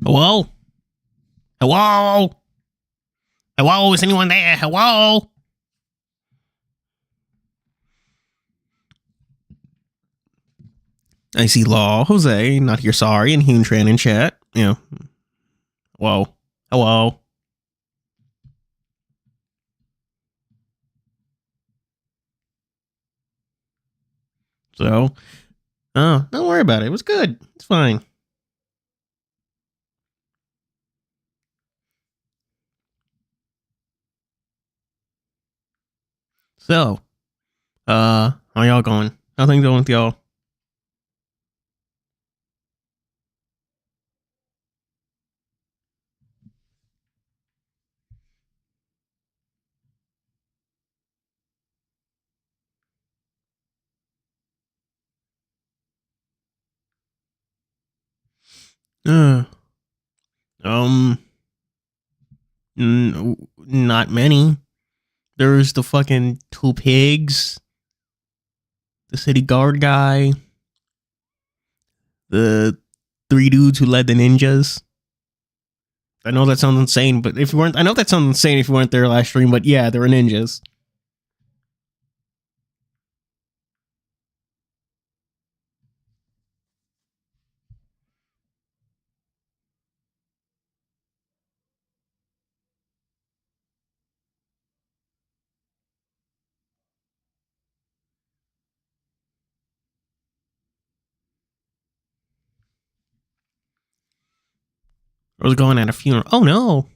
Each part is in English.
Hello? Hello? Hello? Is anyone there? Hello? I see Law, Jose, not here, sorry, and Huntran in chat. Yeah. Whoa. Hello? So, oh, don't worry about it. It was good. It's fine. So, how y'all going? How things going with y'all? Uh, um, not many. There's the fucking 2 pigs, the city guard guy, the 3 dudes who led the ninjas. I know that sounds insane, but if you weren't, I know that sounds insane if you weren't there last stream, but yeah, there were ninjas. I was going at a funeral. Oh no.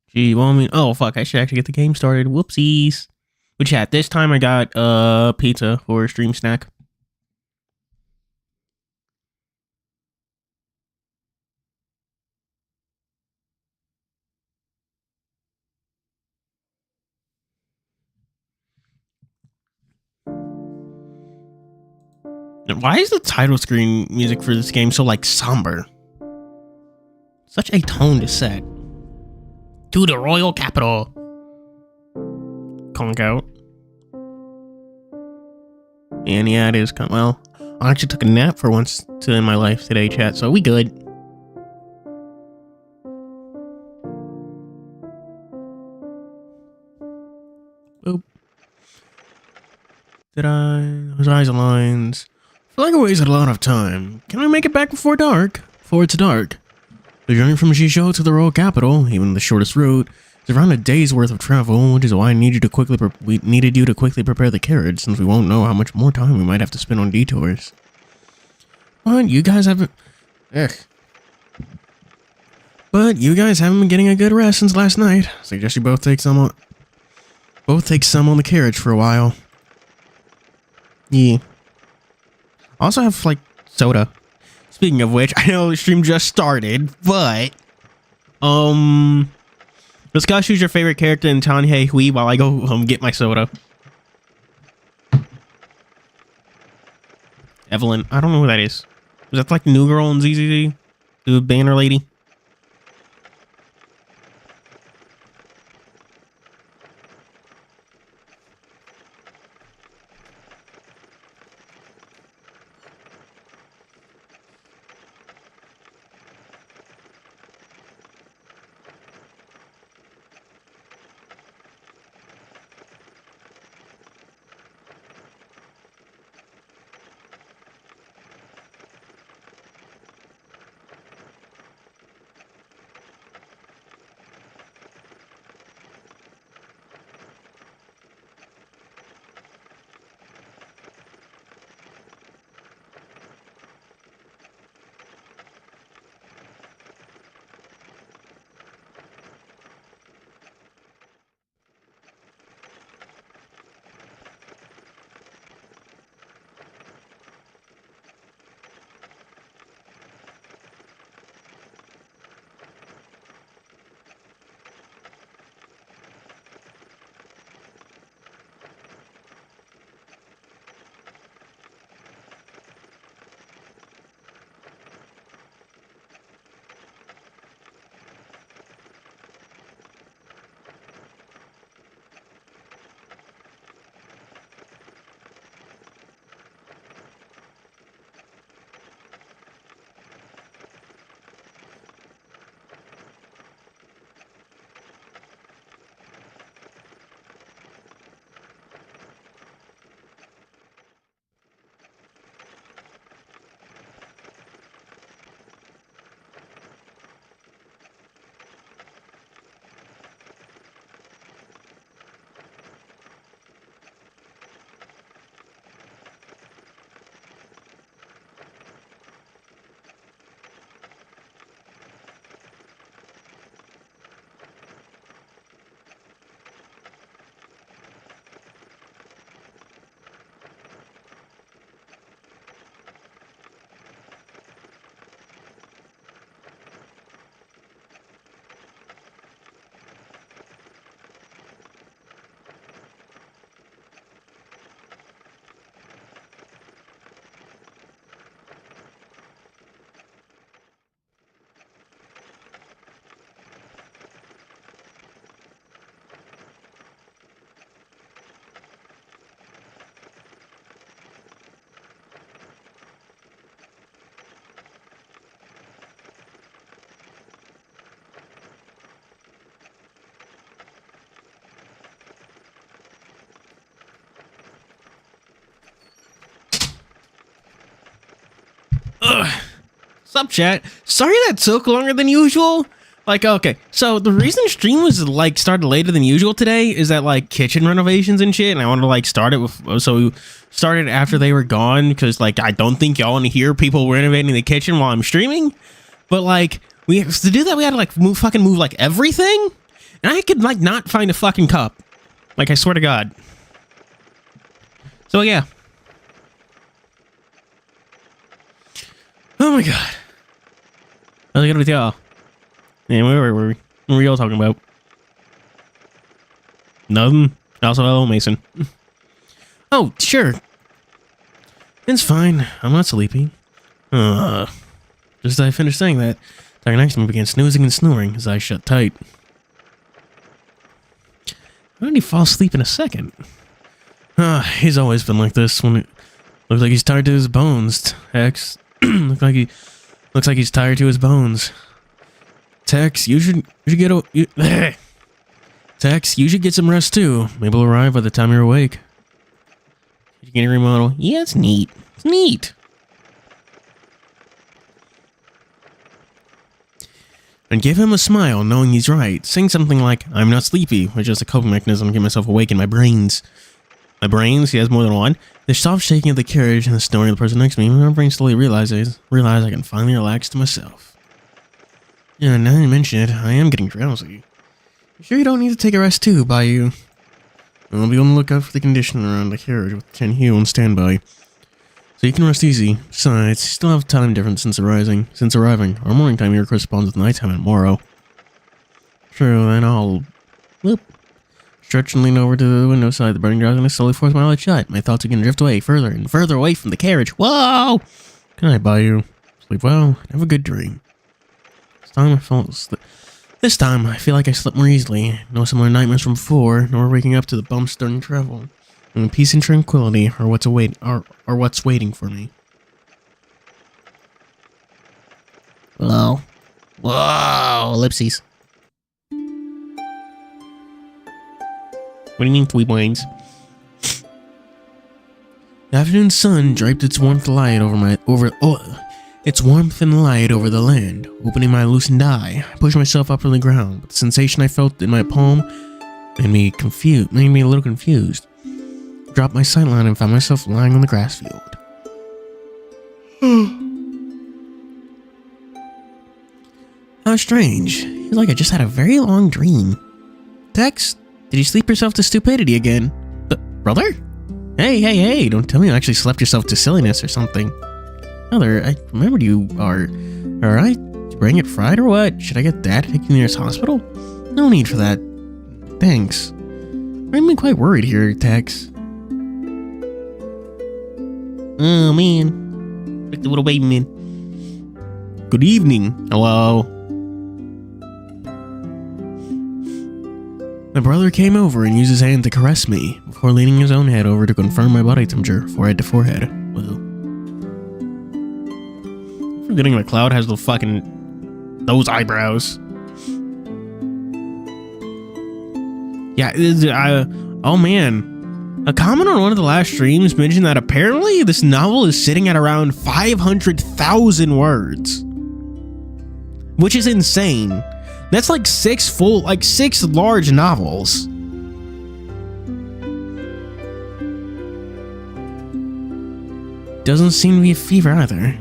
Gee, well, I mean, oh fuck, I should actually get the game started. Whoopsies. But chat, this time I got pizza for a stream snack. Why is the title screen music for this game so like somber? Such a tone to set. To the royal capital. Conk out. And yeah, it is. Well, I actually took a nap for once in my life today, chat, so we good. Boop. Did I? Those eyes and lines. I feel like I wasted a lot of time. Can I make it back before dark? Before it's dark. The journey from Shisho to the royal capital, even the shortest route, is around a day's worth of travel, which is why we needed you to quickly prepare the carriage, since we won't know how much more time we might have to spend on detours. But you guys haven't been getting a good rest since last night. Suggest you both take some on the carriage for a while. Yeah. Also have like soda. Speaking of which, I know the stream just started, but let's choose your favorite character in TianHeHui while I go get my soda. Evelyn, I don't know who that is. Was that like the new girl in ZZZ? The banner lady? Sup, chat? Sorry that took longer than usual. Like, okay, so the reason stream was, like, started later than usual today is that, like, kitchen renovations and shit, and I wanted to, like, start it with, so we started after they were gone, because, like, I don't think y'all want to hear people renovating the kitchen while I'm streaming, but, like, to do that, we had to, like, move, like, everything, and I could, like, not find a fucking cup. Like, I swear to God. So, yeah. Oh, my God. How's it good with y'all? Yeah, where were we? What were y'all talking about? Nothing. Also, hello, Mason. Oh, sure. It's fine. I'm not sleepy. Just as I finished saying that, the guy next to me began snoozing and snoring, his eyes shut tight. How did he fall asleep in a second? He's always been like this when it looks like he's tired to his bones, X. looks like he's tired to his bones. Tex, you should get Tex, you should get some rest too. Maybe it'll arrive by the time you're awake. Did you get a remodel? Yeah, it's neat. It's neat. And give him a smile, knowing he's right. Saying something like, I'm not sleepy, which is a coping mechanism to get myself awake in my brains. My brains? He has more than one. The soft shaking of the carriage and the snoring of the person next to me, my brain slowly realize I can finally relax to myself. Yeah, now you mention it, I am getting drowsy. You sure you don't need to take a rest too, Bayou? I'll be on the lookout for the condition around the carriage with TianHeHui on standby. So you can rest easy. Besides, you still have time difference since arriving. Our morning time here corresponds with nighttime tomorrow. True, then I'll... Whoop. Stretch and lean over to the window side. The burning drowsiness slowly force my eyelids shut. My thoughts are going to drift away further and further away from the carriage. Whoa! Good night, Bayou. Sleep well and have a good dream. This time, I feel like I slept more easily. No similar nightmares from before, nor waking up to the bumps during travel. And peace and tranquility are what's waiting for me. Hello. Whoa, ellipses. What do you mean, three brains? The afternoon sun draped its warmth light its warmth and light over the land. Opening my loosened eye, I pushed myself up from the ground, but the sensation I felt in my palm made me a little confused. Dropped my sightline and found myself lying on the grass field. How strange. Feels like I just had a very long dream. Tex, did you sleep yourself to stupidity again? Brother? Hey, don't tell me you actually slept yourself to silliness or something. Brother, I remembered you are... Alright, did you bring it fried or what? Should I get Dad to take you to the nearest hospital? No need for that. Thanks. I'm quite worried here, Tex. Oh, man. Like the little baby man. Good evening. Hello. My brother came over and used his hand to caress me, before leaning his own head over to confirm my body temperature, forehead to forehead. Well... Forgetting the cloud has those eyebrows. Yeah, oh man. A comment on one of the last streams mentioned that apparently this novel is sitting at around 500,000 words. Which is insane. That's like six large novels. Doesn't seem to be a fever either.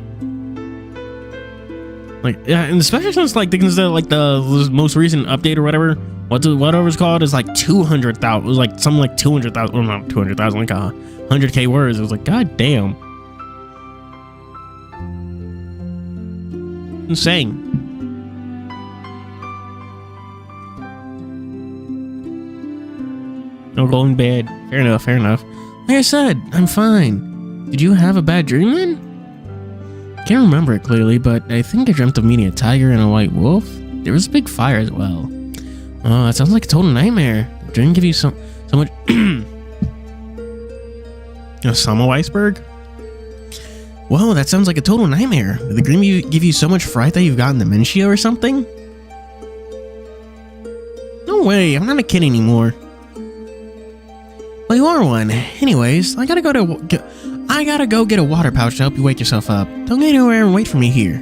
Like, yeah, and especially since like the most recent update or whatever, whatever's called is like 200,000. It was like something like 200,000, well not 200,000, like 100k words. It was like, god damn, insane. No going to bed. Fair enough. Like I said, I'm fine. Did you have a bad dream then? Can't remember it clearly, but I think I dreamt of meeting a tiger and a white wolf. There was a big fire as well. Oh, that sounds like a total nightmare. The dream give you so much... A Samo iceberg? Whoa, that sounds like a total nightmare. Did the dream give you so much fright that you've gotten dementia or something? No way, I'm not a kid anymore. Well, you are one. Anyways, I gotta go get a water pouch to help you wake yourself up. Don't go anywhere and wait for me here.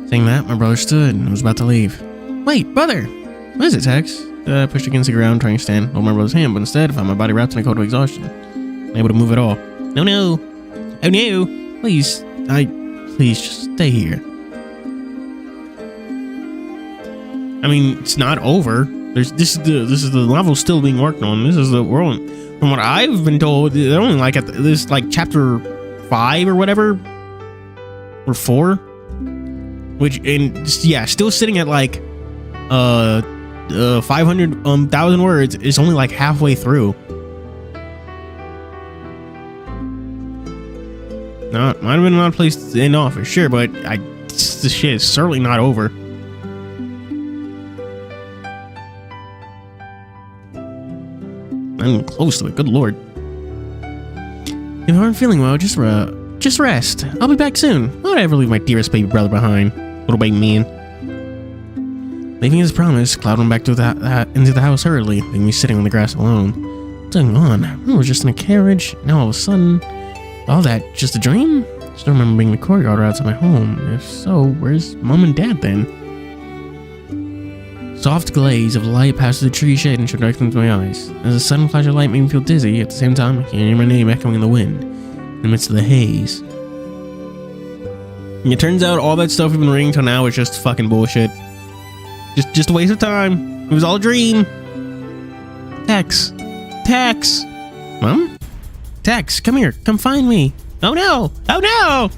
Saying that, my brother stood and was about to leave. Wait, brother! What is it, Tex? I pushed against the ground, trying to stand, hold my brother's hand, but instead found my body wrapped in a coat of exhaustion. Unable to move at all. No, no. Oh, no. Please, please just stay here. I mean, it's not over. This is the level still being worked on. This is the world. From what I've been told, they're only like at this like chapter 5 or whatever, or 4, which yeah, still sitting at like 500,000 words. Is only like halfway through. Might have been a place to end off for sure, but this shit is certainly not over. I'm close to it. Good lord. If you aren't feeling well, just rest. I'll be back soon. Why would I ever leave my dearest baby brother behind? Little baby man. Leaving his promise, Cloud went back to into the house hurriedly, leaving me sitting on the grass alone. What's going on? I was just in a carriage. Now all of a sudden, all that just a dream? I just don't remember being in the courtyard or outside my home. If so, where's Mom and Dad then? Soft glaze of light passed through the tree shade and shone directly into my eyes. As a sudden flash of light made me feel dizzy, at the same time I can hear my name echoing in the wind, in the midst of the haze. And it turns out all that stuff we've been reading till now is just fucking bullshit. Just a waste of time. It was all a dream. Tex. Mom? Tex, come here. Come find me. Oh no. Oh no.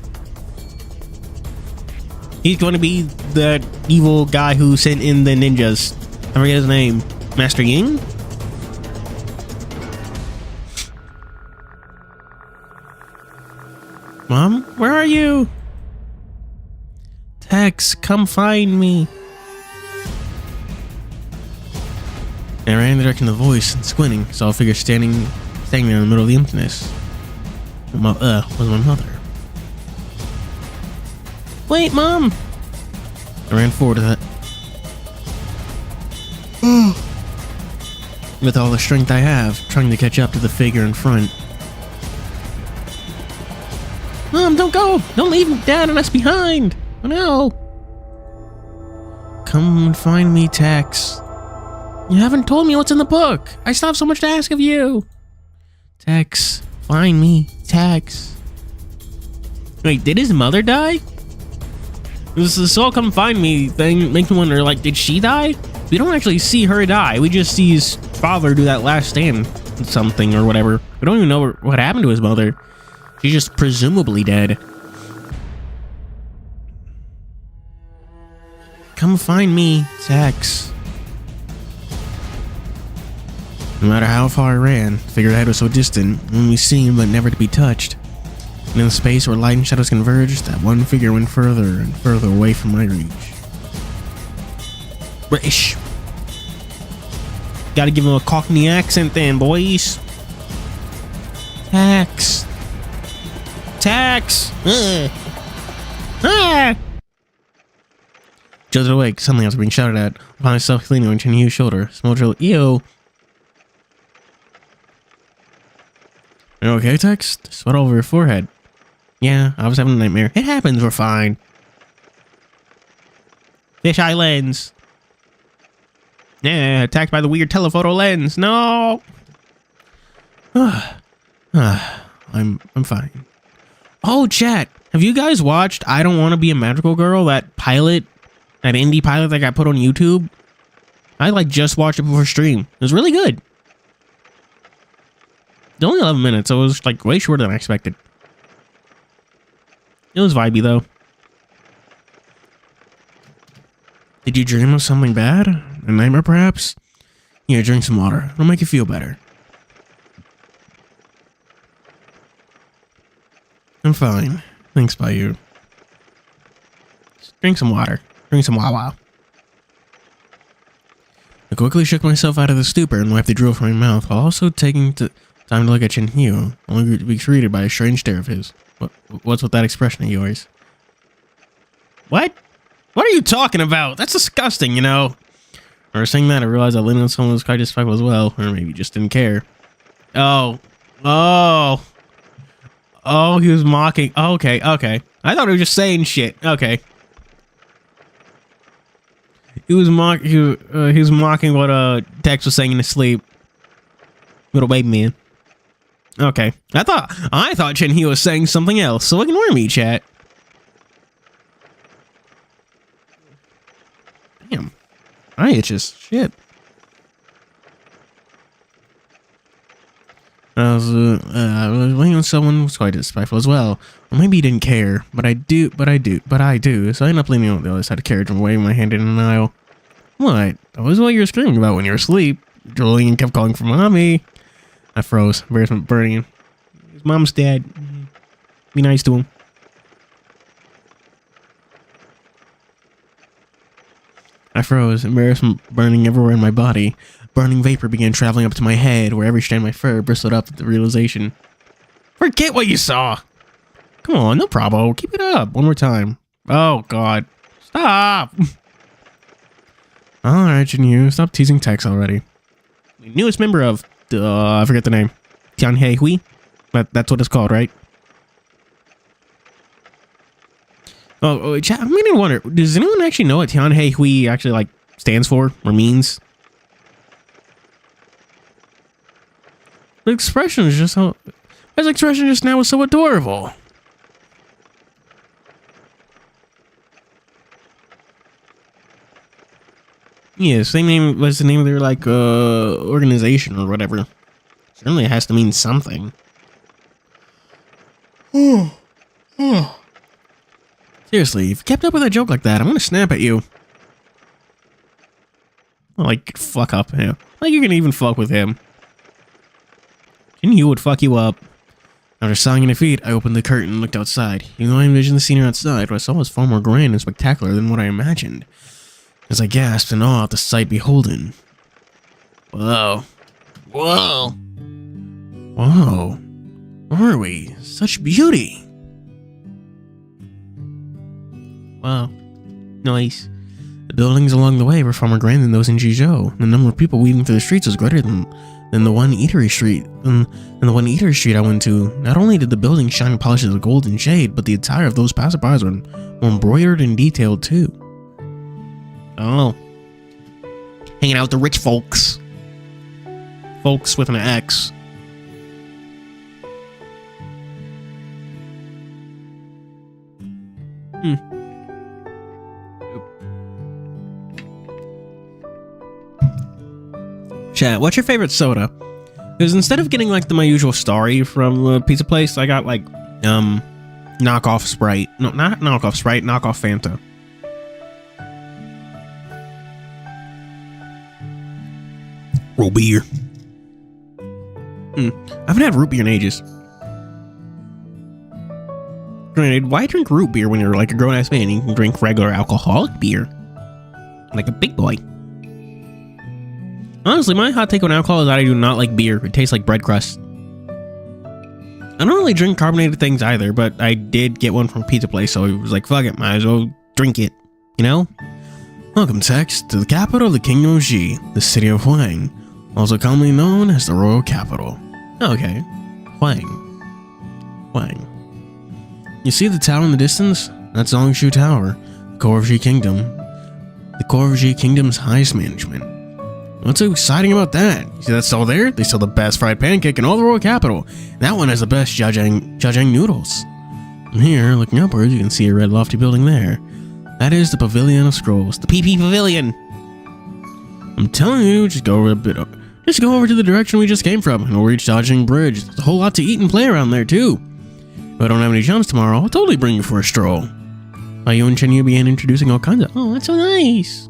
He's going to be the evil guy who sent in the ninjas. I forget his name. Master Ying? Mom, where are you? Tex, come find me. I ran in the direction of the voice and squinting, saw a figure standing there in the middle of the emptiness. Was my mother. Wait, Mom! I ran forward to that. With all the strength I have, trying to catch up to the figure in front. Mom, don't go! Don't leave Dad and us behind! Oh no! Come and find me, Tex. You haven't told me what's in the book. I still have so much to ask of you. Tex, find me, Tex. Wait, did his mother die? This all come find me thing makes me wonder, like, did she die? We don't actually see her die. We just see his father do that last stand something or whatever. We don't even know what happened to his mother. She's just presumably dead. Come find me, Tex. No matter how far I ran, the figure ahead was so distant, only seen but never to be touched. And in the space where light and shadows converged, that one figure went further and further away from my reach. British. Gotta give him a Cockney accent then, boys. Tex. Ah! Jilted awake, suddenly I was being shouted at. I found myself leaning on TianHeHui's shoulder. Small drill. Ew. Are you okay, Tex? Sweat all over your forehead. Yeah, I was having a nightmare. It happens, we're fine. Fisheye lens. Yeah, attacked by the weird telephoto lens. No. I'm fine. Oh, chat. Have you guys watched I Don't Want to Be a Magical Girl? That pilot, that indie pilot that got put on YouTube? I like just watched it before stream. It was really good. It's only 11 minutes, so it was like way shorter than I expected. It was vibey though. Did you dream of something bad? A nightmare perhaps? Here, drink some water. It'll make you feel better. I'm fine. Thanks, by you. Just drink some water. Drink some Wawa. I quickly shook myself out of the stupor and wiped the drool from my mouth, while also taking time to look at TianHeHui, only to be greeted by a strange stare of his. What's with that expression of yours? What? What are you talking about? That's disgusting, you know. Or saying that, I realized I leaned on someone who was quite disrespectful as well, or maybe just didn't care. Oh, he was mocking. Oh, okay. I thought he was just saying shit. Okay. he was mocking what Tex was saying in his sleep. Little baby man. Okay, I thought TianHeHui was saying something else, so ignore me, chat. Damn, eye itches. Shit. I was waiting on someone who was quite despiteful as well. Or maybe he didn't care, but I do. So I ended up leaning on the other side of the carriage and waving my hand in an aisle. What? That was what you were screaming about when you were asleep. Julian kept calling for mommy. I froze, embarrassment burning him. His mom's dead. Be nice to him. I froze, embarrassment burning everywhere in my body. Burning vapor began traveling up to my head, where every strand of my fur bristled up at the realization. Forget what you saw! Come on, no problem. Keep it up. One more time. Oh, God. Stop! Alright, TianHeHui, stop teasing Tex already. The newest member of, I forget the name. TianHeHui? But that's what it's called, right? Oh, chat, I'm gonna wonder, does anyone actually know what TianHeHui actually, like, stands for or means? The expression is just so... His expression just now was so adorable. Yeah, same name. What's the name of their, like, organization or whatever? Certainly it has to mean something. Seriously, if you kept up with a joke like that, I'm gonna snap at you. Like, fuck up him. Like, you can even fuck with him. TianHeHui would fuck you up. After sighing in defeat, I opened the curtain and looked outside. Even though I envisioned the scenery outside, what I saw was far more grand and spectacular than what I imagined. As I gasped in awe at the sight beholden. Whoa. Whoa. Whoa. Where are we? Such beauty. Wow. Nice. The buildings along the way were far more grand than those in Jizhou. The number of people weaving through the streets was greater than the one eatery street I went to. Not only did the buildings shine and polish as a golden shade, but the attire of those passersby were embroidered and detailed too. Oh. Hanging out with the rich folks. Folks with an X. Chat, what's your favorite soda? Because instead of getting like my usual Starry from the pizza place, I got like knockoff Sprite. No, not knockoff Sprite, knockoff Fanta. Root beer. I haven't had root beer in ages. Granted, why drink root beer when you're like a grown-ass man? You can drink regular alcoholic beer. Like a big boy. Honestly, my hot take on alcohol is that I do not like beer. It tastes like bread crust. I don't really drink carbonated things either, but I did get one from a pizza place, so it was like, fuck it, might as well drink it. You know? Welcome, Tex, to the capital of the Kingdom of Xi, the city of Huang, also commonly known as the Royal Capital. Okay. Huang. You see the tower in the distance? That's Zongshu Tower, the core of Xi Kingdom. The core of Xi Kingdom's highest management. What's so exciting about that? You see that still there? They sell the best fried pancake in all the Royal Capital. That one has the best jjiang noodles. From here, looking upwards, you can see a red lofty building there. That is the Pavilion of Scrolls, the PP Pavilion. I'm telling you, just go over to the direction we just came from, and we'll reach Jiajiang Bridge. There's a whole lot to eat and play around there too. If I don't have any jumps tomorrow, I'll totally bring you for a stroll. While you and TianHeHui began introducing all kinds of... Oh, that's so nice.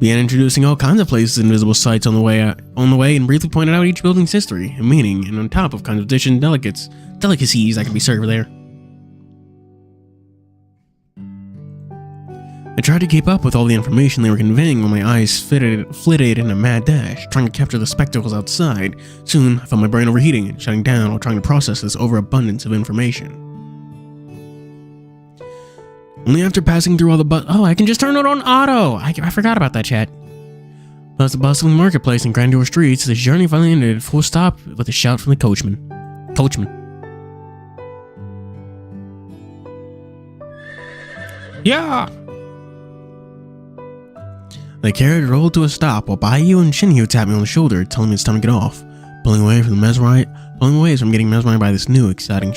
Began introducing all kinds of places and visible sights on the way, and briefly pointed out each building's history and meaning, and on top of kinds of dishes and delicacies that can be served there. I tried to keep up with all the information they were conveying while my eyes flitted in a mad dash, trying to capture the spectacles outside. Soon, I felt my brain overheating and shutting down while trying to process this overabundance of information. Only after passing through all the oh, I can just turn it on auto! I forgot about that, chat. Plus the bustling marketplace and grandeur streets, the journey finally ended at full stop with a shout from the coachman. Yeah! The carriage rolled to a stop while Baiyu and TianHeHui tapped me on the shoulder, telling me it's time to get off. Pulling away from getting mesmerized by this new exciting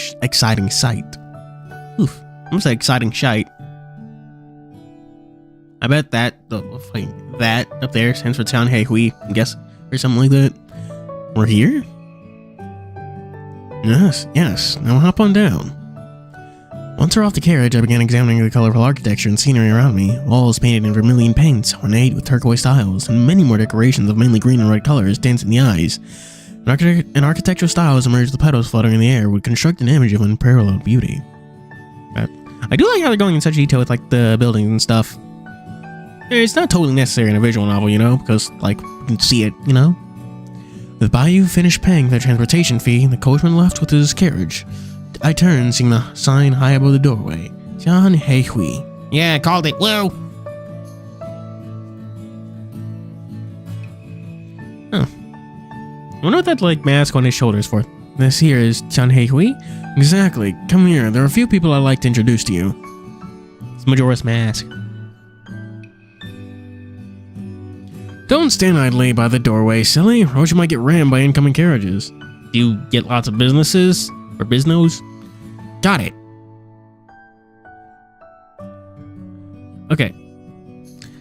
sight. Oof, I'm gonna say exciting shite. I bet that up there stands for TianHeHui, I guess, or something like that. We're here? Yes. Now hop on down. Once we're off the carriage, I began examining the colorful architecture and scenery around me. Walls painted in vermilion paints, ornate with turquoise tiles, and many more decorations of mainly green and red colors dancing the eyes. An architectural style has emerged, the petals fluttering in the air would construct an image of unparalleled beauty. I do like how they're going in such detail with like the buildings and stuff. It's not totally necessary in a visual novel, you know, because like you can see it, you know. With Baiyu finished paying their transportation fee, the coachman left with his carriage. I turned, seeing the sign high above the doorway. TianHeHui. Yeah, called it. Whoa. Huh. I wonder what that like mask on his shoulder is for. This here is TianHeHui? Exactly. Come here. There are a few people I'd like to introduce to you. It's Majora's Mask. Don't stand idly by the doorway, silly, or else you might get rammed by incoming carriages. Do you get lots of businesses? Or biznos? Got it. Okay.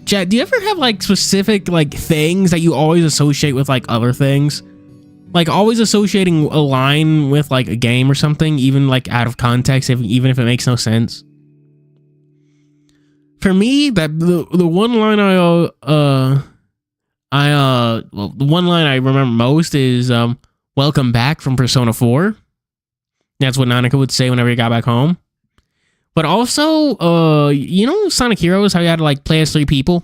Chad, do you ever have like specific like things that you always associate with like other things? Like always associating a line with like a game or something, even like out of context, even if it makes no sense. For me, that the one line the one line I remember most is "Welcome back" from Persona 4. That's what Nanaka would say whenever he got back home. But also, you know Sonic Heroes, how you had to like play as 3 people?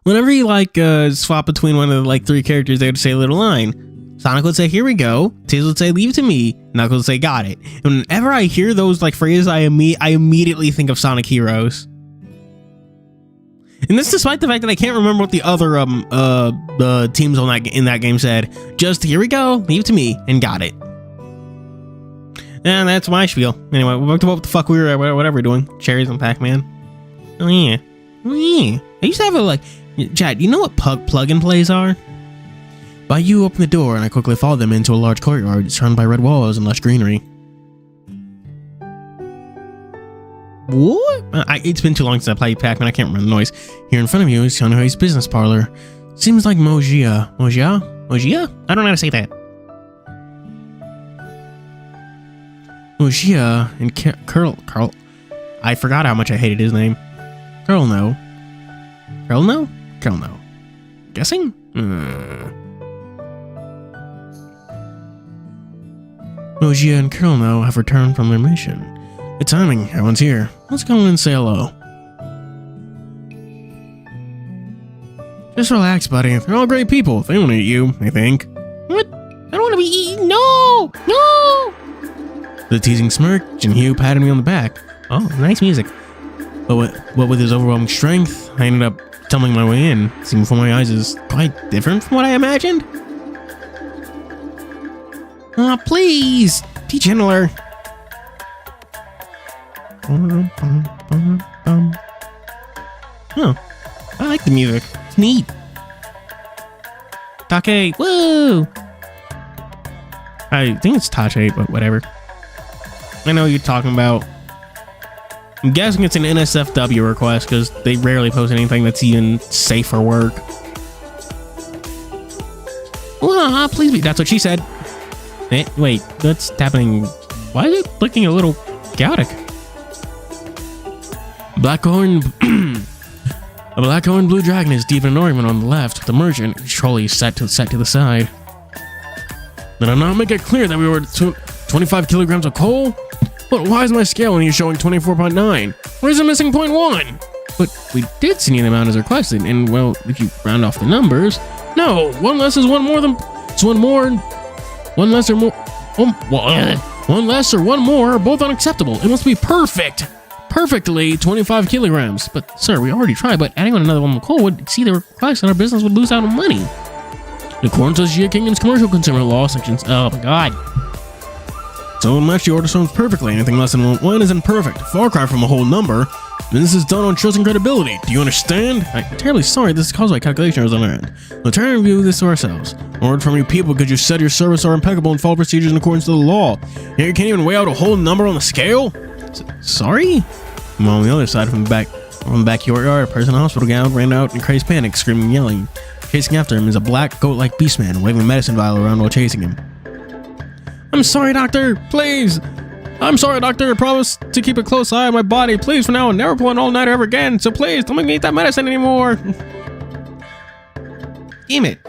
Whenever you like swap between one of the like 3 characters, they would say a little line. Sonic would say, "Here we go." Tails would say, "Leave it to me." Knuckles would say, "Got it." And whenever I hear those like phrases, I immediately think of Sonic Heroes. And this despite the fact that I can't remember what the other teams on in that game said. Just "Here we go, leave it to me," and "Got it." And that's my spiel. Anyway, back to what the fuck we were whatever doing. Cherries and Pac-Man. Oh yeah. I used to have a like Chad, you know what plug-and plays are? Baiyu opened the door and I quickly followed them into a large courtyard surrounded by red walls and lush greenery. What? It's been too long since I played Pac-Man, I can't remember the noise. Here in front of you is TianHeHui's business parlor. Seems like Mojia. Mojia? I don't know how to say that. Mojia and Carl. I forgot how much I hated his name. Carl Guessing? Mojia and Carl have returned from their mission. Good timing, everyone's here. Let's go in and say hello. Just relax, buddy. They're all great people. They won't eat you, I think. What? I don't want to be eaten. No! The teasing smirk, TianHeHui patted me on the back. Oh, nice music. But with his overwhelming strength, I ended up tumbling my way in. Seeing before my eyes is quite different from what I imagined. Please! Be gentler. Oh, I like the music. It's neat. Take, woo! I think it's Tache, but whatever. I know what you're talking about. I'm guessing it's an NSFW request because they rarely post anything that's even safe for work. Please be. That's what she said. Wait, that's happening. Why is it looking a little chaotic? A Blackhorn blue dragon is deep in an argument on the left with the merchant, whose trolley is set to the side. Did I not make it clear that we were 25 kilograms of coal? But why is my scale only showing 24.9? Where's the missing 0.1? But we did send you the amount as requested, and well, if you round off the numbers, no, one less is one more than it's one more. One less or more. One less or one more are both unacceptable. It must be perfect. Perfectly 25 kilograms. But sir, we already tried, but adding on another one of coal would exceed the request and our business would lose out on money. In accordance with Xia Kingdom's commercial consumer law sections. Oh my god. So it'll match the order stones perfectly. Anything less than 1 is imperfect. Far cry from a whole number. And this is done on trust and credibility. Do you understand? I'm terribly sorry. This is caused by calculation errors on our end. We'll try and review this ourselves. Word from you people, could you said your service are impeccable and follow procedures in accordance to the law. Here you can't even weigh out a whole number on the scale? Sorry? Well, on the other side from the backyard, a person in a hospital gown ran out in crazed panic, screaming and yelling. Chasing after him is a black goat-like beast man, waving a medicine vial around while chasing him. I'm sorry, doctor. Please. I'm sorry, doctor. I promise to keep a close eye on my body. Please, for now, and never pull an all-nighter ever again. So please, don't make me eat that medicine anymore. Damn it.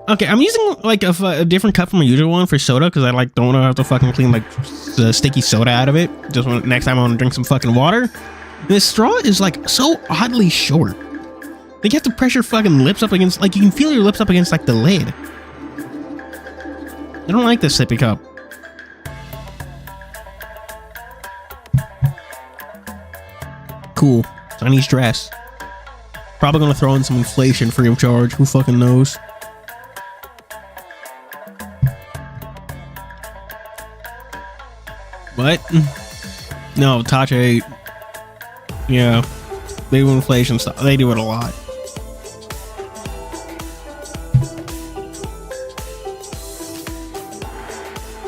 Okay, I'm using like a different cup from my usual one for soda because I like don't want to have to fucking clean like the sticky soda out of it. Just when, next time I want to drink some fucking water. This straw is like so oddly short. Like you have to press your fucking lips up against, like you can feel your lips up against like the lid. I don't like this sippy cup. Cool. Chinese dress. Probably gonna throw in some inflation free of charge. Who fucking knows? What? No, Tache. Yeah. They do inflation stuff. They do it a lot.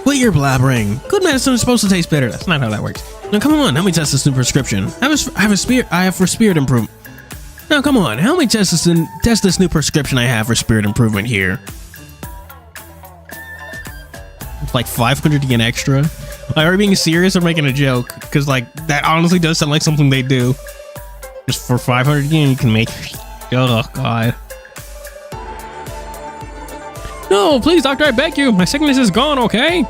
Quit your blabbering. Good medicine is supposed to taste better. That's not how that works. Now come on, help me test this new prescription. I have for spirit improvement. Now come on, help me test this new prescription I have for spirit improvement here. It's like 500 yen extra. Like, are you being serious or making a joke? Because like that honestly does sound like something they do. Just for 500 yen, you can make. Oh god. No, please, doctor, I beg you. My sickness is gone, okay?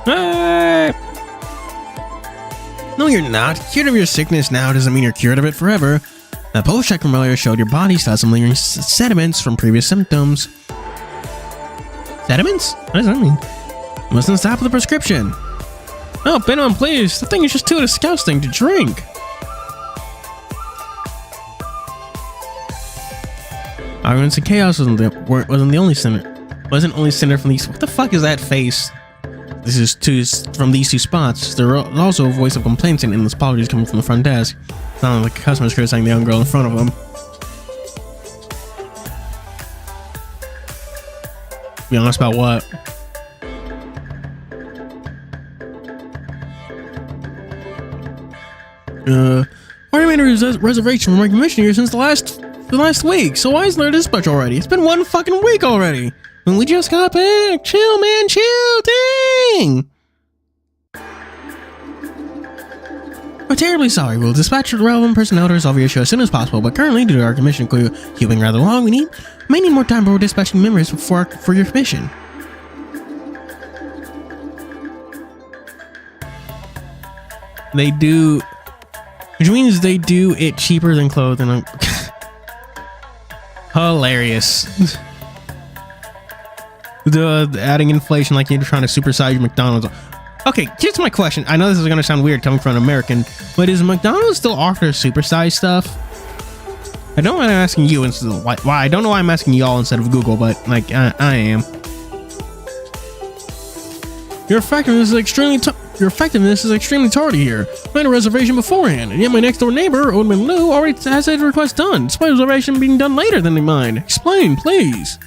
No, you're not. Cured of your sickness now doesn't mean you're cured of it forever. That pulse check from earlier showed your body still has some lingering sediments from previous symptoms. Sediments? What does that mean? Mustn't stop with the prescription. Oh, Benon, please. The thing is just too disgusting to drink. Arguments and chaos wasn't the only center. Wasn't only centered from these. What the fuck is that face? This is from these two spots. There are also a voice of complaints and endless apologies coming from the front desk. Sounding like customers criticizing the young girl in front of them. Be honest about what? I made a reservation for my commission here since the last week. So why is there this much already? It's been 1 fucking week already. And we just got back. Chill, man, chill. Dang. We're terribly sorry. We'll dispatch the relevant personnel to resolve your issue as soon as possible. But currently, due to our commission queuing rather long, we may need more time before dispatching members for your commission. They do, which means they do it cheaper than clothing. Hilarious. Adding inflation like you're trying to supersize your McDonald's. Okay, here's my question. I know this is going to sound weird coming from an American, but is McDonald's still offering supersized stuff? I don't know why I'm asking you instead of why. I don't know why I'm asking y'all instead of Google, but like I am. Your effectiveness is extremely tardy here. I made a reservation beforehand, and yet my next door neighbor, Oldman Lou, already has his request done, despite his reservation being done later than mine. Explain, please.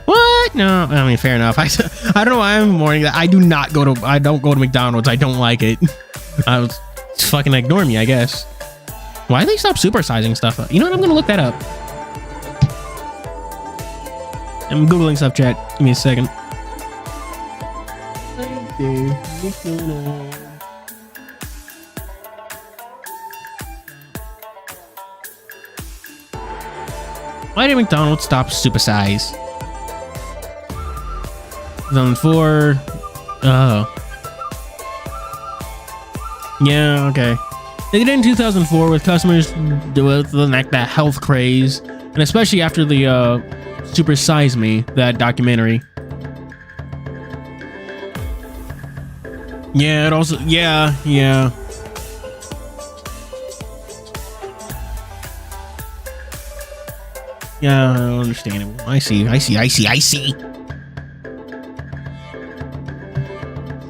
What? No, I mean, fair enough. I don't know why I'm warning that. I don't go to McDonald's. I don't like it. I was fucking ignore me, I guess. Why did they stop supersizing stuff up? You know what? I'm gonna look that up. I'm Googling stuff, chat. Give me a second. Why did McDonald's stop supersize? 2004. Oh. Yeah, okay. They did it in 2004 with customers with like that health craze, and especially after the Super Size Me, that documentary. Yeah, it also, yeah. Yeah, understandable. I see.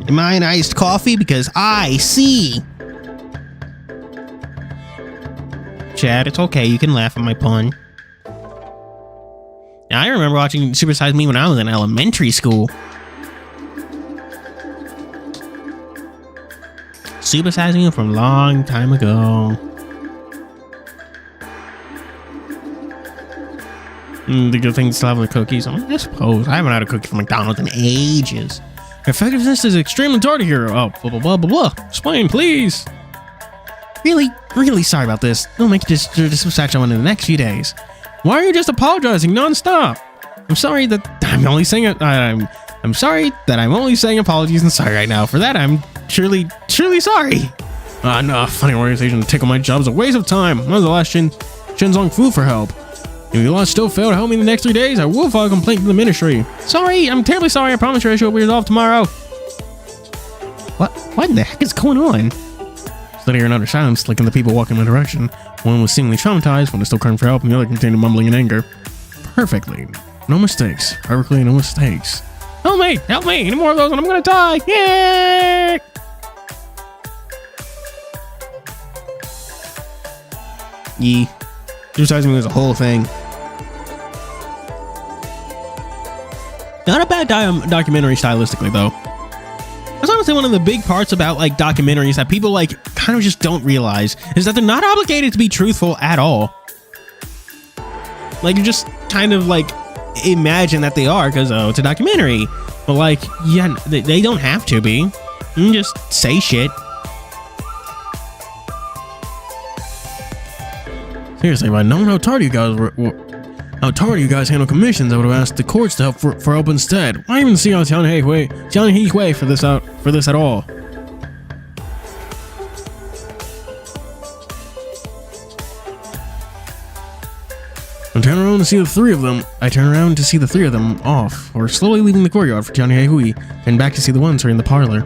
Am I an iced coffee? Because I see. Chad, it's okay. You can laugh at my pun. Now, I remember watching Super Size Me when I was in elementary school. Super Size Me from a long time ago. The good thing still have the cookies. I suppose. I haven't had a cookie from McDonald's in ages. Effectiveness is extremely tardy here. Oh, blah, blah, blah, blah, blah. Explain, please. Really sorry about this. Don't make this distraction in the next few days. Why are you just apologizing non-stop? I'm sorry that I'm only saying it. I'm sorry that I'm only saying apologies and sorry right now. For that, I'm truly sorry. No, funny organization to tickle my job is a waste of time. I was the last Shenzong Fu for help. If you still fail to help me in the next 3 days, I will file a complaint to the ministry. Sorry, I'm terribly sorry. I promise your issue will be resolved tomorrow. What the heck is going on? Studying another silence, like in the people walking in my direction. One was seemingly traumatized, one is still crying for help, and the other continued mumbling in anger. Perfectly. No mistakes. Perfectly no mistakes. Help me! Help me! Any more of those and I'm gonna die! Yay! Yee. Exercising was a whole thing. Not a bad documentary stylistically, though. That's honestly one of the big parts about like documentaries that people like kind of just don't realize is that they're not obligated to be truthful at all. Like you just kind of like imagine that they are because it's a documentary, but like yeah, they don't have to be. You can just say shit. Seriously, if I'd known how tardy you guys handle commissions, I would have asked the courts to help for help instead. Why even see how TianHeHui for this at all? I turn around to see the three of them off, or slowly leaving the courtyard for TianHeHui, and back to see the ones who are in the parlor.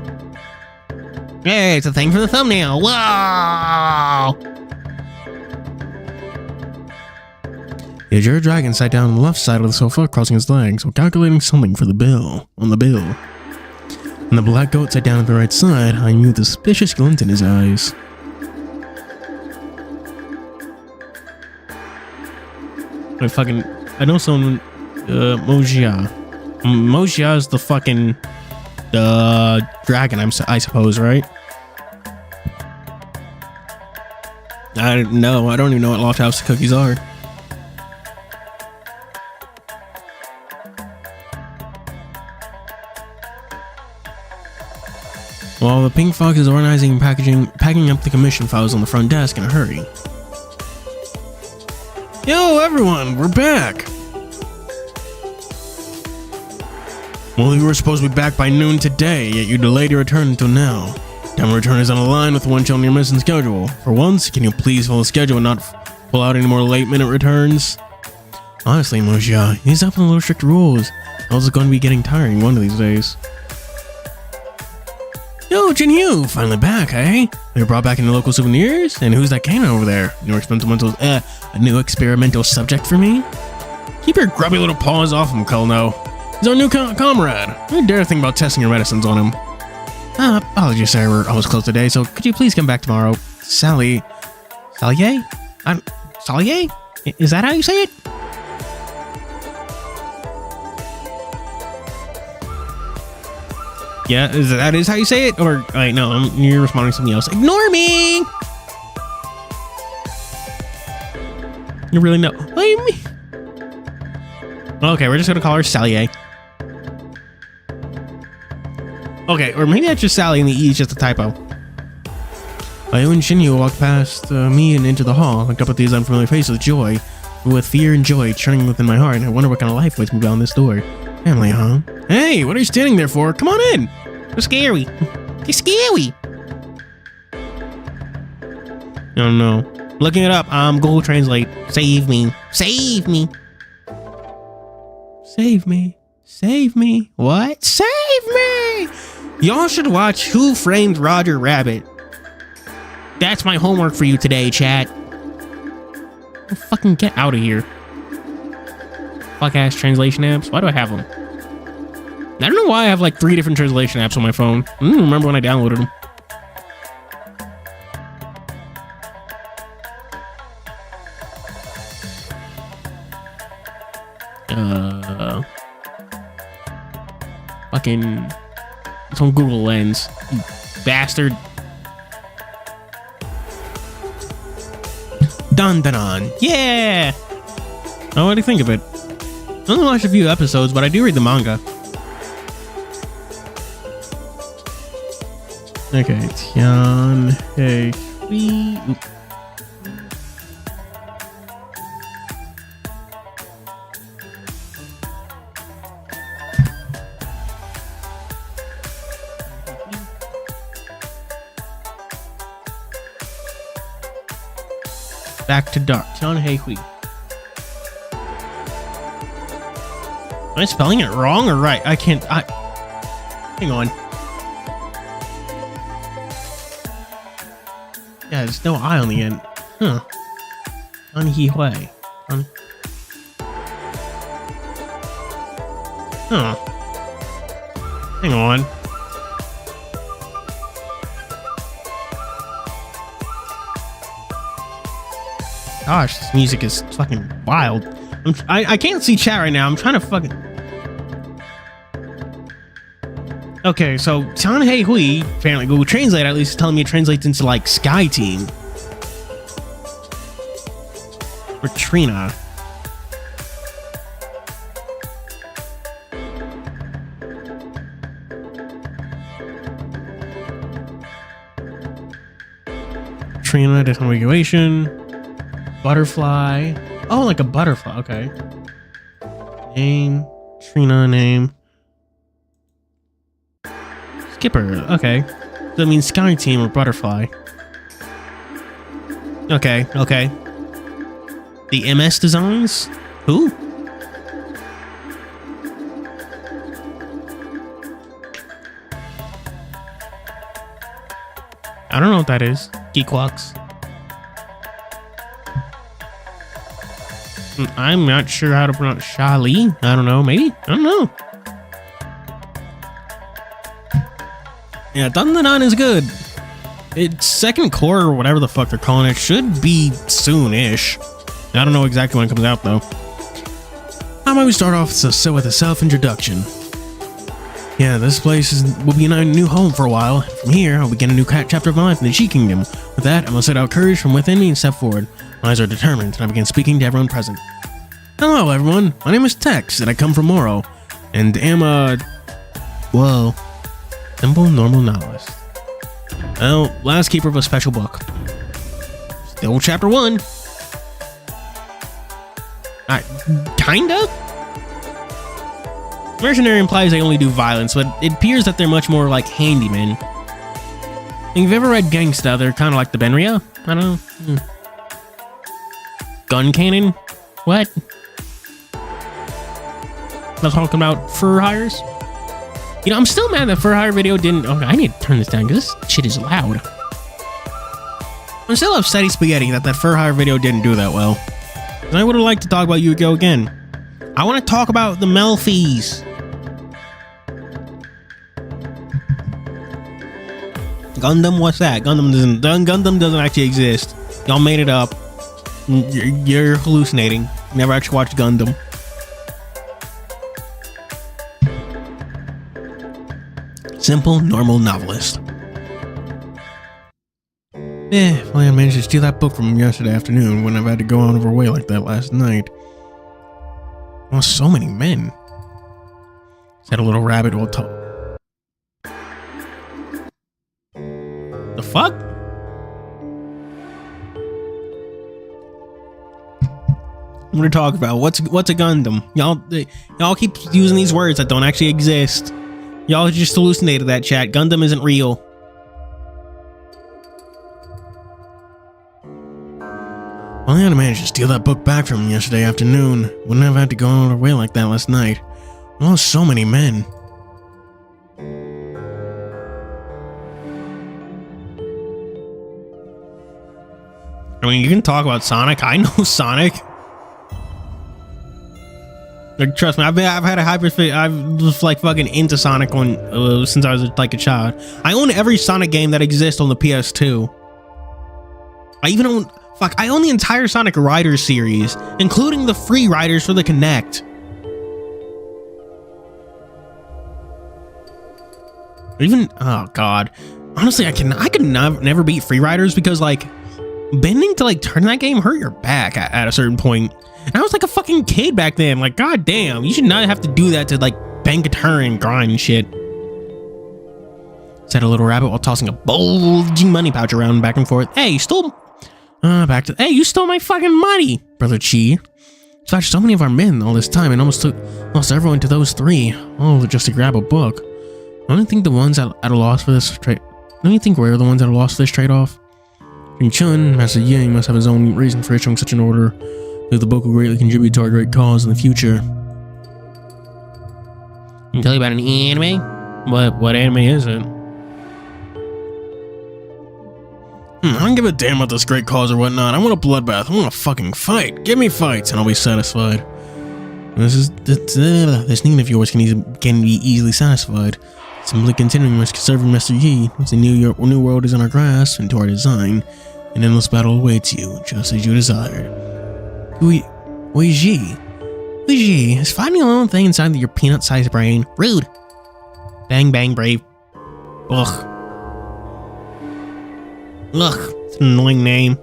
Hey, it's a thing for the thumbnail. Wow! The Azure Dragon sat down on the left side of the sofa, crossing his legs, while calculating something for the bill. And the black goat sat down at the right side, eyeing me with a suspicious glint in his eyes. I know someone, Mojia. Mojia is the fucking, dragon, I suppose, right? I don't even know what Loft House cookies are. While the pink fox is organizing and packing up the commission files on the front desk in a hurry. Yo, everyone, we're back! Well, you were supposed to be back by noon today, yet you delayed your return until now. Time of return is on the line with the one on your missing schedule. For once, can you please follow the schedule and not pull out any more late-minute returns? Honestly, Mojia, these up on the little strict rules. I was going to be getting tiring one of these days. Yo, TianHeHui, finally back, eh? We were brought back into local souvenirs? And who's that canine over there? A new experimental subject for me? Keep your grubby little paws off him, Colno. He's our new comrade. I dare think about testing your medicines on him. Apologies, sir, we're almost closed today, so could you please come back tomorrow? Salier? Salier? Is that how you say it? Yeah, that is how you say it? Or, wait, no, you're responding to something else. Ignore me! You really know. What do you mean? Okay, we're just gonna call her Salier. Okay, or maybe that's just Sally and the E is just a typo. Liu and Xinyu walked past me and into the hall, looked up at these unfamiliar faces with joy, with fear and joy churning within my heart, and I wonder what kind of life waits me beyond this door. Family, huh? Hey, what are you standing there for? Come on in! You're scary. You're scary! Oh no. Looking it up, Google Translate. Save me. Save me. Save me. Save me. What? Save me! Y'all should watch Who Framed Roger Rabbit. That's my homework for you today, chat. Oh, fucking get out of here. Fuck ass translation apps. Why do I have them? I don't know why I have like 3 different translation apps on my phone. I don't remember when I downloaded them. Fucking... It's on Google Lens. You bastard. Dun dun dun. Yeah! Oh, what do you think of it? I only watched a few episodes, but I do read the manga. Okay, TianHeHui. Back to dark. TianHeHui. Am I spelling it wrong or right? I can't. Hang on. Yeah, there's no I on the end. Huh. TianHeHui. Huh. Hang on. Gosh, this music is fucking wild. I can't see chat right now. I'm trying to fucking... Okay, so TianHeHui, apparently Google Translate at least is telling me it translates into like Sky Team. Or Trina. Trina, disambiguation. Butterfly. Oh, like a butterfly. Okay. Name. Trina name. Skipper. Okay. That means Sky Team or Butterfly. Okay. Okay. The MS Designs? Who? I don't know what that is. Geekwalks. I'm not sure how to pronounce Shali. I don't know. Maybe? I don't know. Yeah, Dandanan is good. Its second core or whatever the fuck they're calling it should be soon-ish. I don't know exactly when it comes out though. How about we start off with a self-introduction? Yeah, this place will be a new home for a while. From here, I'll begin a new chapter of my life in the G Kingdom. With that, I must set out courage from within me and step forward. My eyes are determined, and I begin speaking to everyone present. Hello, everyone. My name is Tex, and I come from Moro, and am a... well, simple, normal novelist. Well, last keeper of a special book. Still chapter 1. Kinda? Mercenary implies they only do violence, but it appears that they're much more like handymen. If you've ever read Gangsta, they're kind of like the Benria. I don't know. Gun cannon? What? Not talking about fur hires? You know, I'm still mad that fur hire video didn't... Okay, I need to turn this down because this shit is loud. I'm still upset spaghetti that fur hire video didn't do that well. And I would have liked to talk about Yu-Gi-Oh! Again. I want to talk about the Melfies. Gundam, what's that? Gundam doesn't actually exist. Y'all made it up. You're hallucinating. Never actually watched Gundam. Simple, normal novelist. Well, I managed to steal that book from him yesterday afternoon when I've had to go out of her way like that last night. Oh, so many men. Said a little rabbit will talk. The fuck? I'm gonna talk about what's a Gundam. Y'all keep using these words that don't actually exist. Y'all just hallucinated that, chat. Gundam isn't real. Well, I had to manage to steal that book back from him yesterday afternoon. Wouldn't have had to go out of her way like that last night. Oh, so many men. I mean, you can talk about Sonic. I know Sonic. Like, trust me, I've had a hyper. I've just like fucking into Sonic on since I was like a child. I own every Sonic game that exists on the PS2. I even own I own the entire Sonic Riders series, including the free riders for the Kinect. Even oh god, honestly, I could never beat free riders because like bending to like turn that game hurt your back at a certain point. And I was like a fucking kid back then. Like, god damn, you should not have to do that to like bank a turn and grind shit. Said a little rabbit while tossing a bulging money pouch around back and forth. Hey, you stole hey, you stole my fucking money, Brother Chi. Dispatched so many of our men all this time and almost lost everyone to those three. Oh, just to grab a book. I don't think the ones at a loss for this trade. Don't you think we're the ones at a loss for this trade-off? Ying Chun, Master Ying must have his own reason for issuing such an order. If the book will greatly contribute to our great cause in the future. Can I tell you about an anime? What anime is it? I don't give a damn about this great cause or whatnot. I want a bloodbath. I want a fucking fight. Give me fights and I'll be satisfied. This need of yours can be easily satisfied. Simply continuing with serving Master Yi, once a new world is in our grasp and to our design, an endless battle awaits you, just as you desired. Wei Ji is fighting a little thing inside your peanut-sized brain. Rude. Bang bang brave. Ugh. It's an annoying name.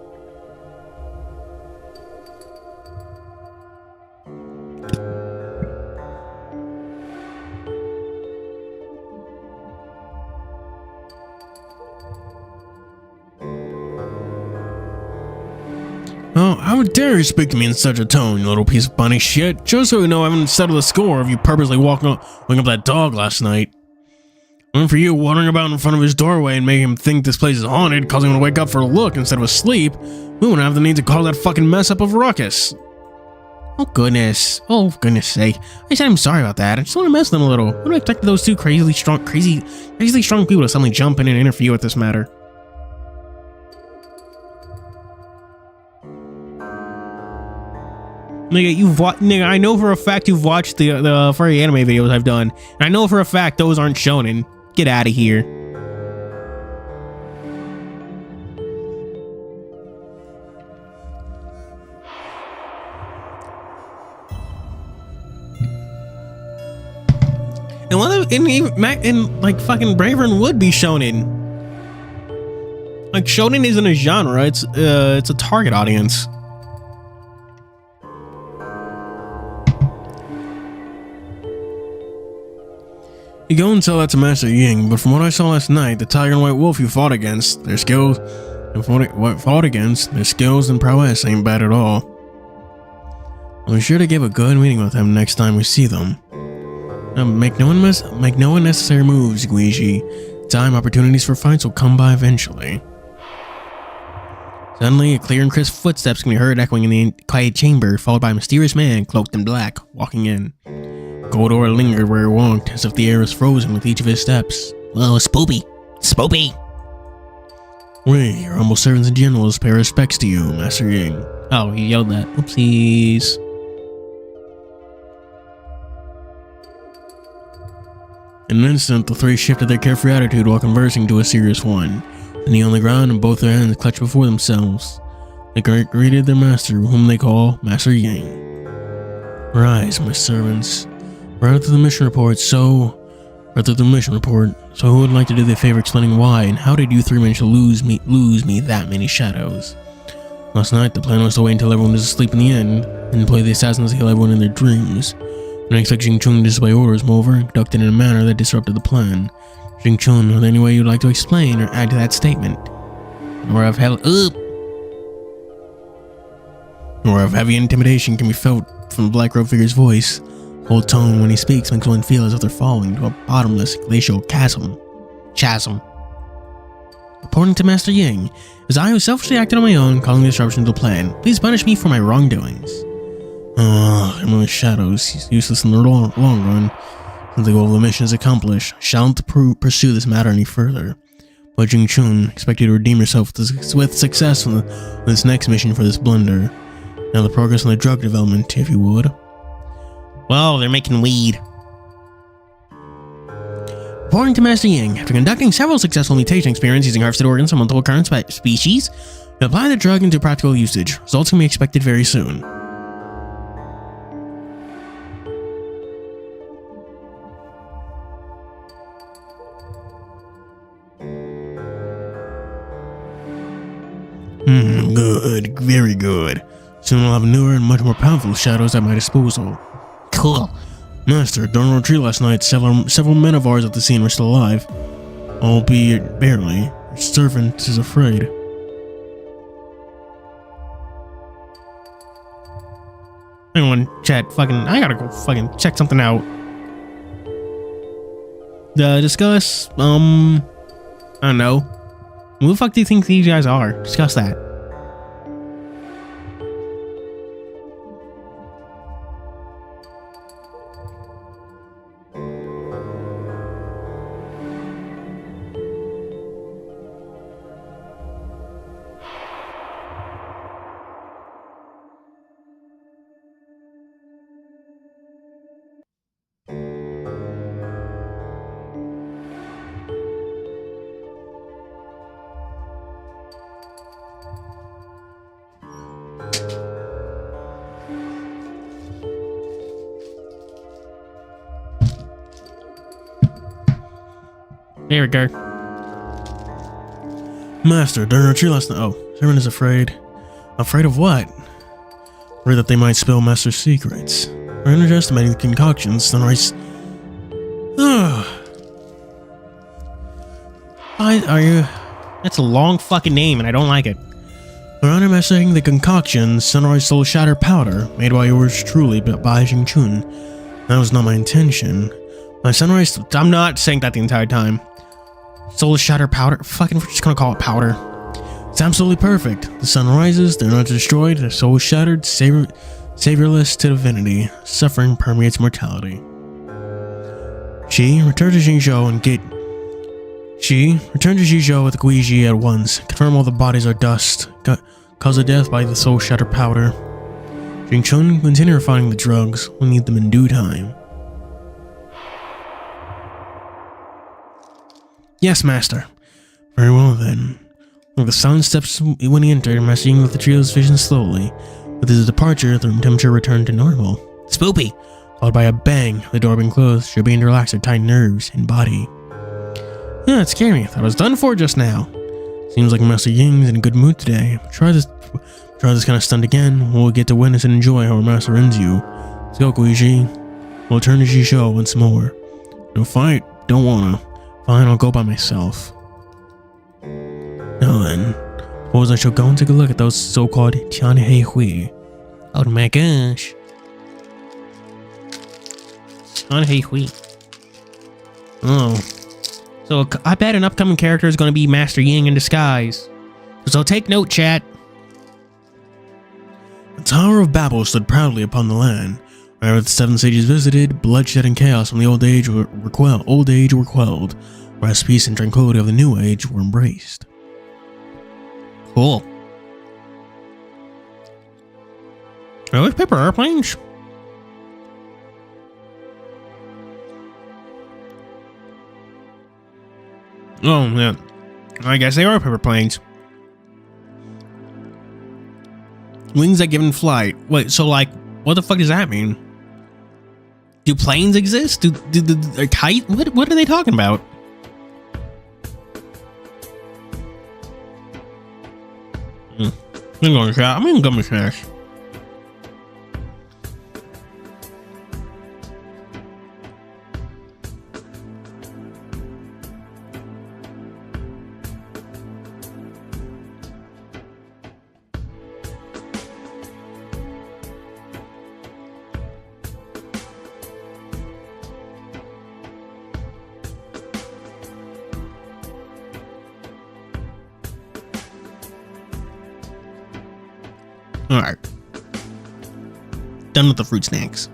Oh, how dare you speak to me in such a tone, you little piece of bunny shit? Just so you know, I haven't settled the score of you purposely waking up that dog last night. And for you wandering about in front of his doorway and making him think this place is haunted, causing him to wake up for a look instead of asleep, we wouldn't have the need to call that fucking mess up of a ruckus. Oh goodness sake. I said I'm sorry about that. I just want to mess with them a little. What do I expect those two crazily strong people to suddenly jump in and interfere with this matter? Nigga, I know for a fact you've watched the furry anime videos I've done, and I know for a fact those aren't shonen. Get out of here. And like fucking Bravern would be shonen. Like shonen isn't a genre; it's a target audience. You go and tell that to Master Ying, but from what I saw last night, the tiger and white wolf you fought against, their skills and prowess ain't bad at all. I'll be sure to give a good meeting with them next time we see them. Now, make no unnecessary moves, Guiji. Time opportunities for fights will come by eventually. Suddenly, a clear and crisp footsteps can be heard echoing in the quiet chamber, followed by a mysterious man cloaked in black, walking in. Goldor lingered where he walked, as if the air was frozen with each of his steps. Whoa, Spoopy! We, your humble servants and generals, pay respects to you, Master Ying. Oh, he yelled that. Oopsies. In an instant, the three shifted their carefree attitude while conversing to a serious one. The knee on the ground and both their hands clutched before themselves. They greeted their master, whom they call Master Ying. Rise, my servants. Right through the mission report, so who would like to do the favor explaining why and how did you three manage to lose me that many shadows? Last night, the plan was to wait until everyone was asleep in the inn, and play the assassins to kill everyone in their dreams. And I expect Jing Chun to disobey orders, moreover, conducted in a manner that disrupted the plan. Jing Chun, are there any way you'd like to explain or add to that statement? Or of heavy intimidation can be felt from the black robed figure's voice. Whole tone when he speaks makes one feel as if they're falling into a bottomless glacial chasm. According to Master Ying, it was I who selfishly acted on my own, causing the disruption to the plan. Please punish me for my wrongdoings. I'm the shadows, useless in the long run. Since the goal of the mission is accomplished, I shan't pursue this matter any further. But Jing Chun, expect you to redeem yourself with success on this next mission for this blunder. Now the progress on the drug development, if you would. Well, they're making weed. According to Master Ying, after conducting several successful mutation experiments using harvested organs from multiple current species, we apply the drug into practical usage. Results can be expected very soon. Good, very good. Soon we'll have newer and much more powerful shadows at my disposal. Cool. Master, during our retreat last night, several men of ours at the scene were still alive. Albeit barely. Your servant is afraid. Hang on, chat. I gotta go fucking check something out. Discuss, I don't know. Who the fuck do you think these guys are? Discuss that. There we go. Master, during our retreat last night. Oh, servant is afraid. Afraid of what? Afraid that they might spill Master's secrets. We're underestimating the concoctions, Sunrise. Why are you? That's a long fucking name, and I don't like it. We're underestimating the concoction Sunrise Soul Shatter Powder, made by yours truly, but by Jing Chun. That was not my intention. My Sunrise. I'm not saying that the entire time. Soul Shatter Powder. Fucking, we're just gonna call it powder. It's absolutely perfect. The sun rises, they're not destroyed, their soul shattered, saviorless to divinity. Suffering permeates mortality. Return to Jingzhou with Guiji at once. Confirm all the bodies are dust. Cause of death by the soul shatter powder. Jing Chun, continue refining the drugs. We'll need them in due time. Yes, Master. Very well then. Like the sun steps when he entered, Master Ying left the trio's vision slowly. With his departure, the room temperature returned to normal. Spoopy! Followed by a bang, the door being closed, she began to relax her tight nerves and body. Yeah, it scared me. I thought I was done for just now. Seems like Master Ying's in a good mood today. Try this kind of stunt again, we'll get to witness and enjoy how our master ends you. Let's go, Guiji. We'll return to Jizhou once more. No fight? Don't wanna. Fine, I'll go by myself. Now then, suppose I shall go and take a look at those so-called TianHeHui. Oh my gosh. TianHeHui. Oh. So I bet an upcoming character is going to be Master Ying in disguise. So take note, chat. The Tower of Babel stood proudly upon the land. Wherever the seven sages visited, bloodshed and chaos from the old age were quelled, whereas peace and tranquility of the new age were embraced. Cool. Are those paper airplanes? Oh, yeah. I guess they are paper planes. Wings that give in flight. Wait, so like, what the fuck does that mean? Do planes exist? Do a kite? What are they talking about? I'm gonna go with this. Alright. Done with the fruit snacks.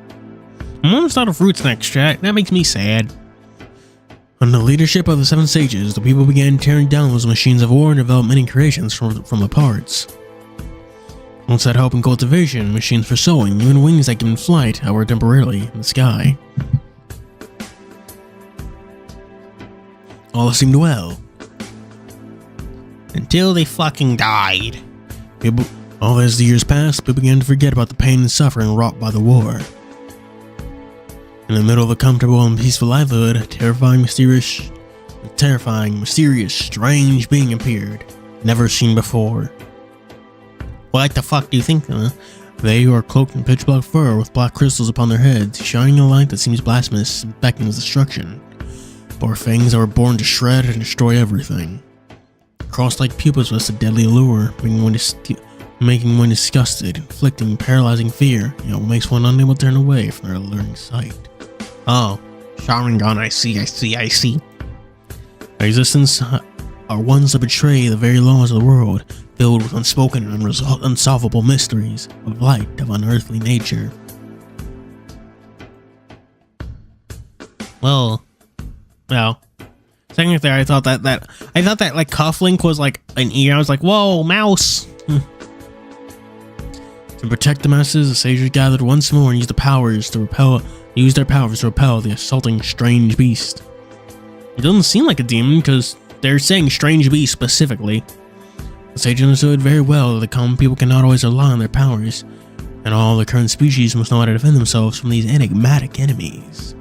I'm almost out of fruit snacks, chat. That makes me sad. Under the leadership of the seven sages, the people began tearing down those machines of war and developed many creations from the parts. Once had help in cultivation, machines for sowing, even wings that can flight, hover temporarily in the sky. All seemed well. Until they fucking died. All as the years passed, people began to forget about the pain and suffering wrought by the war. In the middle of a comfortable and peaceful livelihood, a terrifying, mysterious, strange being appeared, never seen before. What the fuck do you think, huh? They who are cloaked in pitch black fur with black crystals upon their heads, shining a light that seems blasphemous and beckons destruction. Bore fangs that were born to shred and destroy everything. Cross-like pupils was a deadly allure, making one disgusted, inflicting paralyzing fear, makes one unable to turn away from their alluring sight. Oh, Sharingan, I see. Their existence are ones that betray the very laws of the world, filled with unspoken and unsolvable mysteries of light of unearthly nature. Well, technically, I thought that like cufflink was like an ear. I was like, whoa, mouse. To protect the masses, the sages gathered once more and used their powers to repel the assaulting strange beast. It doesn't seem like a demon because they're saying strange beast specifically. The sage understood very well that the common people cannot always rely on their powers, and all the current species must know how to defend themselves from these enigmatic enemies.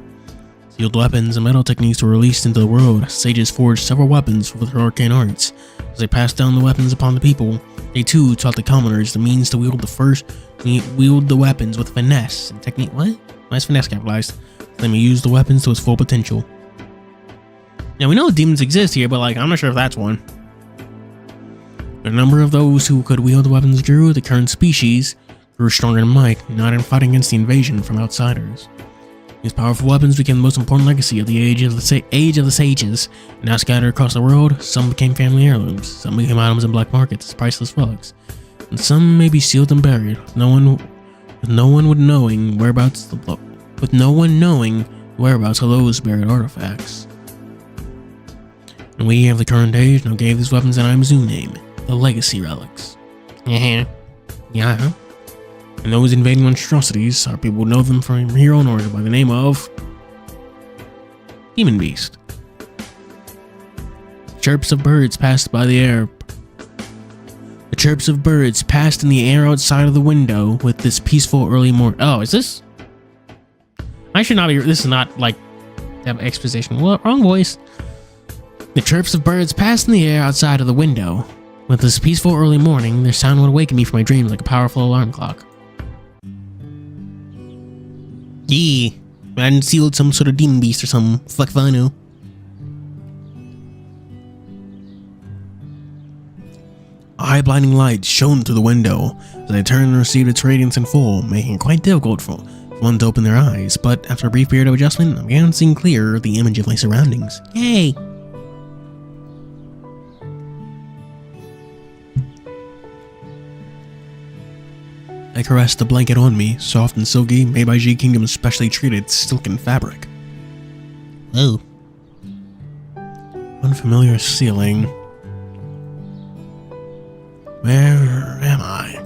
Sealed weapons and metal techniques were released into the world. Sages forged several weapons with their arcane arts. As they passed down the weapons upon the people, they too taught the commoners the means to wield the weapons with finesse and technique. What? Why is finesse capitalized? Let me use the weapons to its full potential. Now we know demons exist here, but I'm not sure if that's one. The number of those who could wield the weapons grew. The current species grew stronger in might, not in fighting against the invasion from outsiders. These powerful weapons became the most important legacy of the age of the sages, and now scattered across the world. Some became family heirlooms, some became items in black markets as priceless relics, and some may be sealed and buried, with no one knowing whereabouts of those buried artifacts. And we of the current age now gave these weapons an Imzu name, the Legacy Relics. Yeah. And those invading monstrosities, our people know them from here on order by the name of Demon Beast. Chirps of birds passed by the air. The chirps of birds passed in the air outside of the window with this peaceful early morning. Oh, is this? I should not be. This is not like exposition. What? Wrong voice. The chirps of birds passed in the air outside of the window. With this peaceful early morning, their sound would awaken me from my dreams like a powerful alarm clock. Yeah, I hadn't sealed some sort of demon beast or something. Fuck if I know. A high blinding light shone through the window as I turned and received its radiance in full, making it quite difficult for one to open their eyes, but after a brief period of adjustment, I began seeing clearer the image of my surroundings. Yay! I caressed the blanket on me, soft and silky, made by G Kingdom's specially treated silken fabric. Oh. Unfamiliar ceiling. Where am I?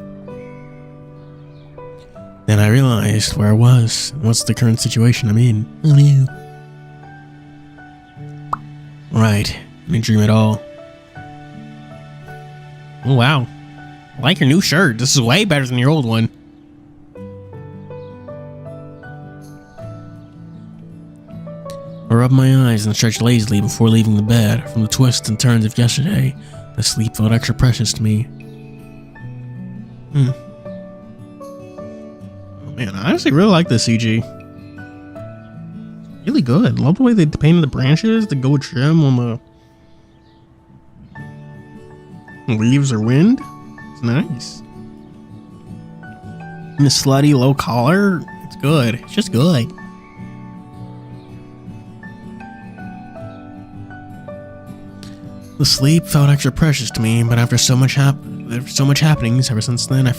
Then I realized where I was and what's the current situation I'm in. Oh no. Right, didn't dream at all. Oh wow. I like your new shirt. This is way better than your old one. I rubbed my eyes and stretched lazily before leaving the bed. From the twists and turns of yesterday, the sleep felt extra precious to me. Oh man, I honestly really like this CG. Really good. Love the way they painted the branches, the gold trim on the leaves or wind. It's nice. And the slutty low collar, it's good. It's just good. The sleep felt extra precious to me, but after so much happenings, ever since then, Ever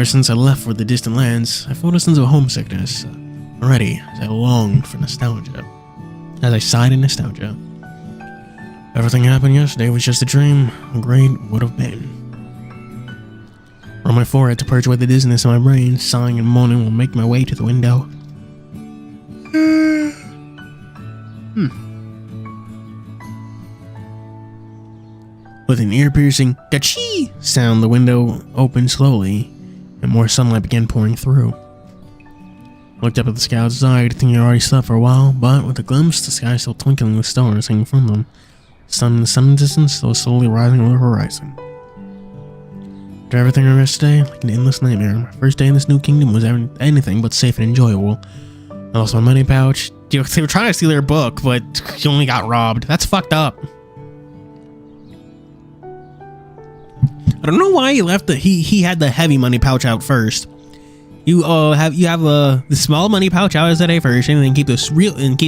since I left for the distant lands, I felt a sense of homesickness already, as I longed for nostalgia. As I sighed in nostalgia. Everything happened yesterday was just a dream. A great would have been. my forehead to purge away the dizziness in my brain. Sighing and moaning will make my way to the window. With an ear-piercing "Ka-chee" sound, the window opened slowly, and more sunlight began pouring through. Looked up at the sky outside, thinking I already slept for a while, but with a glimpse, the sky still twinkling with stars hanging from them. The sun in the sunny distance was slowly rising over the horizon. After everything I missed today, like an endless nightmare, my first day in this new kingdom was anything but safe and enjoyable. I lost my money pouch. They were trying to steal their book, but he only got robbed. That's fucked up. I don't know why he left he had the heavy money pouch out first. You have the small money pouch out as the day first, and then keep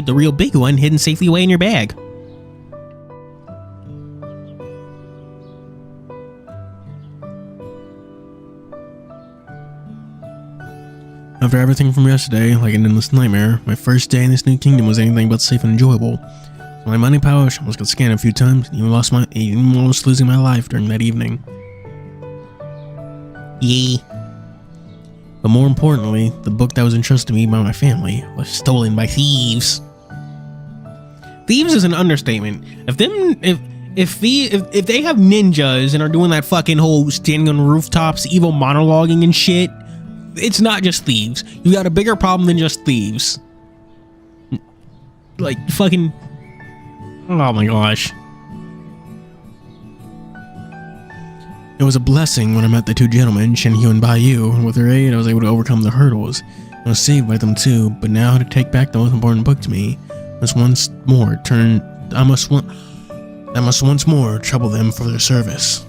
the real big one hidden safely away in your bag. After everything from yesterday, like an endless nightmare, my first day in this new kingdom was anything but safe and enjoyable. My money pouch almost got scanned a few times, and even almost losing my life during that evening. Yeah. But more importantly, the book that was entrusted to me by my family was stolen by thieves. Thieves is an understatement. If they have ninjas and are doing that fucking whole standing on rooftops, evil monologuing and shit, it's not just thieves. You got a bigger problem than just thieves. Like fucking. Oh my gosh. It was a blessing when I met the two gentlemen, TianHeHui and Bai-Yu, and with their aid I was able to overcome the hurdles. I was saved by them too, but now to take back the most important book to me, I must once more trouble them for their service.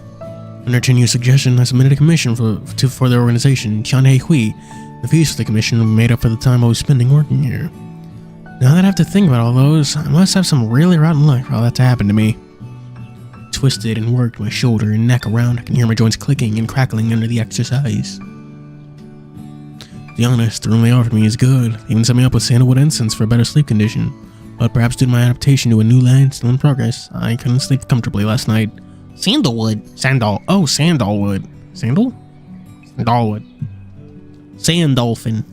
Under TianHeHui's suggestion, I submitted a commission for their organization, TianHeHui. The fees for the commission made up for the time I was spending working here. Now that I have to think about all those, I must have some really rotten luck for all that to happen to me. Twisted and worked my shoulder and neck around. I can hear my joints clicking and crackling under the exercise. To be honest, the room they offered me is good. They even set me up with sandalwood incense for a better sleep condition. But perhaps due to my adaptation to a new land still in progress, I couldn't sleep comfortably last night. Sandalwood? Oh, sandalwood. Sandal? Sandalwood. Sandolphin.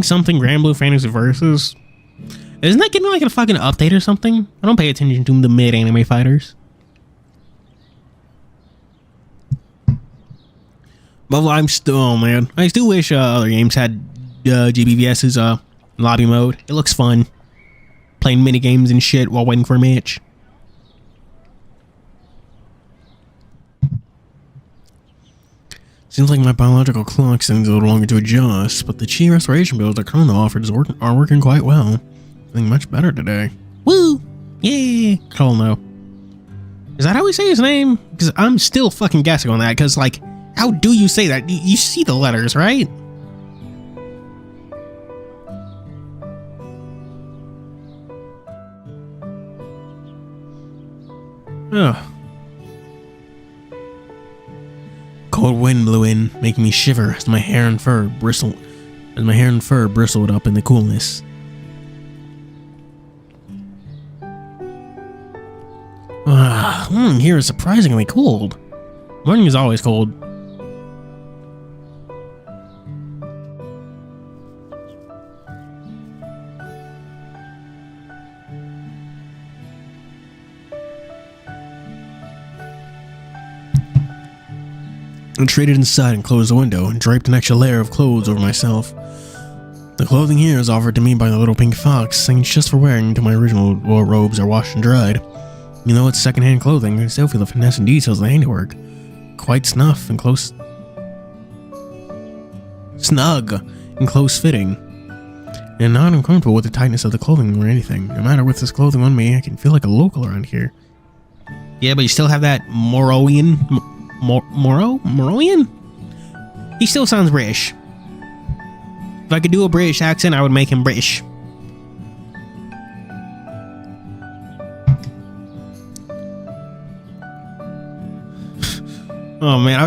Something Grand Blue Fantasy Versus. Isn't that getting like a fucking update or something? I don't pay attention to the mid-anime fighters. But I'm still, oh man, I still wish other games had GBVS's lobby mode. It looks fun. Playing mini games and shit while waiting for a match. Seems like my biological clock seems a little longer to adjust, but the chi restoration builds that Chrono offered are working quite well. Feeling much better today. Woo! Yeah! Chrono. Is that how we say his name? Because I'm still fucking guessing on that, because, like, how do you say that? You see the letters, right? Ugh. Cold wind blew in, making me shiver as my hair and fur bristled up in the coolness. Here is surprisingly cold. Morning is always cold. I traded inside and closed the window and draped an extra layer of clothes over myself. The clothing here is offered to me by the little pink fox, saying it's just for wearing until my original robes are washed and dried. You know, it's secondhand clothing, I still feel the finesse and details of the handiwork. Quite snug and close fitting. And not uncomfortable with the tightness of the clothing or anything. No matter with this clothing on me, I can feel like a local around here. Yeah, but you still have that Moroian? He still sounds British. If I could do a British accent, I would make him British. Oh man, I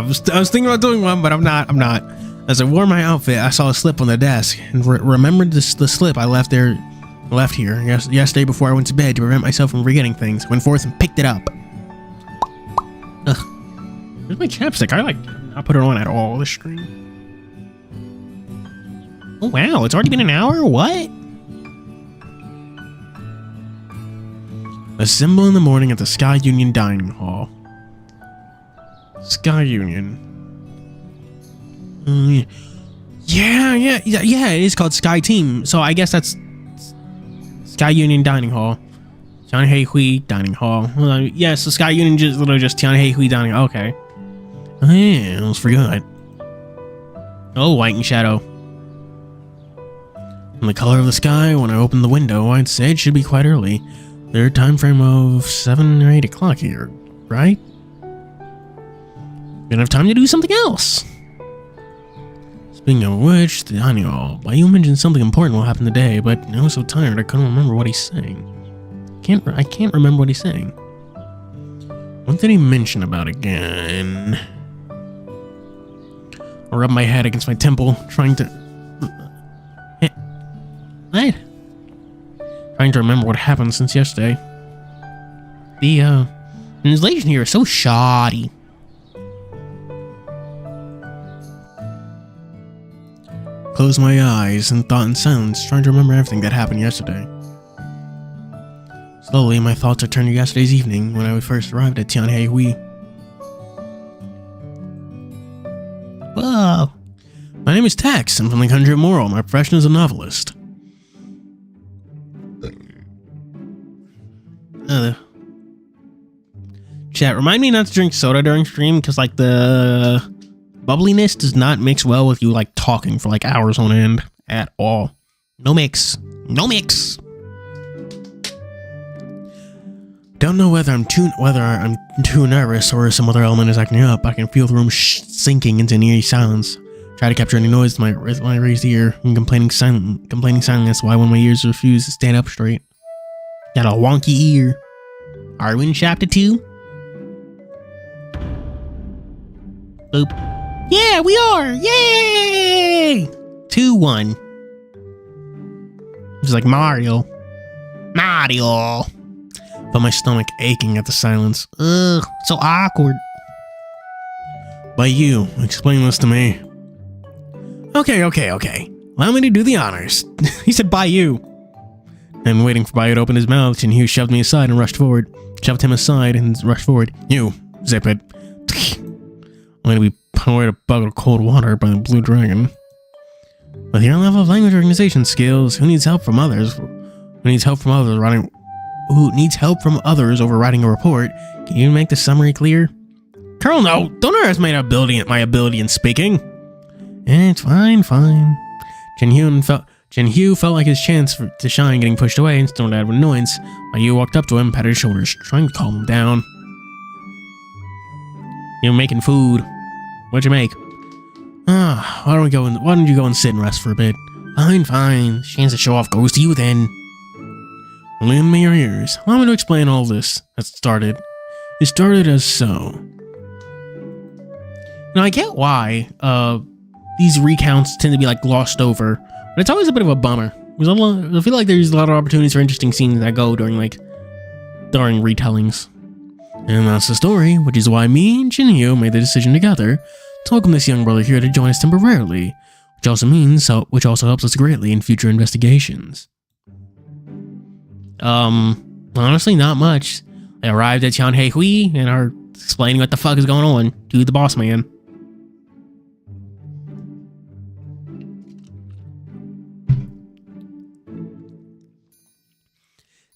was thinking about doing one, but I'm not. As I wore my outfit, I saw a slip on the desk and remembered the slip I left here yesterday before I went to bed to prevent myself from forgetting things. I went forth and picked it up. Ugh. Where's my chapstick? I not put it on at all this stream. Oh wow, it's already been an hour? What? Assemble in the morning at the Sky Union Dining Hall. Sky Union. Yeah, it is called Sky Team. So I guess that's Sky Union Dining Hall. TianHeHui Dining Hall. Yes, the Sky Union just literally just TianHeHui Dining Hall. Okay. Oh yeah, I almost forgot. Oh, white and shadow. And the color of the sky, when I opened the window, I'd say it should be quite early. Their time frame of 7 or 8 o'clock here, right? Gonna have time to do something else. Speaking of which, the dining hall. Why you mentioned something important will happen today, but I was so tired I couldn't remember what he's saying. I can't remember what he's saying. What did he mention about again? I rubbed my head against my temple, trying to... What? Trying to remember what happened since yesterday. The translation here is so shoddy. Closed my eyes and thought in silence, trying to remember everything that happened yesterday. Slowly, my thoughts returned to yesterday's evening when I first arrived at TianHeHui. Whoa. My name is Tex. I'm from the country of Moral. My profession is a novelist. Chat, remind me not to drink soda during stream, because like the bubbliness does not mix well with you like talking for like hours on end at all. No mix. No mix. Don't know whether I'm too nervous or some other element is acting up. I can feel the room sinking into near silence. Try to capture any noise with my raised ear and complaining silently. That's why when my ears refuse to stand up straight. Got a wonky ear. Are we in chapter 2? Boop. Yeah, we are! Yay! 2-1. It's like Mario. Mario! Felt my stomach aching at the silence. Ugh, so awkward. By you, explain this to me. Okay. Allow me to do the honors. He said by you. And waiting for Bayu to open his mouth, TianHeHui shoved me aside and rushed forward. Shoved him aside and rushed forward. You, zip it. I'm going to be poured a bucket of cold water by the blue dragon. With your level of language organization skills, who needs help from others? Who needs help from others over writing a report? Can you make the summary clear? Colonel, no! Don't underestimate my ability in speaking. It's fine. TianHeHui felt like his chance to shine getting pushed away and stormed out of annoyance. Bayu walked up to him, patted his shoulders, trying to calm him down. You're making food. What'd you make? Why don't you go and sit and rest for a bit? Fine. Chance to show off goes to you then. Lend me your ears. Allow me to explain all this. It started as so. Now I get why these recounts tend to be like glossed over, but it's always a bit of a bummer. I feel like there's a lot of opportunities for interesting scenes that go during retellings. And that's the story, which is why me and TianHeHui made the decision together to welcome this young brother here to join us temporarily, which also helps us greatly in future investigations. Honestly, not much. They arrived at TianHeHui and are explaining what the fuck is going on to the boss man.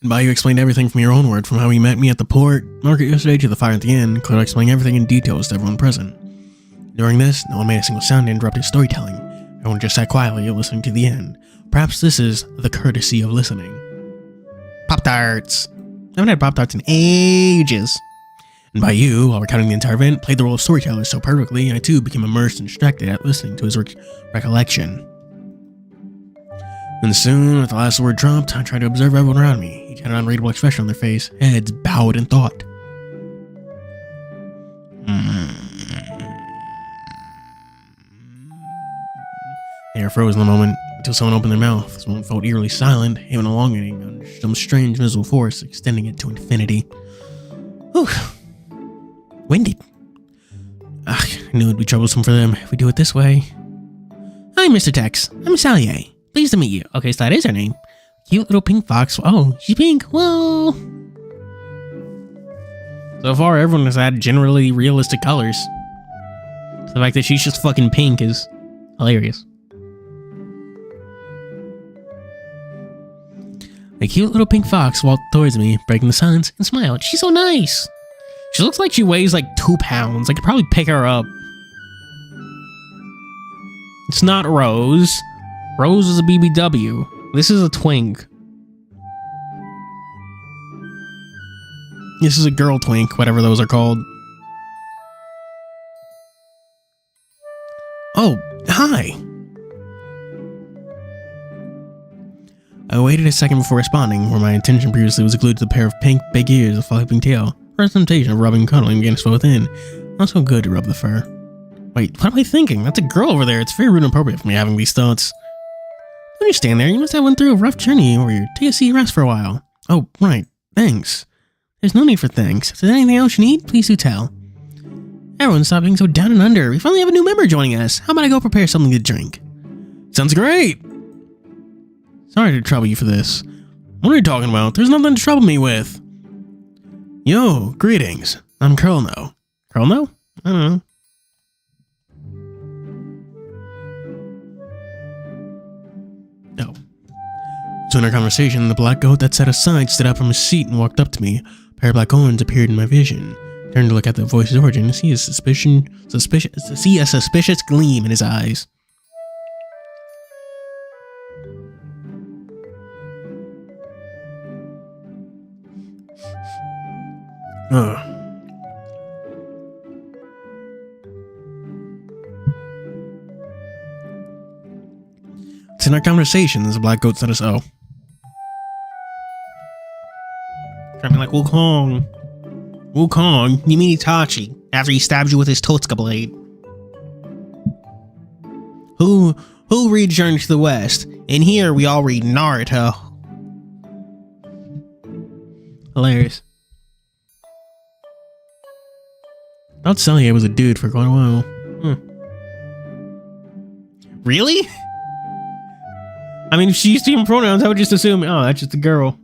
And Bayu explained everything from your own word, from how he met me at the port market yesterday to the fire at the inn. Clara explained everything in details to everyone present. During this, no one made a single sound to interrupt his storytelling. Everyone just sat quietly listening to the end. Perhaps this is the courtesy of listening. Pop-Tarts. I haven't had Pop-Tarts in ages. And Bayu, while recounting the entire event, played the role of storyteller so perfectly, I too became immersed and distracted at listening to his recollection. And soon, with the last word dropped, I tried to observe everyone around me. Each had an unreadable expression on their face, heads bowed in thought. The air froze in a moment, until someone opened their mouth. Someone felt eerily silent, even elongating on some strange invisible force, extending it to infinity. Whew. Winded. I knew it'd be troublesome for them if we do it this way. Hi, Mr. Tex. I'm Sally. Pleased to meet you. Okay, so that is her name. Cute little pink fox. Oh, she's pink. Whoa. So far, everyone has had generally realistic colors. So the fact that she's just fucking pink is hilarious. A cute little pink fox walked towards me, breaking the silence, and smiled. She's so nice. She looks like she weighs like 2 pounds. I could probably pick her up. It's not Rose. Rose is a BBW. This is a twink. This is a girl twink, whatever those are called. Oh, hi. I waited a second before responding, where my attention previously was glued to the pair of pink, big ears of flapping tail. First temptation of rubbing and cuddling against both in. Not so good to rub the fur. Wait, what am I thinking? That's a girl over there. It's very rude and appropriate for me having these thoughts. Don't you stand there. You must have went through a rough journey over here. Take a seat and rest for a while. Oh, right. Thanks. There's no need for thanks. If there's anything else you need, please do tell. Everyone, stop being so down and under. We finally have a new member joining us. How about I go prepare something to drink? Sounds great. Sorry to trouble you for this. What are you talking about? There's nothing to trouble me with. Yo, greetings. I'm Curlno. Curlno? I don't know. Oh. So in our conversation, the black goat that sat aside stood up from his seat and walked up to me. A pair of black horns appeared in my vision. I turned to look at the voice's origin to see a suspicious gleam in his eyes. It's in our conversation, there's a black goat said us. Oh. Trying to be like, Wukong. Wukong, you mean Itachi, after he stabs you with his Totsuka blade. Who reads Journey to the West? In here, we all read Naruto. Hilarious. I thought Celia was a dude for quite a while. Really? I mean, if she used to even pronouns, I would just assume, oh, that's just a girl.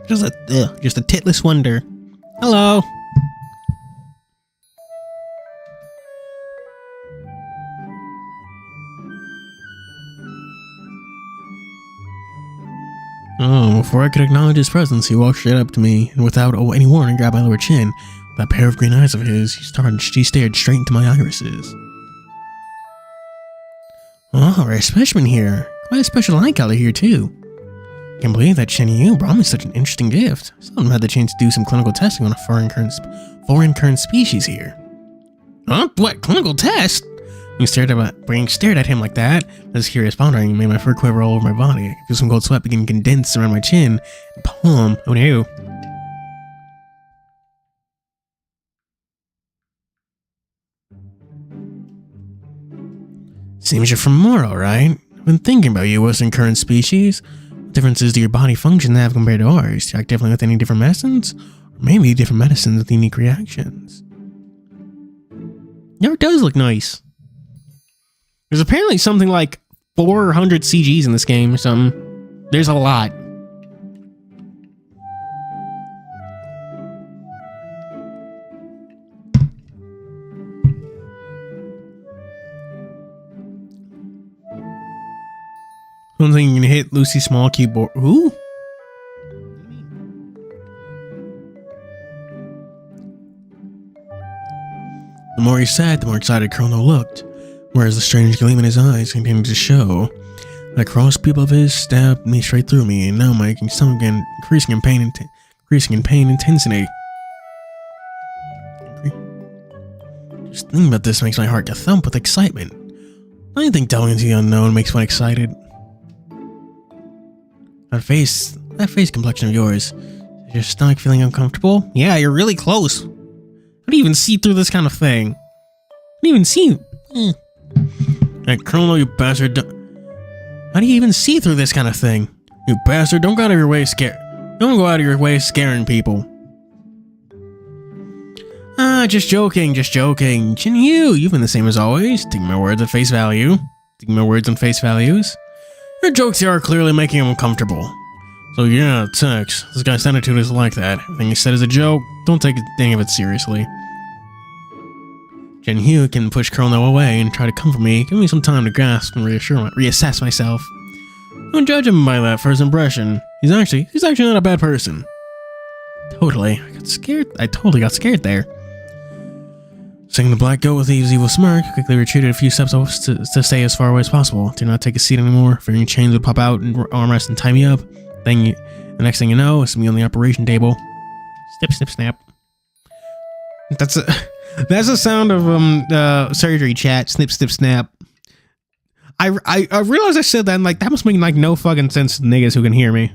Just a titless wonder. Hello. Oh, before I could acknowledge his presence, he walked straight up to me, and without any warning, grabbed my lower chin. With that pair of green eyes of his, she stared straight into my irises. Oh, rare specimen here. Quite a special eye color here, too. Can't believe that TianHeHui brought me such an interesting gift. Someone had the chance to do some clinical testing on a foreign current species here. Huh? What? Clinical test? Being stared at him like that, this curious pondering made my fur quiver all over my body. I could feel some cold sweat begin to condense around my chin and palm. Oh no. Seems you're from Moro, right? I've been thinking about you, Western current species. What differences do your body function have compared to ours? Do you act differently with any different medicines? Or maybe different medicines with unique reactions? It does look nice. There's apparently something like 400 CGs in this game or something. There's a lot. One thing you can hit Lucy's small keyboard. Ooh. The more he said, the more excited Chrono looked, whereas the strange gleam in his eyes continued to show. That cross pupil of his stabbed me straight through me, and now my stomach began increasing in pain intensity. Just thinking about this makes my heart get thump with excitement. Don't you think delving into the unknown makes one excited? That face complexion of yours. Is your stomach feeling uncomfortable? Yeah, you're really close. How do you even see through this kind of thing? How do you even see? Hey, Chrono, you bastard. How do you even see through this kind of thing? You bastard, don't go out of your way scaring people. Ah, just joking, just joking. TianHeHui, you've been the same as always. Taking my words at face value. Taking my words on face values. Your jokes here are clearly making him uncomfortable. So yeah, thanks. This guy's attitude is like that. Everything he said is a joke. Don't take a thing of it seriously. TianHeHui can push Colonel away and try to comfort me. Give me some time to grasp and reassess myself. Don't judge him by that first impression. He's actually not a bad person. Totally. I got scared. I totally got scared there. Seeing the black goat with his evil smirk, quickly retreated a few steps to stay as far away as possible. Did not take a seat anymore, fearing chains would pop out and armrest and tie me up. The next thing you know, it's me on the operation table. Snip, snip, snap. That's a sound of surgery chat. Snip, snip, snap. I realized I said that and like that must make like no fucking sense to niggas who can hear me.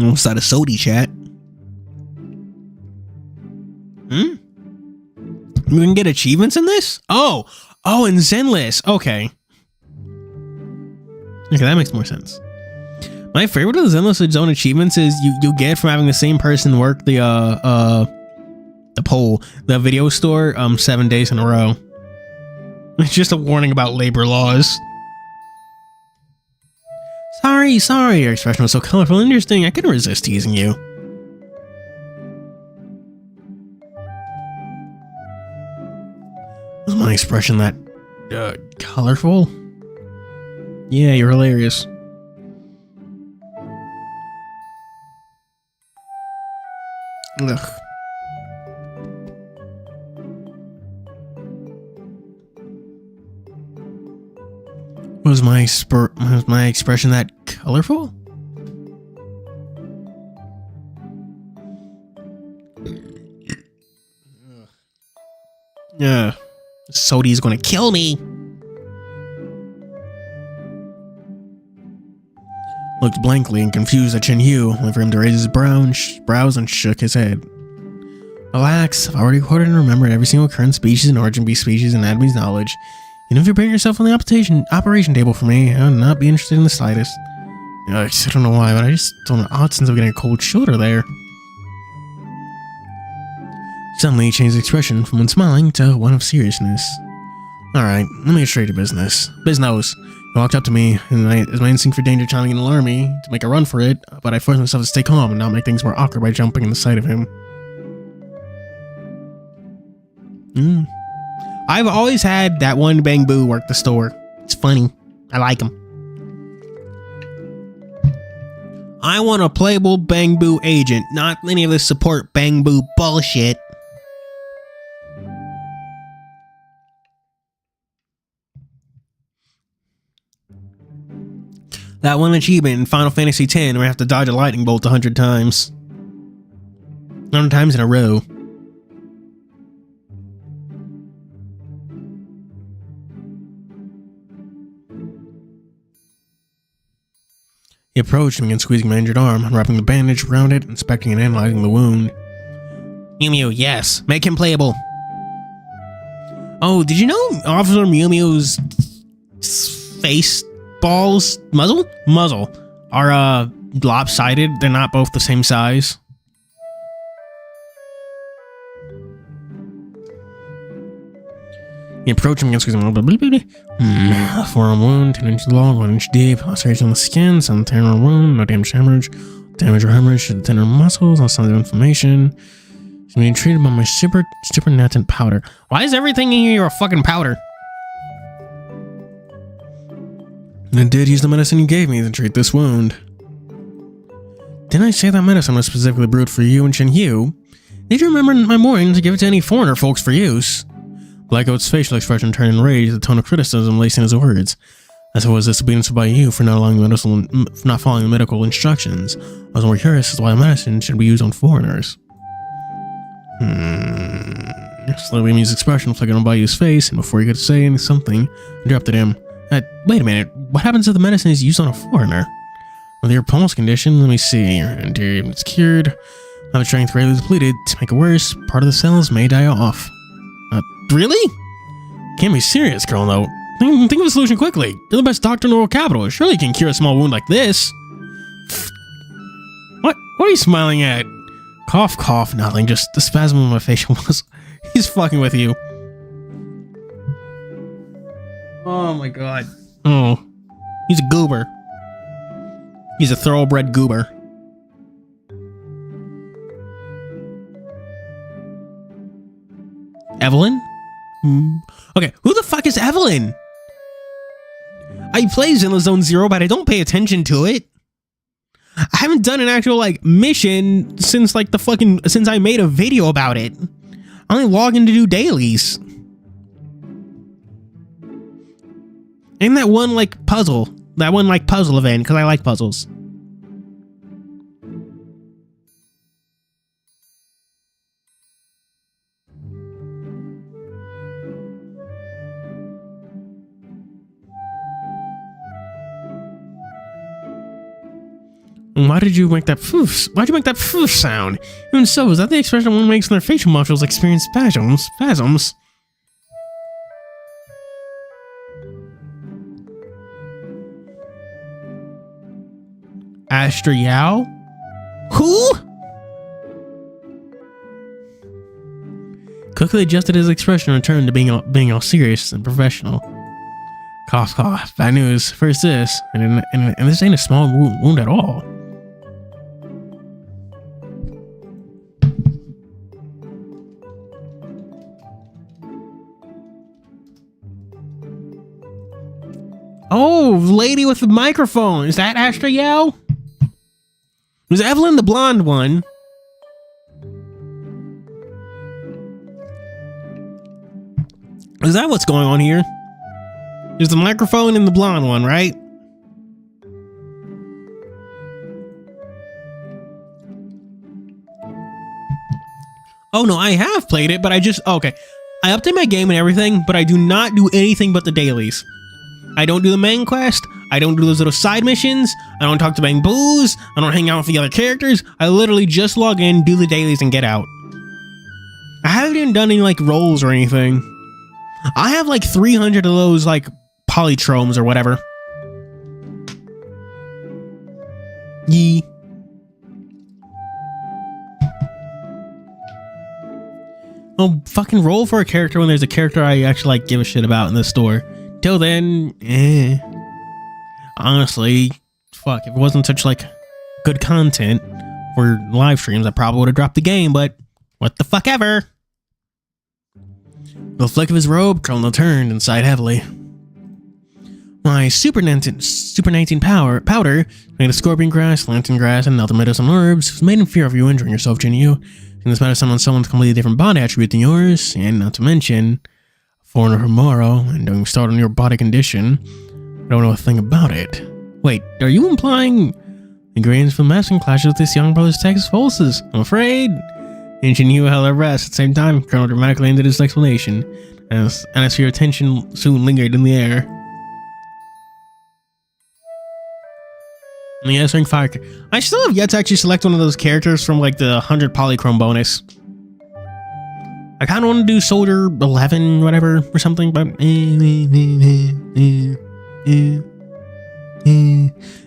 Almost out of Sodi chat. You can get achievements in this? Oh, in Zenless. Okay, that makes more sense. My favorite of the Zenless Zone achievements is you get from having the same person work the video store 7 days in a row. It's just a warning about labor laws. Sorry, your expression was so colorful and interesting, I couldn't resist teasing you. Was my expression that, colorful? Yeah, you're hilarious. Ugh. Was my expression that colorful? Yeah. Sodi's gonna kill me. Looked blankly and confused at TianHeHui, waiting for him to raise his brows and shook his head. Relax, I've already recorded and remembered every single current species and origin beast species and anatomy's knowledge. Even if you're putting yourself on the operation table for me, I would not be interested in the slightest. I don't know why, but I just don't know odd sense of getting a cold shoulder there. Suddenly he changed his expression from one smiling to one of seriousness. Alright, let me get straight to business. Biznos. He walked up to me, and as my instinct for danger chiming in alarmed me to make a run for it, but I forced myself to stay calm and not make things more awkward by jumping in the sight of him. I've always had that one Bang Boo work the store. It's funny. I like him. I want a playable Bang Boo agent, not any of this support Bang Boo bullshit. That one achievement in Final Fantasy X where I have to dodge a lightning bolt 100 times. 100 times in a row. He approached me and squeezing my injured arm, unwrapping the bandage around it, inspecting and analyzing the wound. Mew Mew, yes. Make him playable. Oh, did you know Officer Mew Mew's face muzzle are lopsided? They're not both the same size. He approached him and squeezed him. Forearm wound, 10 inches long, 1 inch deep. Ulceration on the skin, some tender wound, no damage hemorrhage. Damage or hemorrhage to the tender muscles, no signs of inflammation. He's being treated by my supernatant powder. Why is everything in here a fucking powder? I did use the medicine you gave me to treat this wound. Didn't I say that medicine was specifically brewed for you and TianHeHui? Did you remember in my morning to give it to any foreigner folks for use? Blackout's facial expression turned in rage, the tone of criticism lacing his words. I suppose disobedience by you for not following the medical instructions. I was more curious as to why medicine should be used on foreigners. Slowly his expression flickered on Bayou's face, and before he could say something, I interrupted him. Wait a minute, what happens if the medicine is used on a foreigner? With your pulse condition, let me see. Your interior is cured. My strength greatly depleted. To make it worse, part of the cells may die off. Really? Can't be serious, Colonel. Think of a solution quickly. You're the best doctor in the world capital. Surely you can cure a small wound like this. What are you smiling at? Cough, cough, nothing. Just the spasm of my facial muscle. He's fucking with you. Oh my god. Oh. He's a goober. He's a thoroughbred goober. Evelyn? Okay, who the fuck is Evelyn? I play Zenless Zone Zero, but I don't pay attention to it. I haven't done an actual, like, mission since, like, since I made a video about it. I only log in to do dailies. And that one, like, puzzle. That one, like, puzzle event, because I like puzzles. Why did you make that poof? Why'd you make that poof sound? Even so, is that the expression one makes when their facial muscles experience spasms? Spasms? Astra Yao? Who? Quickly adjusted his expression and returned to being all serious and professional. Cough, cough. Bad news. First this, and this ain't a small wound at all. Oh, lady with the microphone. Is that Astra Yao? Was Evelyn the blonde one? Is that what's going on here? There's the microphone and the blonde one, right? Oh no, I have played it, but I just... Okay. I update my game and everything, but I do not do anything but the dailies. I don't do the main quest. I don't do those little side missions. I don't talk to Bang Boos. I don't hang out with the other characters. I literally just log in, do the dailies, and get out. I haven't even done any, like, roles or anything. I have, like, 300 of those, like, polytromes or whatever. Yee. I'll fucking roll for a character when there's a character I actually, like, give a shit about in the store. Till then, honestly, fuck, if it wasn't such, like, good content for live streams, I probably would have dropped the game, but what the fuck ever. With a flick of his robe, Colonel turned and sighed heavily. My Super 19 powder, made of scorpion grass, lantern grass, and other medicinal herbs, was made in fear of you injuring yourself, Jinyu. And this medicine on someone's completely different body attribute than yours, and not to mention... foreigner from Morrow, and don't start on your body condition. I don't know a thing about it. Wait, are you implying ingredients from medicine clashes with this young brother's Texas forces? I'm afraid. Ancient Hugh held her rest. At the same time, Colonel dramatically ended his explanation, and as for your attention soon lingered in the air. And the answering fire. I still have yet to actually select one of those characters from like the 100 polychrome bonus. I kind of want to do Soldier 11, whatever, or something, but...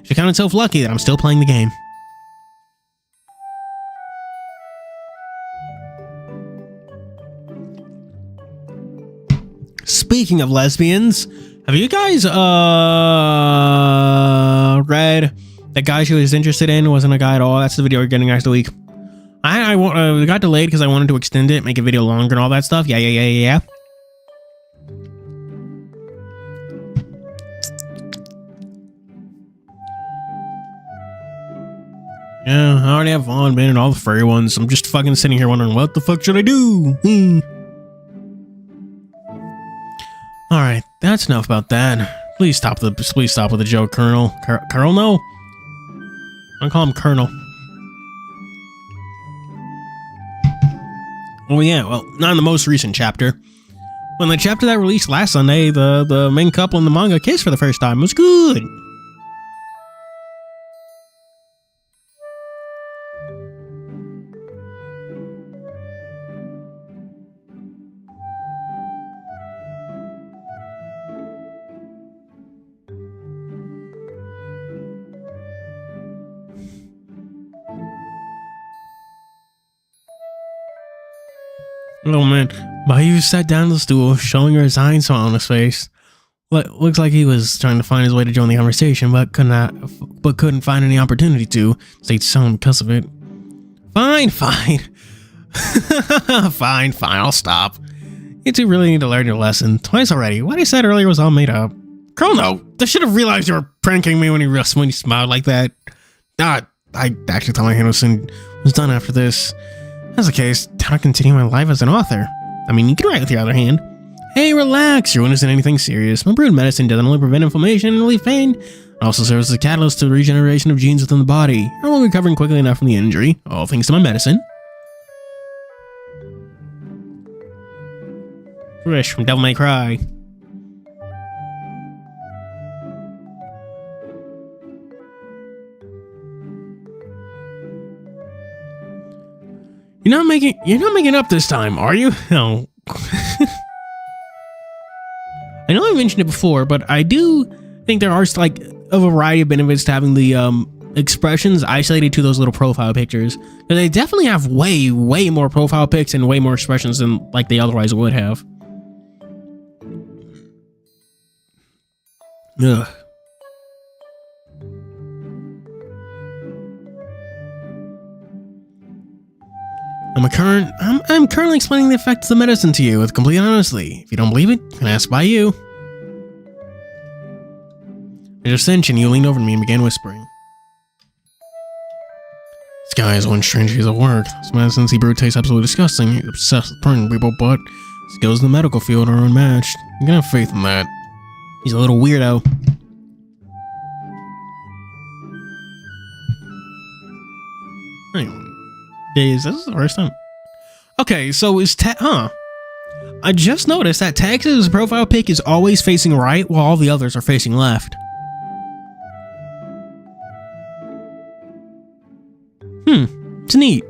Should count itself lucky that I'm still playing the game. Speaking of lesbians, have you guys, read that guy she was interested in wasn't a guy at all? That's the video we're getting next week. It got delayed because I wanted to extend it, make a video longer and all that stuff. Yeah. Yeah, I already have Vaughn, Ben, and all the furry ones. I'm just fucking sitting here wondering, what the fuck should I do? Alright, that's enough about that. Please stop with the joke, Colonel. Colonel, no? I'll call him Colonel. Oh yeah, well, not in the most recent chapter. When the chapter that released last Sunday, the main couple in the manga kissed for the first time. It was good. Oh man, Bayou sat down on the stool, showing a resigned smile on his face. Looks like he was trying to find his way to join the conversation, but couldn't find any opportunity to. Stayed silent because of it. Fine. Fine, I'll stop. You two really need to learn your lesson. Twice already. What I said earlier was all made up. Chrono, I should have realized you were pranking me when you smiled like that. I actually thought my hand was done after this. As the case, how to continue my life as an author? I mean, you can write with your other hand. Hey, relax. Your wound isn't anything serious. My brewed medicine doesn't only prevent inflammation and relieve pain, it also serves as a catalyst to the regeneration of genes within the body. I'm only recovering quickly enough from the injury, all thanks to my medicine. Fresh from Devil May Cry. You're not making up this time, are you? No. I know I mentioned it before, but I do think there are like a variety of benefits to having the expressions isolated to those little profile pictures. But they definitely have way more profile pics and way more expressions than like they otherwise would have. Ugh. I'm currently explaining the effects of the medicine to you with complete honesty. If you don't believe it, you can ask by you. There's a cinch and you leaned over to me and began whispering. This guy is one strange piece of work. This medicine he brewed tastes absolutely disgusting. He's obsessed with turning people, but skills in the medical field are unmatched. You can have faith in that. He's a little weirdo. Anyway. This is the first time. Okay, so is I just noticed that Tex's profile pic is always facing right while all the others are facing left. It's neat.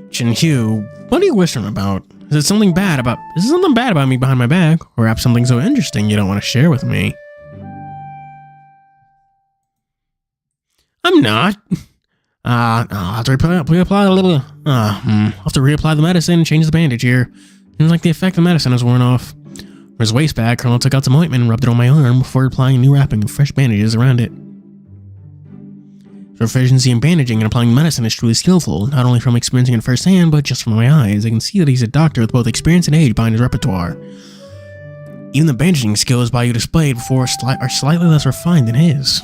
TianHeHui, what are you whispering about? Is it something bad about me behind my back? Or perhaps something so interesting you don't want to share with me? I'm not. I'll have to reapply the medicine and change the bandage here. Seems like the effect of the medicine has worn off. From his waist bag, Colonel took out some ointment and rubbed it on my arm before applying a new wrapping of fresh bandages around it. His proficiency in bandaging and applying medicine is truly skillful, not only from experiencing it firsthand, but just from my eyes. I can see that he's a doctor with both experience and age behind his repertoire. Even the bandaging skills Bayou displayed before are slightly less refined than his.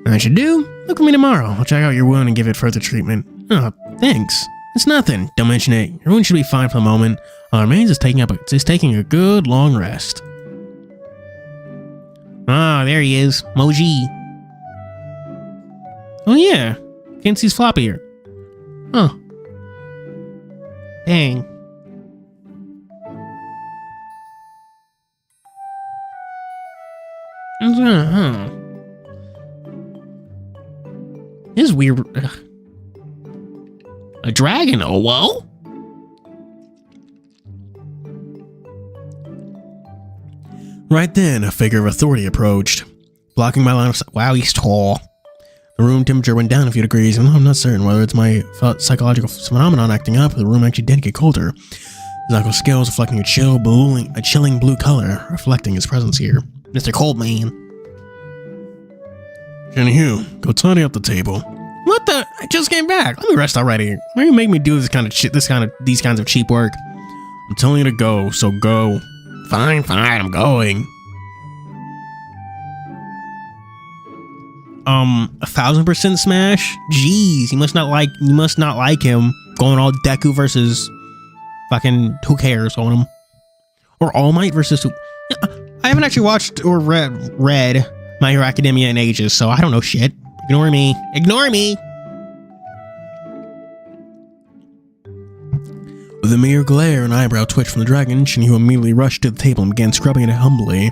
I should do? Look for me tomorrow. I'll check out your wound and give it further treatment. Oh, thanks. It's nothing. Don't mention it. Your wound should be fine for the moment. All that remains is taking a good long rest. Ah, there he is. Moji. Oh yeah. Can't see his floppy here. Huh. Dang. This is weird. A dragon? Oh, whoa? Right then, a figure of authority approached, blocking my line of sight. Wow, he's tall. The room temperature went down a few degrees, and I'm not certain whether it's my psychological phenomenon acting up or the room actually did get colder. His knuckle scales reflecting a chilling blue color, reflecting his presence here. Mr. Coldman. TianHeHui, go tidy up the table. What the? I just came back. Let me rest already. Why do you make me do this kind of shit? These kinds of cheap work. I'm telling you to go, so go. Fine, I'm going. 1000% smash. Jeez, you must not like him going all Deku versus fucking who cares on him, or All Might versus who. I haven't actually watched or read My Hero Academia in ages, so I don't know shit. Ignore me. Ignore me! With a mere glare and eyebrow twitch from the dragon, TianHeHui immediately rushed to the table and began scrubbing it humbly.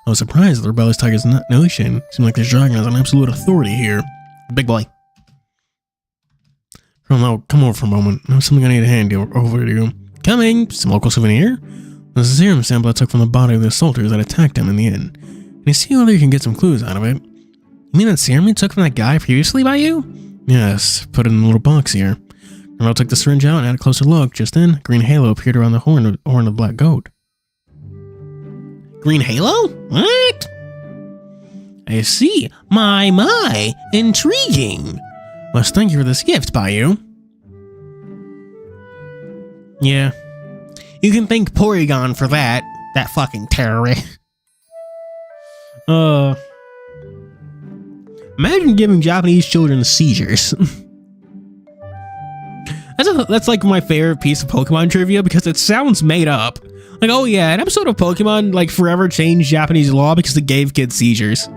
I was surprised at the rebellious tiger's notion. It seemed like this dragon has an absolute authority here. Big boy. Come over for a moment. I have something I need to hand over to you. Coming! Some local souvenir? There's a serum sample I took from the body of the soldiers that attacked him in the inn. Can you see whether you can get some clues out of it? You mean that serum you took from that guy previously by you? Yes, put it in a little box here. Colonel took the syringe out and had a closer look. Just then, a green halo appeared around the horn of the black goat. Green halo? What? I see. My, intriguing. Must thank you for this gift, Bayou. Yeah. You can thank Porygon for that. That fucking terrorist. Imagine giving Japanese children seizures. That's like my favorite piece of Pokemon trivia because it sounds made up. Like, oh yeah, an episode of Pokemon like forever changed Japanese law because it gave kids seizures.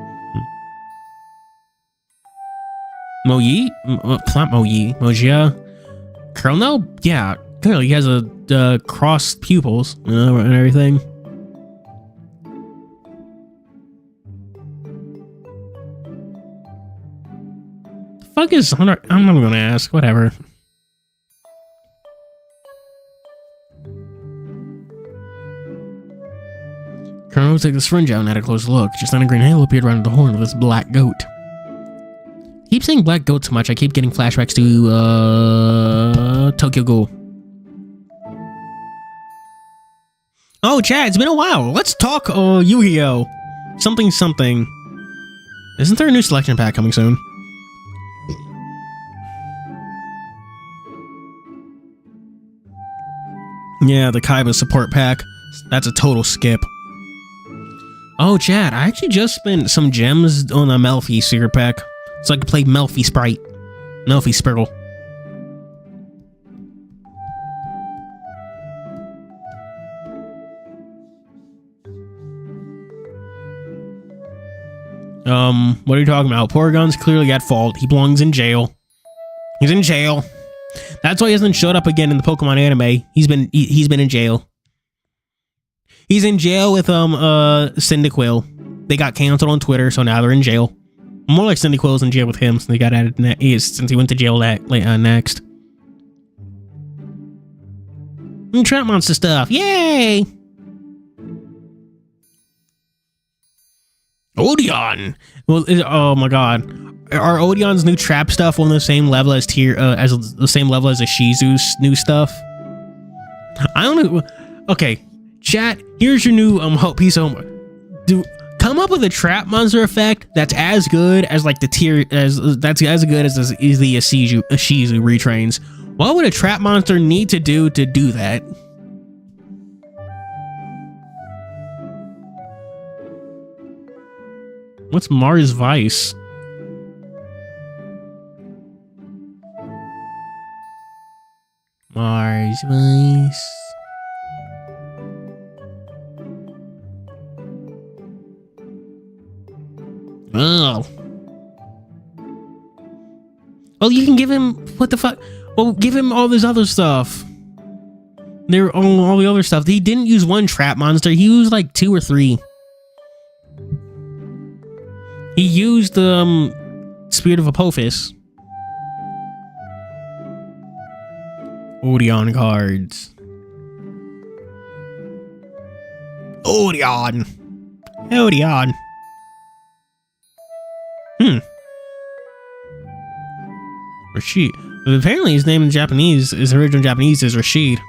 Mojia? Colonel? Yeah, clearly he has a crossed pupils and everything. The fuck is Hunter? I'm not gonna ask. Whatever. Colonel took the syringe out and had a close look. Just then a green halo appeared around the horn of this black goat. I keep saying black goat so much, I keep getting flashbacks to Tokyo Ghoul. Oh, Chad, it's been a while. Let's talk Yu-Gi-Oh! Something. Isn't there a new selection pack coming soon? Yeah, the Kaiba support pack. That's a total skip. Oh, Chad, I actually just spent some gems on a Melfi secret pack, so I could play Melfi Sprite. Melfi Spirtle. What are you talking about? Porygon's clearly at fault. He belongs in jail. He's in jail. That's why he hasn't showed up again in the Pokemon anime. He's been in jail. He's in jail with Cyndaquil. They got canceled on Twitter, so now they're in jail. More like Cyndaquil's in jail with him, since they got added since he went to jail next. Trap monster stuff, yay! Odeon. Well, oh my god, are Odeon's new trap stuff on the same level as the same level as the Shizu's new stuff? I don't know. Okay. Chat, here's your new piece of homework. Come up with a trap monster effect that's as good as like that's as good as the Shizu retrains. What would a trap monster need to do that? What's Mars Vice? Mars Vice. Oh. Well, you can give him what the fuck? Well, give him all this other stuff. There all the other stuff. He didn't use one trap monster. He used like 2 or 3. He used Spirit of Apophis. Odeon cards. Odeon. Rashid. Apparently his name in Japanese, his original Japanese is Rashid.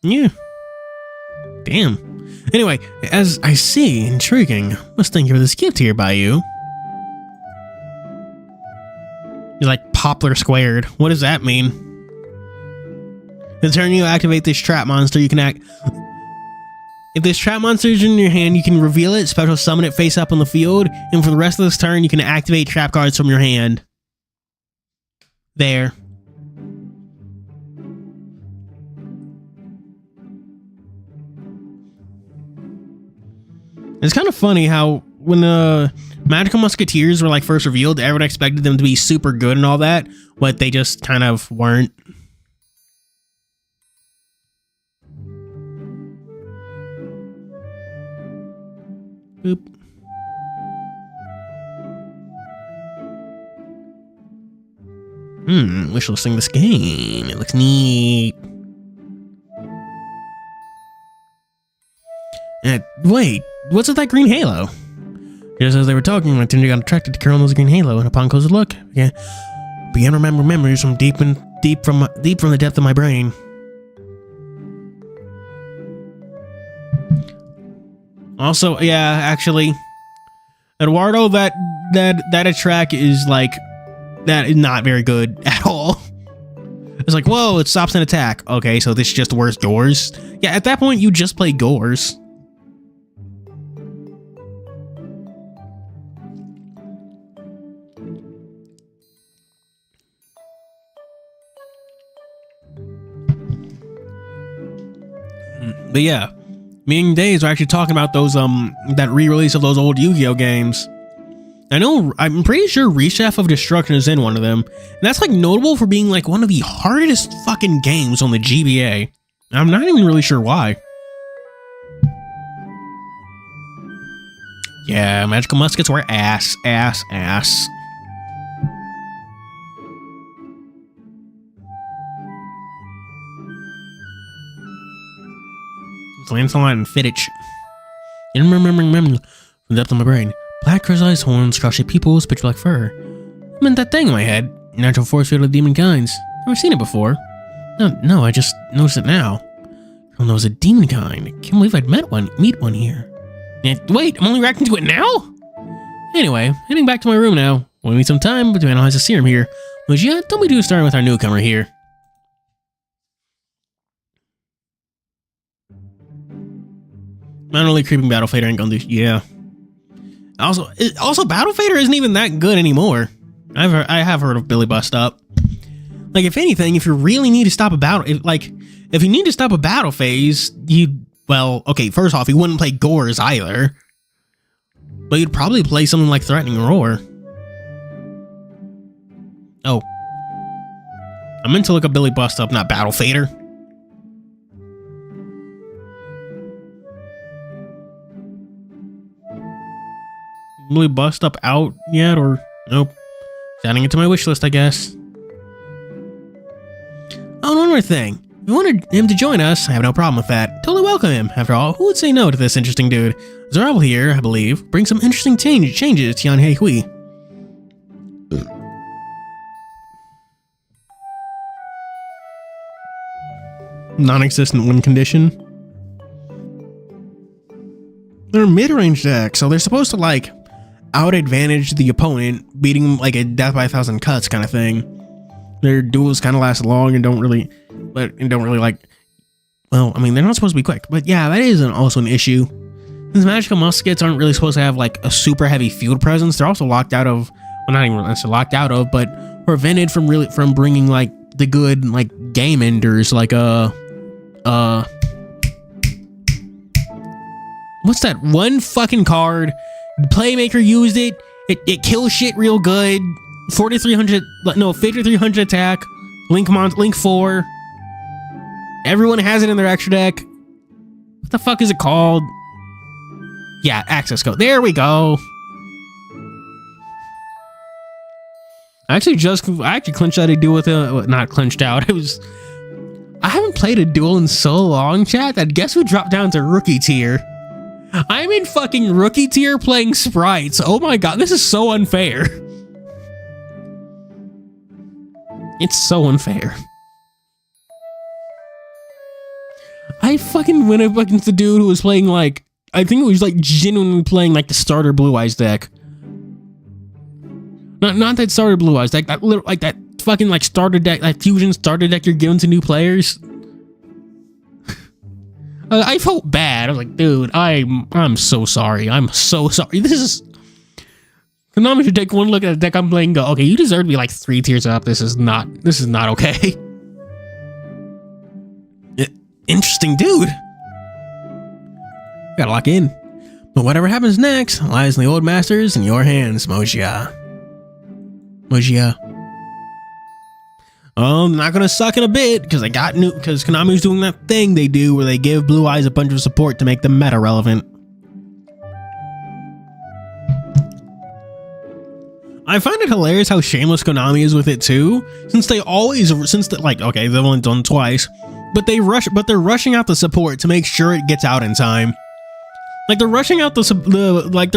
Yeah. Damn. Anyway, as I see, intriguing. Must thank you for this gift here, Bayou. You're like Poplar squared. What does that mean? The turn you activate this trap monster, you can if this trap monster is in your hand, you can reveal it, special summon it face up on the field, and for the rest of this turn, you can activate trap cards from your hand. There. It's kind of funny how when the Magical Musketeers were like first revealed, everyone expected them to be super good and all that, but they just kind of weren't. Boop. Wishlisting this game. It looks neat. Wait, what's with that green halo? Just as they were talking, my attention got attracted to Colonel's green halo, and upon closer look, began to remember memories from deep from the depth of my brain. Also, yeah, actually, Eduardo, that track is like, that is not very good at all. It's like, whoa, it stops an attack. Okay, so this is just worse doors. Yeah, at that point, you just play Gores. But yeah, me and Days are actually talking about those that re-release of those old Yu-Gi-Oh games. I'm pretty sure Rechef of Destruction is in one of them, and that's like notable for being like one of the hardest fucking games on the GBA. I'm not even really sure why. Yeah, magical muskets were ass. Lancelot and Fittich. In remembering from the depth of my brain, black crystallized horns, cross-shaped pupils, pitch black fur. I meant that thing in my head. Natural force field of demon kinds. Never seen it before. No, I just noticed it now. I don't know, it's a demon kind. I can't believe I'd meet one here. Wait, I'm only reacting to it now? Anyway, heading back to my room now. We'll need some time to analyze the serum here. Which, yeah, don't be too starting with our newcomer here. Not only creeping Battle Fader ain't gonna do. Yeah. Also, Battle Fader isn't even that good anymore. I have heard of Billy Bust Up. Like, if anything, if you really need to stop a battle, if you need to stop a battle phase, okay, first off, you wouldn't play Gores either. But you'd probably play something like Threatening Roar. Oh. I meant to look up Billy Bust Up, not Battle Fader. Really Bust Up out yet, or nope? Adding it to my wish list, I guess. Oh, one more thing. If you wanted him to join us, I have no problem with that. Totally welcome him. After all, who would say no to this interesting dude? Zarabel here, I believe, brings some interesting changes to TianHeHui. Non-existent win condition. They're mid-range decks, so they're supposed to like out-advantage the opponent, beating like a death by 1,000 cuts kind of thing. Their duels kind of last long and don't really like. Well, I mean, they're not supposed to be quick, but yeah, that is also an issue. Since magical muskets aren't really supposed to have like a super heavy field presence, they're also locked out of. Well, not even necessarily locked out of, but prevented from bringing like the good like game enders, like what's that one fucking card? Playmaker used it. It kills shit real good. 5300 attack. Link 4. Everyone has it in their extra deck. What the fuck is it called? Yeah, access code. There we go. I actually clinched out a duel with not clinched out. I haven't played a duel in so long, chat, that guess who dropped down to rookie tier? I'm in fucking rookie tier playing sprites. Oh my god, this is so unfair. It's so unfair. I fucking went up against the dude who was playing like, I think it was like genuinely playing like the starter Blue Eyes deck. Not that starter Blue Eyes deck, that fucking like starter deck, like fusion starter deck you're giving to new players. I felt bad. I was like, dude, I'm so sorry. I'm so sorry. This is... Konami should take one look at the deck I'm playing and go, okay, you deserve to be like 3 tiers up. This is not okay. Interesting dude. Gotta lock in. But whatever happens next lies in the old masters in your hands, Mojia. Oh, I'm not gonna suck in a bit because Konami's doing that thing they do where they give Blue Eyes a bunch of support to make them meta relevant. I find it hilarious how shameless Konami is with it too, okay, they've only done twice, but they're rushing out the support to make sure it gets out in time. Like they're rushing out isn't like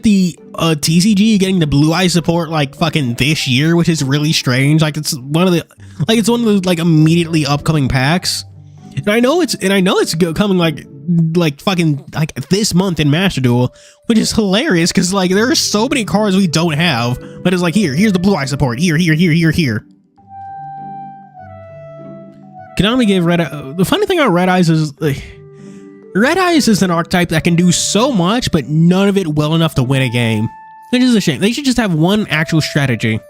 the TCG getting the blue eye support like fucking this year, which is really strange. Like it's one of the like immediately upcoming packs. And I know it's coming like fucking like this month in Master Duel, which is hilarious because like there are so many cards we don't have, but it's like here's the blue eye support. Here. Konami gave Red Eye. The funny thing about Red Eyes is Red Eyes is an archetype that can do so much, but none of it well enough to win a game. Which is a shame. They should just have one actual strategy.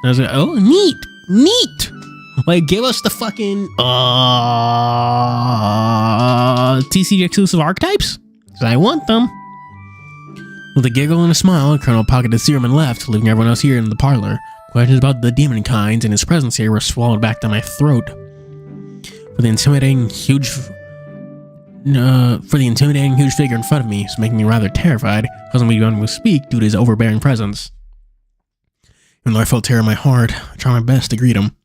I was like, oh, neat. Like, give us the fucking TCG exclusive archetypes, because I want them. With a giggle and a smile, Colonel pocketed the serum and left, leaving everyone else here in the parlor. Questions about the demon kinds and his presence here were swallowed back down my throat. For the intimidating huge figure in front of me is making me rather terrified, causing me to be unable to speak due to his overbearing presence. Even though I felt terror in my heart, I tried my best to greet him.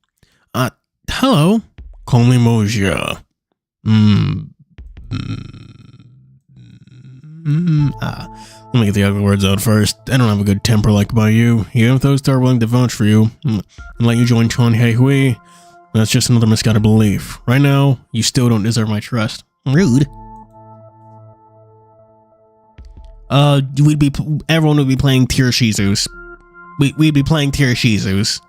Hello? Call me Moja. Let me get the ugly words out first. I don't have a good temper like by you. Even if those two are willing to vouch for you and let you join TianHeHui, that's just another misguided belief. Right now, you still don't deserve my trust. Rude. Everyone would be playing Tier Shizus. We'd be playing Tier Shizus.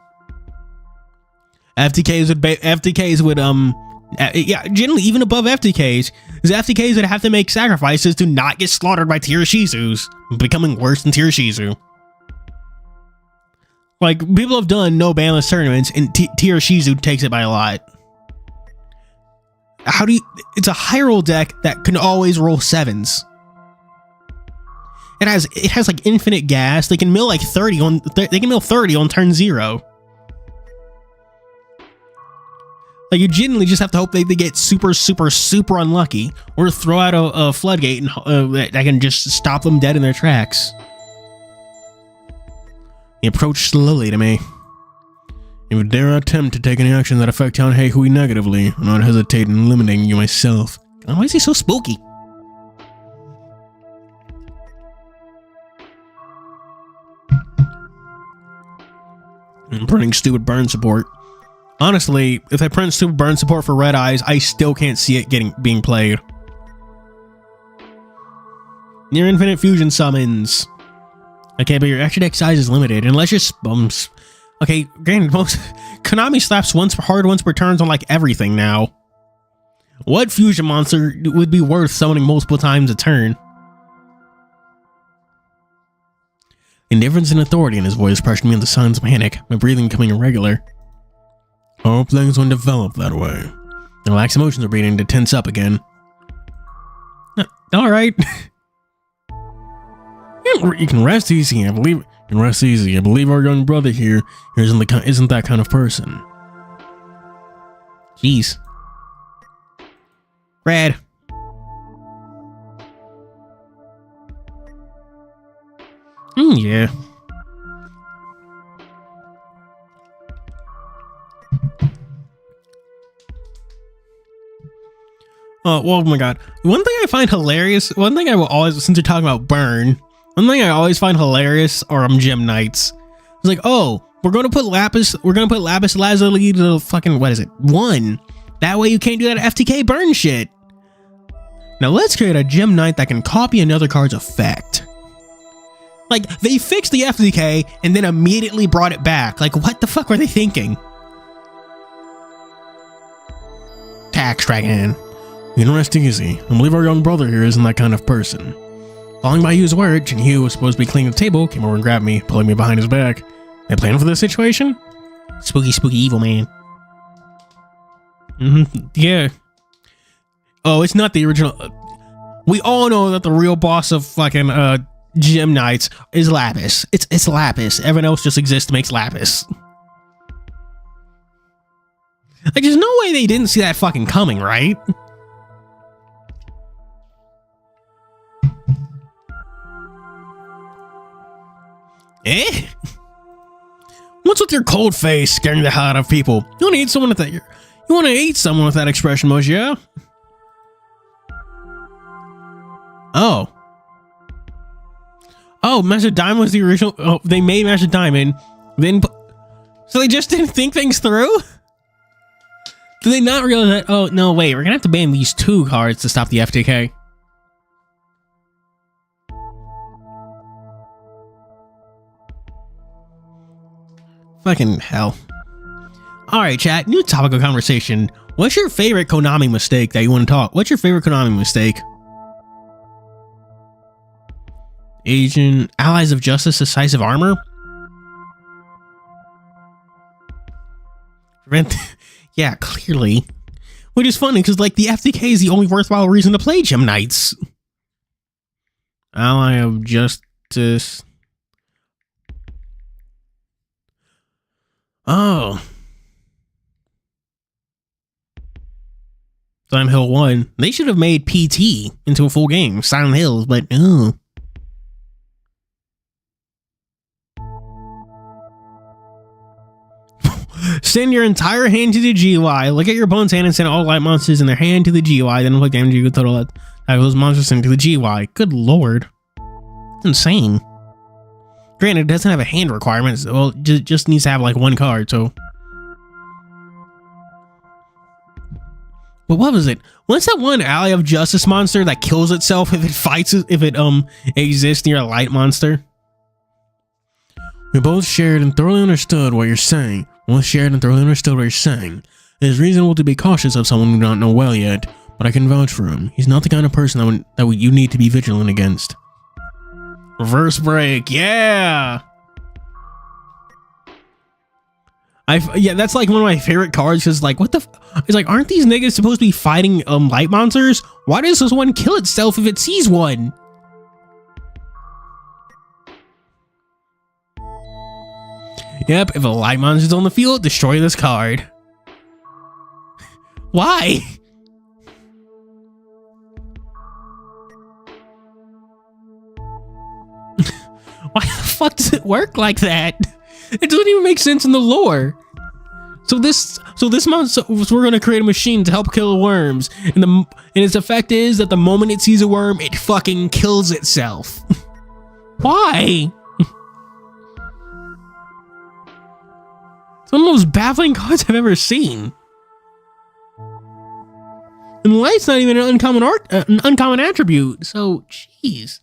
FTKs would generally even above FTKs, because FTKs would have to make sacrifices to not get slaughtered by Tier Shizus, becoming worse than Tier Shizu. Like, people have done no banless tournaments, and Tier Shizu takes it by a lot. It's a high roll deck that can always roll 7s. It has like infinite gas. They can mill like 30 on turn 0. Like, you genuinely just have to hope they get super unlucky, or throw out a floodgate and that can just stop them dead in their tracks. He approached slowly to me. If you dare attempt to take any action that affect TianHeHui negatively, I'll not hesitate in eliminating you myself. Why is he so spooky? I'm printing stupid burn support. Honestly, if I print stupid burn support for Red Eyes, I still can't see it being played. Near infinite fusion summons. Okay, but your extra deck size is limited unless you're spums. Okay, granted, Konami slaps hard once per turns on like everything now. What fusion monster would be worth summoning multiple times a turn? Indifference and authority in his voice pressured me into signs of panic, my breathing becoming irregular. I hope things won't develop that way. The relaxed emotions are beginning to tense up again. Alright. You can rest easy, I believe. You can rest easy. I believe our young brother here isn't that kind of person. Jeez. Red. Yeah. Oh my god. One thing I find hilarious, since you're talking about burn, one thing I always find hilarious are gem knights. It's like, oh, we're gonna put lapis lazuli to fucking, 1. That way you can't do that FTK burn shit. Now let's create a gem knight that can copy another card's effect. Like, they fixed the FTK and then immediately brought it back. Like, what the fuck were they thinking? Tax Dragon. You can rest easy. I believe our young brother here isn't that kind of person. Following by Yu's word, TianHeHui was supposed to be cleaning the table, came over and grabbed me, pulling me behind his back. They planning for this situation? Spooky evil man. Yeah. Oh, it's not the original. We all know that the real boss of fucking Gem Knights is Lapis. It's Lapis. Everyone else just exists makes Lapis. Like, there's no way they didn't see that fucking coming, right? Eh? What's with your cold face scaring the hell out of people? You want to eat someone with that expression, Moja? Oh. Oh, Master Diamond was the original. Oh, they made Master Diamond. Then, so they just didn't think things through? Did they not realize that? Oh, no, wait. We're going to have to ban these 2 cards to stop the FTK. Fucking hell. Alright, chat. New topic of conversation. What's your favorite Konami mistake that you want to talk? What's your favorite Konami mistake? Agent Allies of Justice Decisive Armor? Yeah, clearly. Which is funny because, like, the FTK is the only worthwhile reason to play Gem Knights. Ally of Justice. Oh. Silent Hill 1. They should have made PT into a full game. Silent Hills, but oh. Send your entire hand to the GUI. Look at your opponent's hand and send all light monsters in their hand to the GUI. Then look damage you could total that those monsters into the GUI. Good lord. It's insane. Granted, it doesn't have a hand requirement. So, well, just needs to have like 1 card, so. But what was it? What's that one Ally of Justice monster that kills itself if it fights, if it exists near a light monster? We both shared and thoroughly understood what you're saying. It is reasonable to be cautious of someone we do not know well yet, but I can vouch for him. He's not the kind of person that you need to be vigilant against. Reverse break, yeah! Yeah, that's like one of my favorite cards, because like, what the it's like, aren't these niggas supposed to be fighting light monsters? Why does this one kill itself if it sees one? Yep, if a light monster's on the field, destroy this card. Why? Why the fuck does it work like that? It doesn't even make sense in the lore. So this monster, so we're gonna create a machine to help kill worms, and its effect is that the moment it sees a worm, it fucking kills itself. Why? It's one of the most baffling cards I've ever seen. And light's not even an uncommon attribute. So, jeez.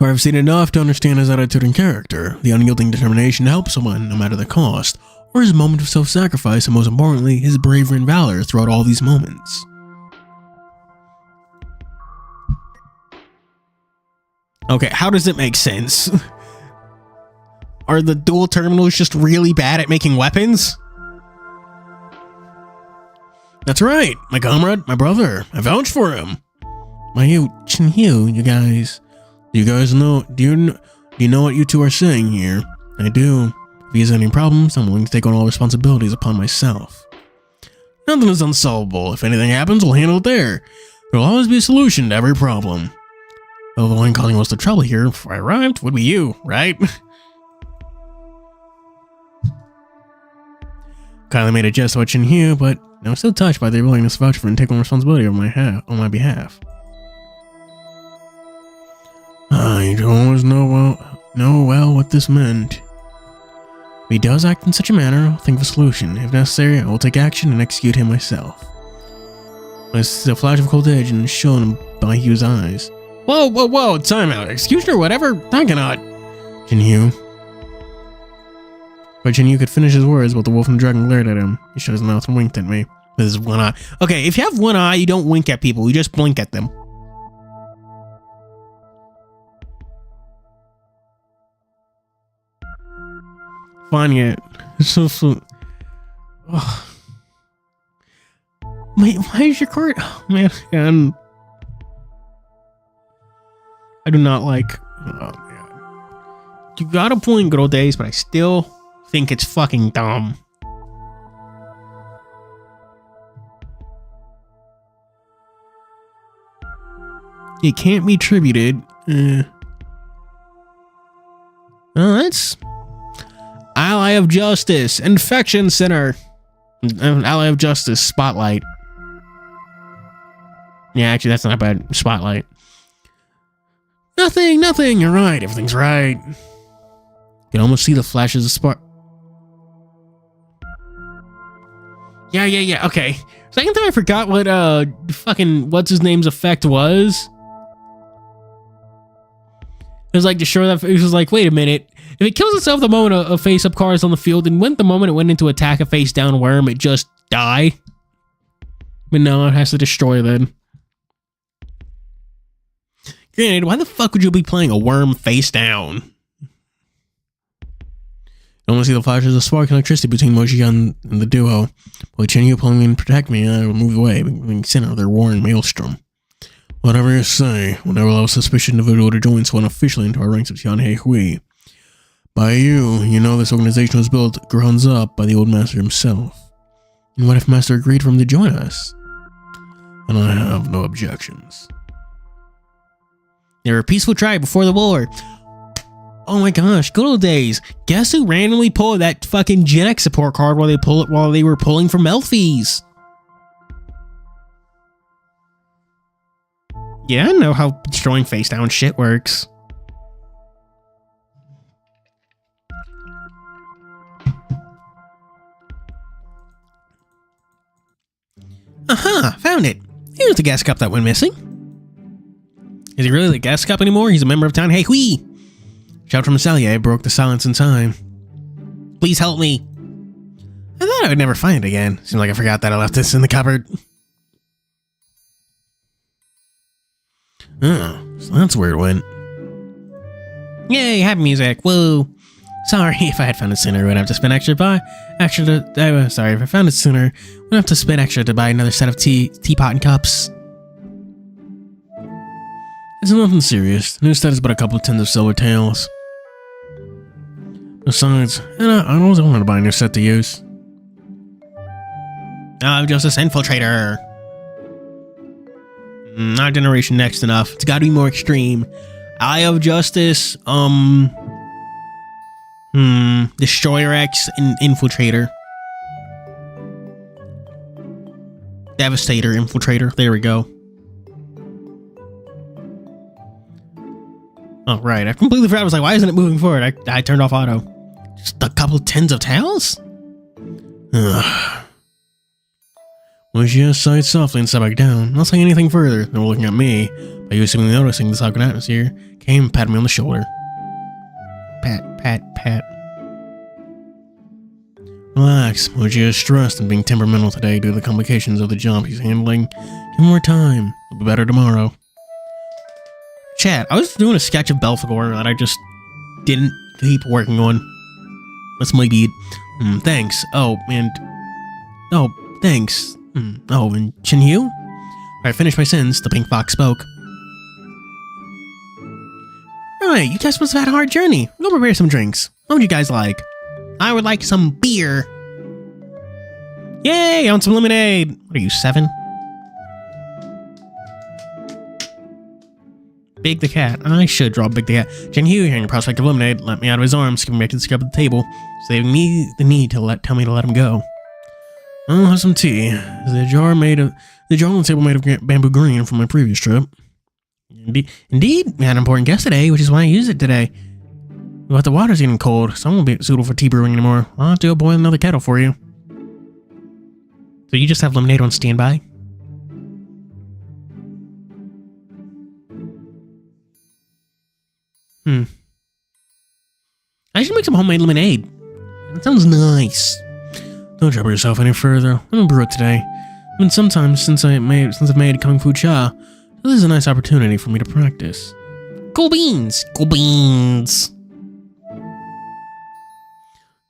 I've seen enough to understand his attitude and character, the unyielding determination to help someone, no matter the cost, or his moment of self-sacrifice, and most importantly, his bravery and valor throughout all these moments. Okay, how does it make sense? Are the dual terminals just really bad at making weapons? That's right, my comrade, my brother. I vouch for him. Why you, TianHeHui, you guys. Do you guys know, do you know what you two are saying here? I do. If he has any problems, I'm willing to take on all responsibilities upon myself. Nothing is unsolvable. If anything happens, we'll handle it there. There'll always be a solution to every problem. Though the one causing most of the trouble here before I arrived would be you, right? Kindly made a jest about TianHeHui, but I'm still touched by their willingness to vouch for and take on responsibility on my behalf. I don't always know well what this meant. If he does act in such a manner, I'll think of a solution. If necessary, I will take action and execute him myself. I see a flash of cold edge and shown him by Hugh's eyes. Whoa, time out. Executioner or whatever? I cannot. TianHeHui. But TianHeHui could finish his words, but the wolf and the dragon glared at him. He shut his mouth and winked at me with his one eye. Okay, if you have one eye, you don't wink at people. You just blink at them. Fine yet. So. Oh. Wait, why is your card? Oh, man. I do not like. Oh, man. You got a point, good old days, but I still think it's fucking dumb. It can't be tributed. That's. Ally of Justice, Infection Center, Ally of Justice, Spotlight. Yeah, actually, that's not a bad spotlight. Nothing. You're right. Everything's right. You can almost see the flashes of spark. Yeah. Okay. Second time I forgot what fucking what's his name's effect was. It was like to show that it was like, wait a minute. If it kills itself the moment a face-up car is on the field, then when the moment it went into attack a face-down worm, it just die? But no, it has to destroy then. Granted, why the fuck would you be playing a worm face-down? I want to see the flashes of spark and electricity between Moji and the duo. While TianHeHui pulling me and protect me, I will move away, being sent out of their warring maelstrom. Whatever you say, we'll never allow a suspicious individual to join someone officially into our ranks of TianHeHui. By you know this organization was built grounds up by the old master himself. And what if Master agreed for him to join us? And I have no objections. They were a peaceful tribe before the war. Oh my gosh, good old days. Guess who randomly pulled that fucking Gen X support card while they were pulling for Melfi's? Yeah, I know how destroying face down shit works. Aha, found it. Here's the gas cup that went missing. Is he really the gas cup anymore? He's a member of TianHeHui. Shout from Salier broke the silence in time. Please help me. I thought I would never find it again. Seems like I forgot that I left this in the cupboard. Oh, so that's where it went. Yay, happy music. Whoa. Sorry, if I had found it sooner, I would have to spend extra sorry, if I found it sooner, I would have to spend extra to buy another set of teapot and cups. It's nothing serious. The new set is but a couple of tins of silver tails. Besides, I always wanted to buy a new set to use. I'm just this infiltrator. Not Generation Next enough. It's gotta be more extreme. Eye of Justice, Destroyer X and Infiltrator. Devastator, Infiltrator. There we go. Oh, right. I completely forgot. I was like, why isn't it moving forward? I turned off auto. Just a couple tens of tails? Ugh. Well, she just sighed softly and sat back down, not saying anything further. They were looking at me, but you seemingly noticing the silent atmosphere, came and patted me on the shoulder. Pat. Relax. Moji is stressed and being temperamental today due to the complications of the jump he's handling. Give him more time. It'll be better tomorrow. Chat, I was doing a sketch of Belphegor that I just didn't keep working on. That's my beat. Thanks. Thanks. Oh, and TianHeHui? I finished my sentence, the pink fox spoke. Right, you guys must have had a hard journey. Go prepare some drinks. What would you guys like? I would like some beer. Yay, I want some lemonade. What are you, 7? Big the cat. I should draw Big the cat. TianHeHui, hearing the prospect of lemonade, let me out of his arms, skipping back to the scrub of the table, saving me the need to tell me to let him go. I'll have some tea. The jar on the table made of bamboo green from my previous trip. Indeed, we had an important guest today, which is why I used it today. But the water's getting cold, so I won't be suitable for tea brewing anymore. I'll have to go boil another kettle for you. So you just have lemonade on standby? I should make some homemade lemonade. That sounds nice. Don't trouble yourself any further. I'm gonna brew it today. It's been some time since I've made Kung Fu Cha. So this is a nice opportunity for me to practice. Cool beans! Cool beans!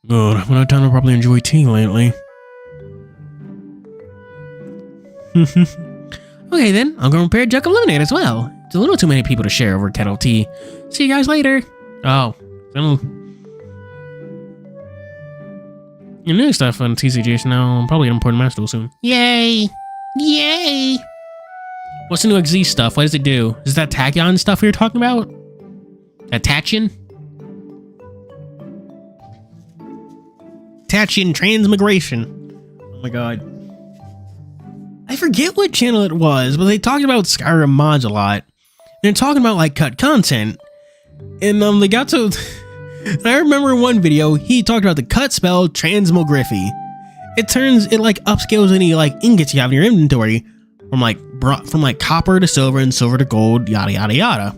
Good. I've had time to probably enjoy tea lately. Okay then, I'll go prepare a jug of lemonade as well. It's a little too many people to share over a kettle of tea. See you guys later. Oh. Your new stuff on TCGs now, probably an important match soon. Yay! Yay! What's the new XZ stuff? What does it do? Is that Tachyon stuff we were talking about? That Tachyon? Tachyon transmigration. Oh my god. I forget what channel it was, but they talked about Skyrim mods a lot. They're talking about like cut content, and they got to. I remember in one video he talked about the cut spell transmography. It like upscales any like ingots you have in your inventory from like copper to silver and silver to gold, yada yada yada.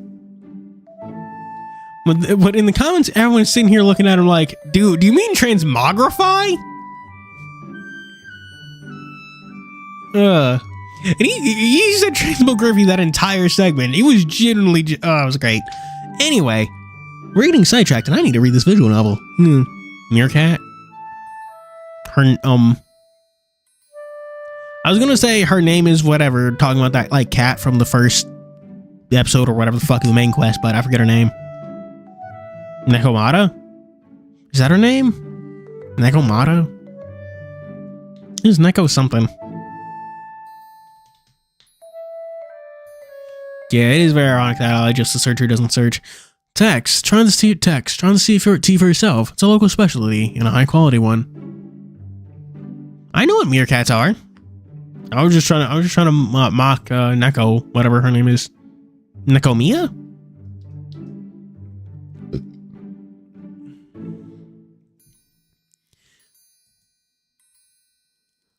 But in the comments, everyone's sitting here looking at him like, dude, do you mean transmogrify? And he said transmography that entire segment. It was genuinely, it was great. Anyway, we're getting sidetracked, and I need to read this visual novel. Meerkat. Her, I was gonna say her name is whatever, talking about that like cat from the first episode or whatever the fuck is the main quest, but I forget her name. Nekomata? Is that her name? Nekomata? It's Neko something. Yeah, it is very ironic that just the searcher doesn't search. Text. Trying to see text. Trying to see tea for yourself. It's a local specialty and a high quality one. I know what meerkats are. I was just trying to mock Neko, whatever her name is. Nekomiya?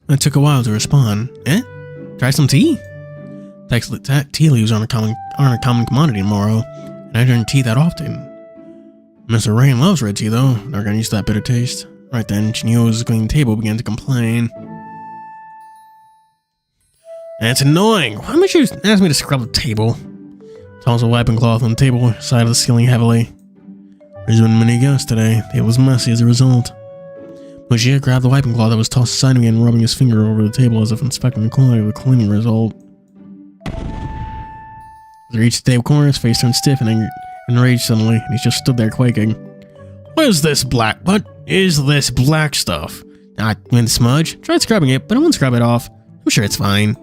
It took a while to respond. Try some tea? Tea leaves aren't a common commodity in Morrow, and I drink tea that often. Mr. Rain loves red tea, though. Not gonna use that bitter taste. Right then, Chinyo's cleaning table began to complain. That's annoying. Why would you ask me to scrub the table? Toss a wiping cloth on the table, side of the ceiling heavily. There's been many guests today. The table was messy as a result. Mojia grabbed the wiping cloth that was tossed aside again, rubbing his finger over the table as if inspecting the quality of the cleaning result. As he reached the table corner, his face turned stiff and enraged suddenly, and he just stood there quaking. What is this black stuff? I went smudge. Tried scrubbing it, but I won't scrub it off. I'm sure it's fine.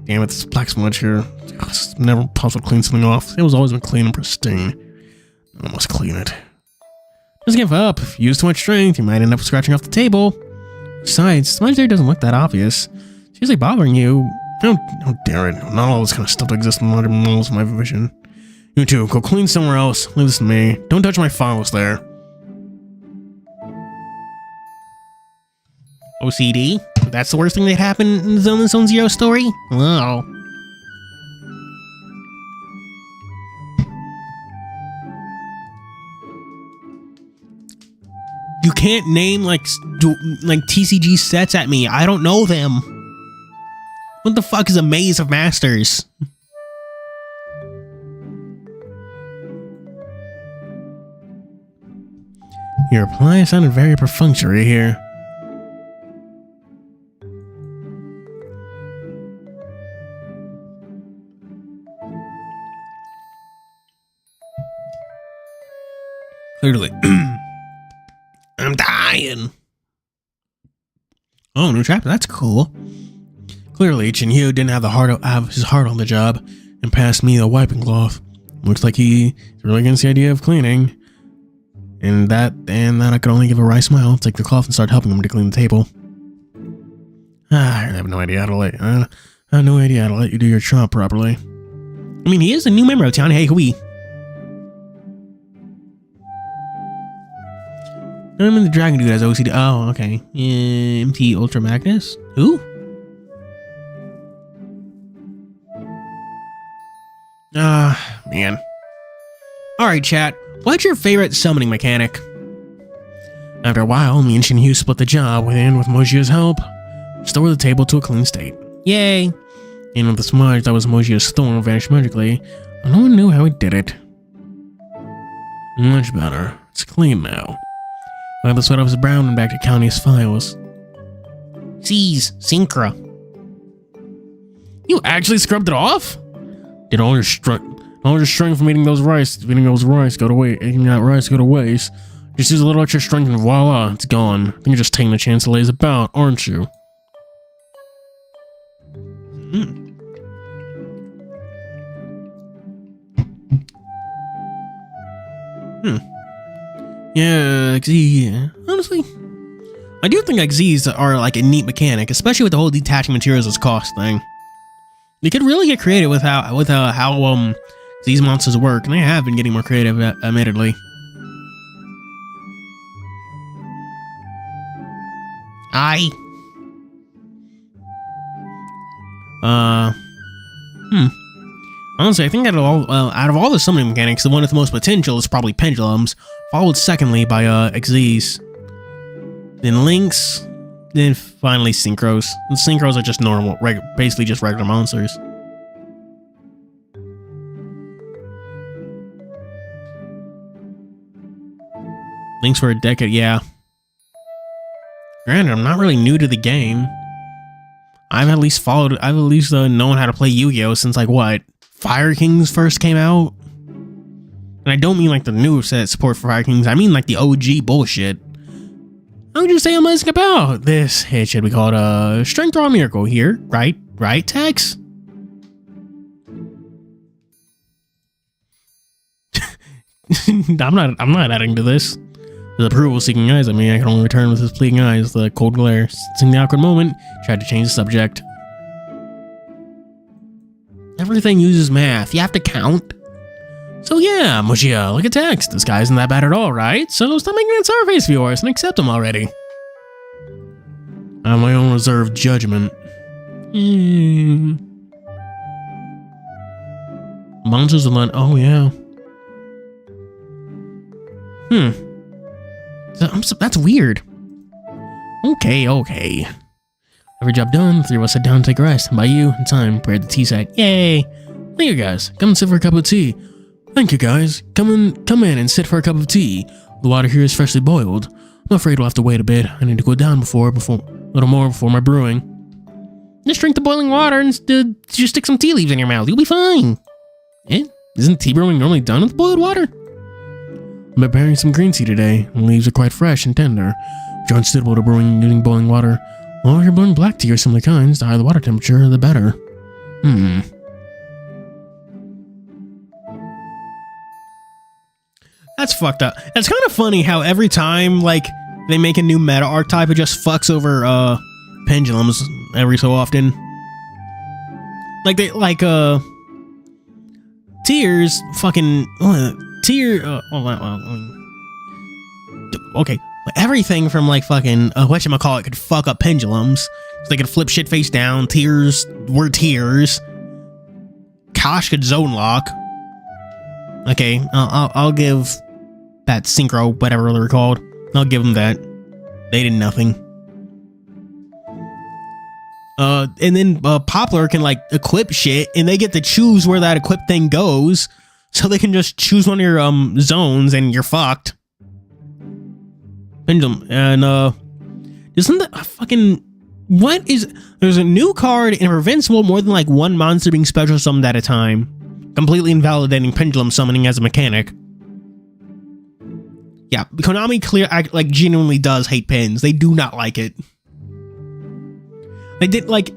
Damn it, this black smudge here. It's never possible to clean something off. It was always been clean and pristine. I must clean it. Just give up. If you use too much strength, you might end up scratching off the table. Besides, smudge there doesn't look that obvious. It's usually bothering you. Don't dare it. Not all this kind of stuff exists in larger models of my vision. You two, go clean somewhere else. Leave this to me. Don't touch my files there. OCD? That's the worst thing that happened in the Zone Zero story? Oh. You can't name like TCG sets at me. I don't know them. What the fuck is a Maze of Masters? Your reply sounded very perfunctory here. Clearly. I'm dying. Oh, new chapter. That's cool. Clearly, ChinHeHui didn't have his heart on the job and passed me a wiping cloth. Looks like he's really against the idea of cleaning. And that I could only give a wry smile, take the cloth and start helping him to clean the table. I have no idea how to let you do your job properly. I mean, he is a new member of TianHeHui. I'm in the Dragon Dude as OCD. Oh, okay. MT Ultra Magnus? Who? Man. Alright, chat. What's your favorite summoning mechanic? After a while, me and ChinHeHui split the job, and with Mojia's help, restore the table to a clean state. Yay! And with the smudge that was Mojia's storm vanished magically, no one knew how he did it. Much better. It's clean now. Wipe the sweat off his brow and back to counting his files. Seize, Synchra. You actually scrubbed it off? Did all your strength from eating those rice go to waste? Eating that rice go to waste. Just use a little extra strength and voila, it's gone. I think you're just taking a chance to laze about, aren't you? Yeah, honestly, I do think XZs are like a neat mechanic, especially with the whole detaching materials as cost thing. You could really get creative with how these monsters work, and they have been getting more creative, admittedly. Honestly, I think out of all the summoning mechanics, the one with the most potential is probably pendulums, followed secondly by XZs, then links, then finally synchros. And synchros are just normal, basically just regular monsters. Links for a decade, yeah. Granted, I'm not really new to the game. I've at least known how to play Yu-Gi-Oh! Since like what? Fire Kings first came out? And I don't mean like the new set support for Fire Kings, I mean like the OG bullshit. How would you say I'm asking about this? It should be called Strength Raw Miracle here, right? Right, Tex? I'm not adding to this. With approval-seeking eyes at me, I can only return with his pleading eyes, the cold glare. Sensing the awkward moment, tried to change the subject. Everything uses math. You have to count. So yeah, Mojia, look at text. This guy isn't that bad at all, right? So stop making that sour face of yours and accept him already. I have my own reserved judgment. Monsters of Lund. Oh yeah. That's weird. Okay. Every job done, three of us sat down and take a rest. And by you, in time, prepared the tea set. Yay! Thank you guys. Come and sit for a cup of tea. Thank you guys. Come in and sit for a cup of tea. The water here is freshly boiled. I'm afraid we'll have to wait a bit. I need to cool down a little more before my brewing. Just drink the boiling water and just stick some tea leaves in your mouth. You'll be fine. Eh? Isn't tea brewing normally done with boiled water? I'm preparing some green tea today. The leaves are quite fresh and tender. If you're unsuitable to brewing using boiling water, or if you're brewing black tea or similar kinds, the higher the water temperature, the better. That's fucked up. It's kind of funny how every time, like, they make a new meta archetype, it just fucks over, pendulums every so often. Tears fucking... okay, everything from, like, fucking, whatchamacallit could fuck up pendulums. So they could flip shit face down, tears were tears. Kosh could zone lock. Okay, I'll give that synchro, whatever they were called. I'll give them that. They did nothing. And then Poplar can like equip shit, and they get to choose where that equip thing goes, so they can just choose one of your zones, and you're fucked. Pendulum and isn't that fucking what is? There's a new card and prevents more than like one monster being special summoned at a time, completely invalidating pendulum summoning as a mechanic. Yeah, Konami genuinely does hate pins. They do not like it. They did like.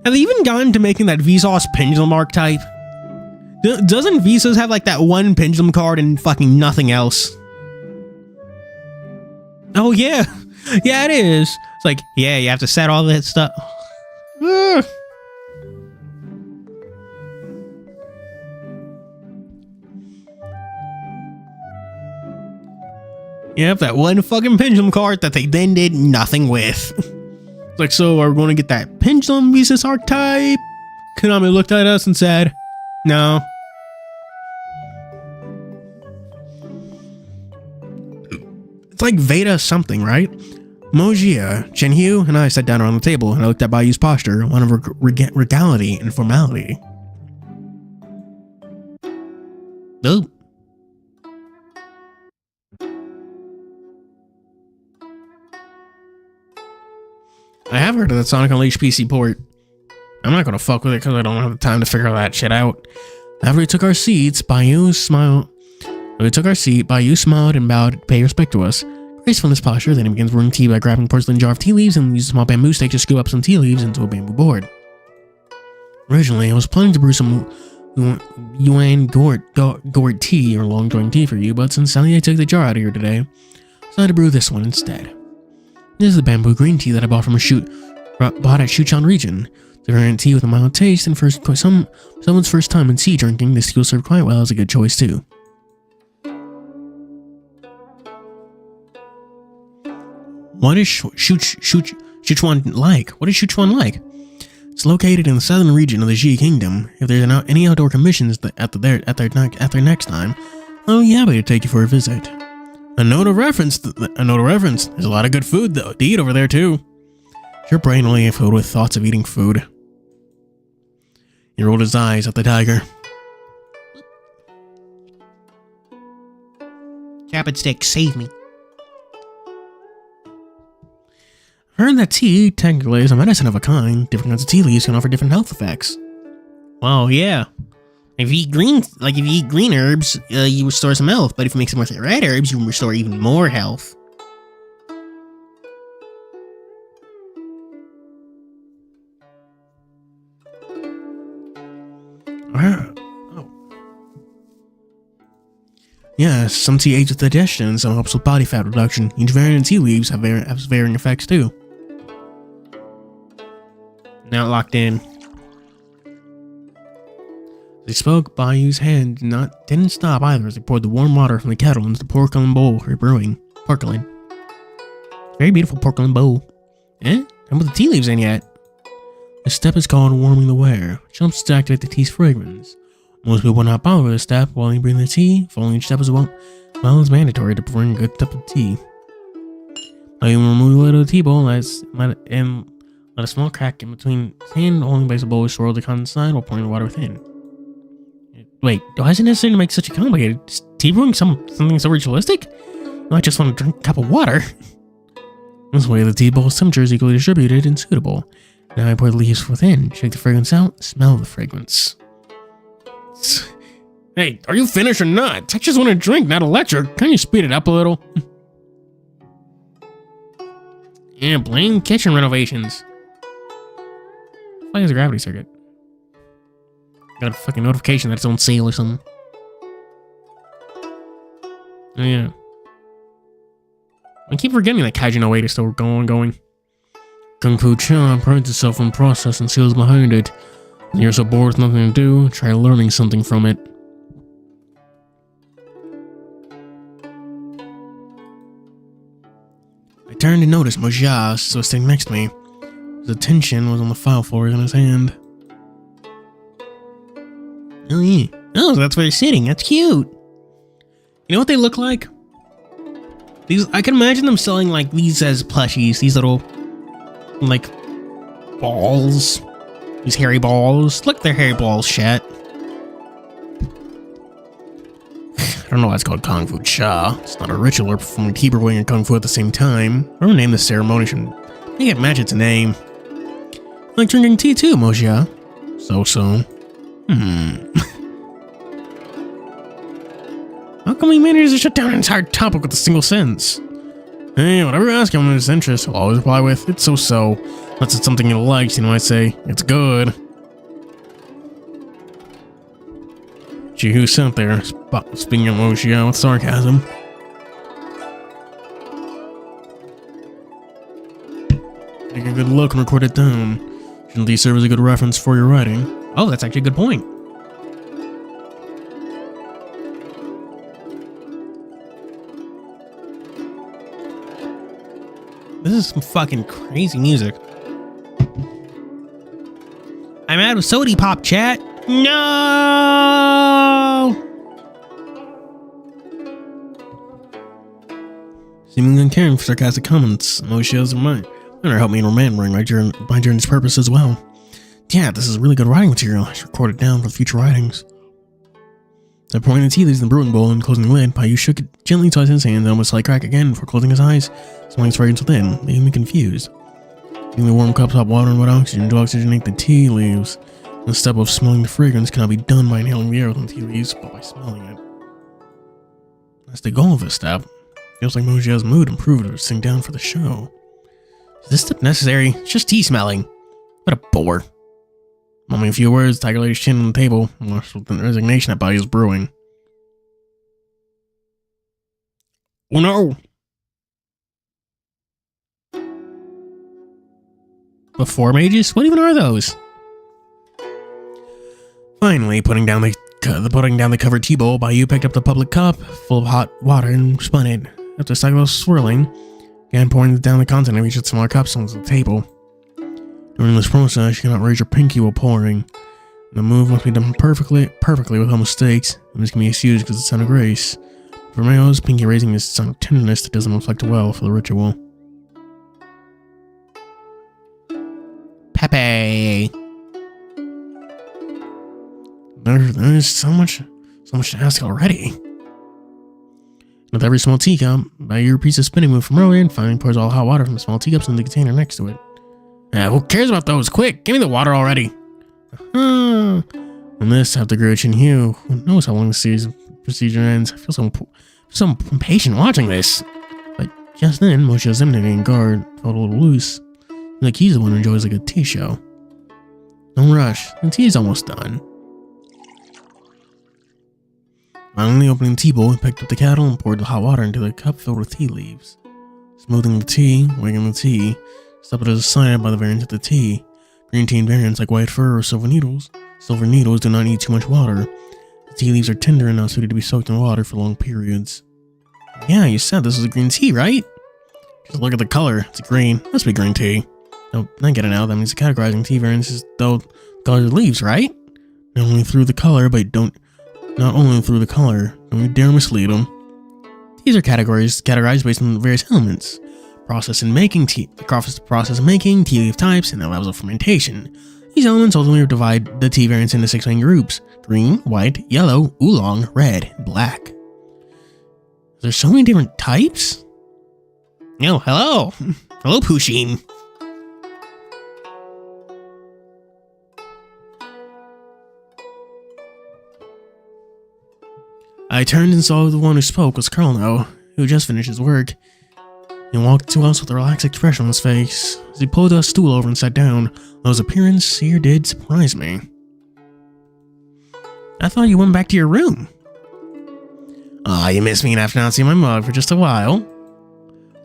Have they even gotten to making that Vsauce pendulum archetype? Doesn't Vsauce have like that one pendulum card and fucking nothing else? Oh yeah, yeah it is. It's like yeah, you have to set all that stuff. Yep, that one fucking pendulum card that they then did nothing with. It's like, so are we going to get that pendulum Vsauce archetype? Konami looked at us and said, no. It's like Veda something, right? Mojia, TianHeHui, and I sat down around the table and I looked at Bayu's posture, one of regality and formality. Oh. I have heard of that Sonic Unleashed PC port. I'm not gonna fuck with it because I don't have the time to figure that shit out. After we took our seats, Bayu smiled. Bayu smiled and bowed to pay respect to us. Graceful in his posture, then he begins brewing tea by grabbing a porcelain jar of tea leaves and using a small bamboo stake to scoop up some tea leaves into a bamboo board. Originally, I was planning to brew some Yuan gourd tea or long drawing tea for you, but since Sally took the jar out of here today, I decided to brew this one instead. This is the bamboo green tea that I bought from bought at Shuchan region. It's a variant tea with a mild taste, and for someone's first time in tea drinking, this tea will serve quite well as a good choice too. What is Sichuan like? What is Sichuan like? It's located in the southern region of the Xi Kingdom. If there's any outdoor commissions at their next time, I'll be happy to take you for a visit. A note of reference. There's a lot of good food to eat over there too. Your brain only filled with thoughts of eating food. He rolled his eyes at the tiger. Captain Stick, save me. I heard that tea technically is a medicine of a kind. Different kinds of tea leaves can offer different health effects. Well, yeah. If you eat green herbs, you restore some health. But if you mix them with red herbs, you restore even more health. Yeah, some tea aids with digestion and some helps with body fat reduction. Each variant of tea leaves has varying effects too. Now locked in. As he spoke, Bayou's hand didn't stop either as he poured the warm water from the kettle into the porcelain bowl for brewing. Porcelain. Very beautiful porcelain bowl. Haven't put the tea leaves in yet. This step is called warming the ware, which helps to activate the tea's fragrance. Most people will not bother with this step while you bring the tea. Following each step is is mandatory to bring a good cup of tea. Now you remove the lid of the tea bowl and let a small crack in between hand holding base of the bowl swirl the condensed side while pouring the water within. Wait, why is it necessary to make such a complicated? Is tea brewing something so ritualistic? I just want to drink a cup of water. This way the tea bowl's temperature is equally distributed and suitable. Now I pour the leaves within, shake the fragrance out, smell the fragrance. Hey, are you finished or not? I just want to drink, not a lecture. Can you speed it up a little? Yeah, blame kitchen renovations. Why is a gravity circuit? Got a fucking notification that it's on sale or something. Oh yeah. I keep forgetting that Kaiju no Wait is still going. Kung Fu Cha prides itself on process and skills behind it. When you're so bored with nothing to do, try learning something from it. I turned to notice Mojia was sitting next to me. His attention was on the file folder in his hand. Oh yeah. Oh, that's where he's sitting. That's cute. You know what they look like? I can imagine them selling like these as plushies. These little, like, balls. These hairy balls. Look, they're hairy balls, chat. I don't know why it's called Kung Fu Cha. It's not a ritual or performing key brewing and Kung Fu at the same time. Whoever named this ceremony should make it match its name. I like drinking tea too, Mojia. So. How come we managed to shut down an entire topic with a single sentence? Hey, whatever you ask him in his interest, I'll always reply with, it's so. Unless it's something he likes, you know, I'd say, it's good. Jihu sat there, speaking of Mojia with sarcasm. Take a good look and record it down. Shouldn't these serve as a good reference for your writing? Oh, that's actually a good point. This is some fucking crazy music. I'm out of sody pop, chat. No! Seemingly uncaring for sarcastic comments, Moshia's mind. Better help me in remembering my journey's purpose as well. Yeah, this is really good writing material. I should record it down for future writings. After pouring the tea leaves in the brewing bowl and closing the lid, Paiyu shook it gently twice in his hand and almost let it crack again before closing his eyes, smelling its fragrance within, leaving me confused. Taking the warm cups, hot water, and wet oxygen to oxygenate the tea leaves. The step of smelling the fragrance cannot be done by inhaling the air within the tea leaves, but by smelling it. That's the goal of this step. Feels like Mojia's mood improved to sing down for the show. Is this step necessary? It's just tea smelling. What a bore. Mumbling a few words, Tiger laid his chin on the table, and watched with resignation at Bayou's brewing. Oh no! Before mages? What even are those? Finally, putting down the covered tea bowl, Bayou picked up the public cup full of hot water and spun it. After a cycle of swirling, began pouring down the content of each of the smaller cups onto the table. During this process, you cannot raise your pinky while pouring. The move must be done perfectly with no mistakes, and this can be excused because it's a sign of grace. For males, pinky raising is a sign of tenderness that doesn't reflect well for the ritual. Pepe. There's so much to ask already. With every small teacup, Bayou repeats the spinning move from earlier and finally pours all the hot water from the small teacups into the container next to it. Who cares about those? Quick, give me the water already. And this, after TianHeHui, who knows how long the series procedure ends. I feel so impatient watching this. But just then, Moshe's emanating guard felt a little loose. Like he's the one who enjoys a good tea show. Don't rush, the tea is almost done. Finally opening the tea bowl, he picked up the kettle and poured the hot water into the cup filled with tea leaves. Smoothing the tea, weighing the tea, stuff it as decided by the variants of the tea. Green tea variants like white fur or silver needles. Silver needles do not need too much water. The tea leaves are tender and not suited to be soaked in water for long periods. Yeah, you said this was a green tea, right? Just look at the color. It's green. Must be green tea. No, I get it now. That means categorizing tea variants is though the color of the leaves, right? Not only through the color, don't you dare mislead them. These are categorized based on the various elements. Process of making, tea leaf types, and their levels of fermentation. These elements ultimately divide the tea variants into 6 main groups: green, white, yellow, oolong, red, and black. There's so many different types? Oh, hello. Hello, Pusheen. I turned and saw the one who spoke was Colonel, who just finished his work. He walked to us with a relaxed expression on his face. As he pulled a stool over and sat down, though his appearance here did surprise me. I thought you went back to your room. Aw, you missed me after not seeing my mug for just a while.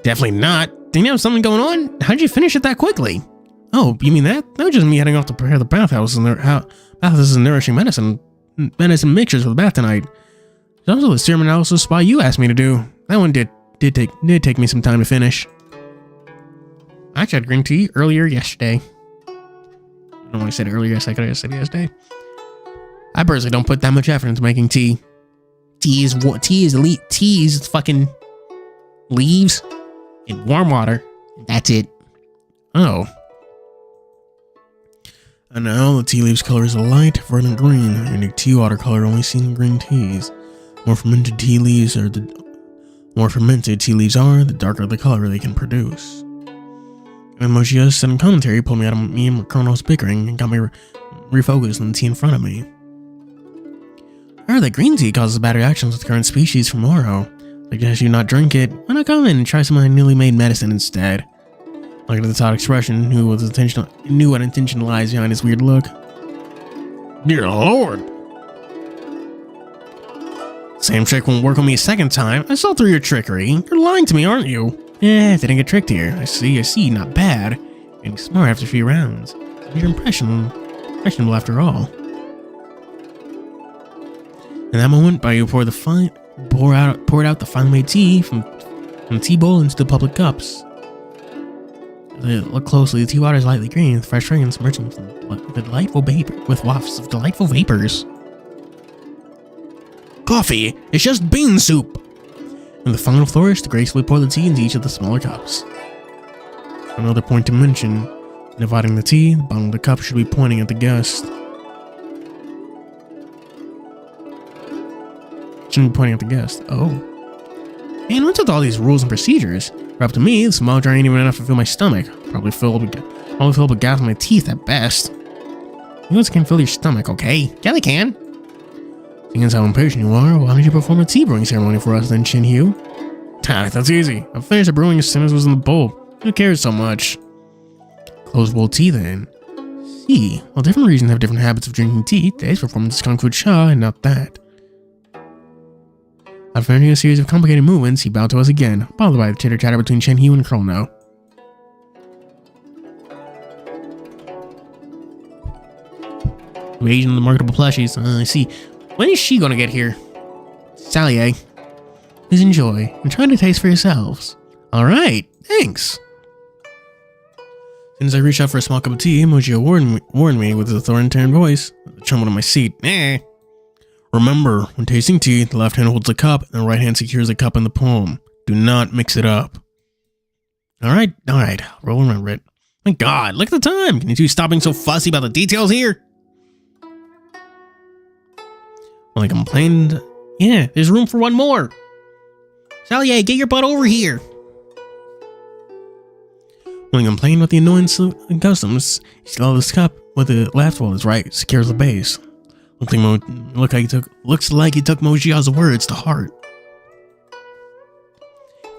Definitely not. Didn't you have something going on? How'd you finish it that quickly? Oh, you mean that? That was just me heading off to prepare the bathhouses and nourishing medicine mixtures for the bath tonight. There's also the serum analysis spy you asked me to do. That one did take me some time to finish. I actually had green tea earlier yesterday. I don't want to say it earlier yesterday. I said yesterday. I personally don't put that much effort into making tea. Tea is fucking leaves and warm water. That's it. Oh. And now the tea leaves color is a light verdant green, a unique tea water color only seen in green teas. More fermented tea leaves are, the darker the color they can produce. And Moshe said in commentary pulled me out of me and Colonel's bickering and got me refocused on the tea in front of me. I heard that green tea causes bad reactions with current species from Oro. I suggest you not drink it. Why not come in and try some of my newly made medicine instead? Looking at the odd expression, knew what intention lies behind his weird look. Dear Lord. Same trick won't work on me a second time. I saw through your trickery. You're lying to me, aren't you? Didn't get tricked here. I see, not bad. Getting smart after a few rounds. Your impressionable after all. In that moment, Bayou poured out the finely made tea from the tea bowl into the public cups. As I looked closely, the tea water is lightly green, with fresh fragrance emerging with wafts of delightful vapors. Coffee! It's just bean soup! And the final flourish to gracefully pour the tea into each of the smaller cups. Another point to mention, in dividing the tea, the bottom of the cup should be pointing at the guest. Oh. Man, what's with all these rules and procedures? For up to me, the small jar ain't even enough to fill my stomach. Probably fill up with gas in my teeth at best. You guys can fill your stomach, okay? Yeah, they can. Seeing as how impatient you are, why don't you perform a tea brewing ceremony for us then, TianHeHui? That's easy. I'll finish the brewing as soon as it was in the bowl. Who cares so much? Closed bowl tea then. See, while different regions have different habits of drinking tea, today's performance is kung fu cha and not that. After finishing a series of complicated movements, he bowed to us again, bothered by the chitter-chatter between TianHeHui and Colonel. Invasion of the marketable plushies. I see. When is she gonna get here? Sally, eh? Please enjoy and try to taste for yourselves. Alright, thanks. As soon as I reached out for a small cup of tea, Mojo warned me with his authoritarian voice. I trembled on my seat. Remember, when tasting tea, the left hand holds the cup and the right hand secures the cup in the palm. Do not mix it up. Alright, we'll remember it. My god, look at the time! Can you two stop being so fussy about the details here? Well, I complained. Yeah, there's room for one more. Sally, get your butt over here. When I complained about the annoyance of customs, he still held his cup with the left while his right secures the base. Looks like he took Mojia's words to heart.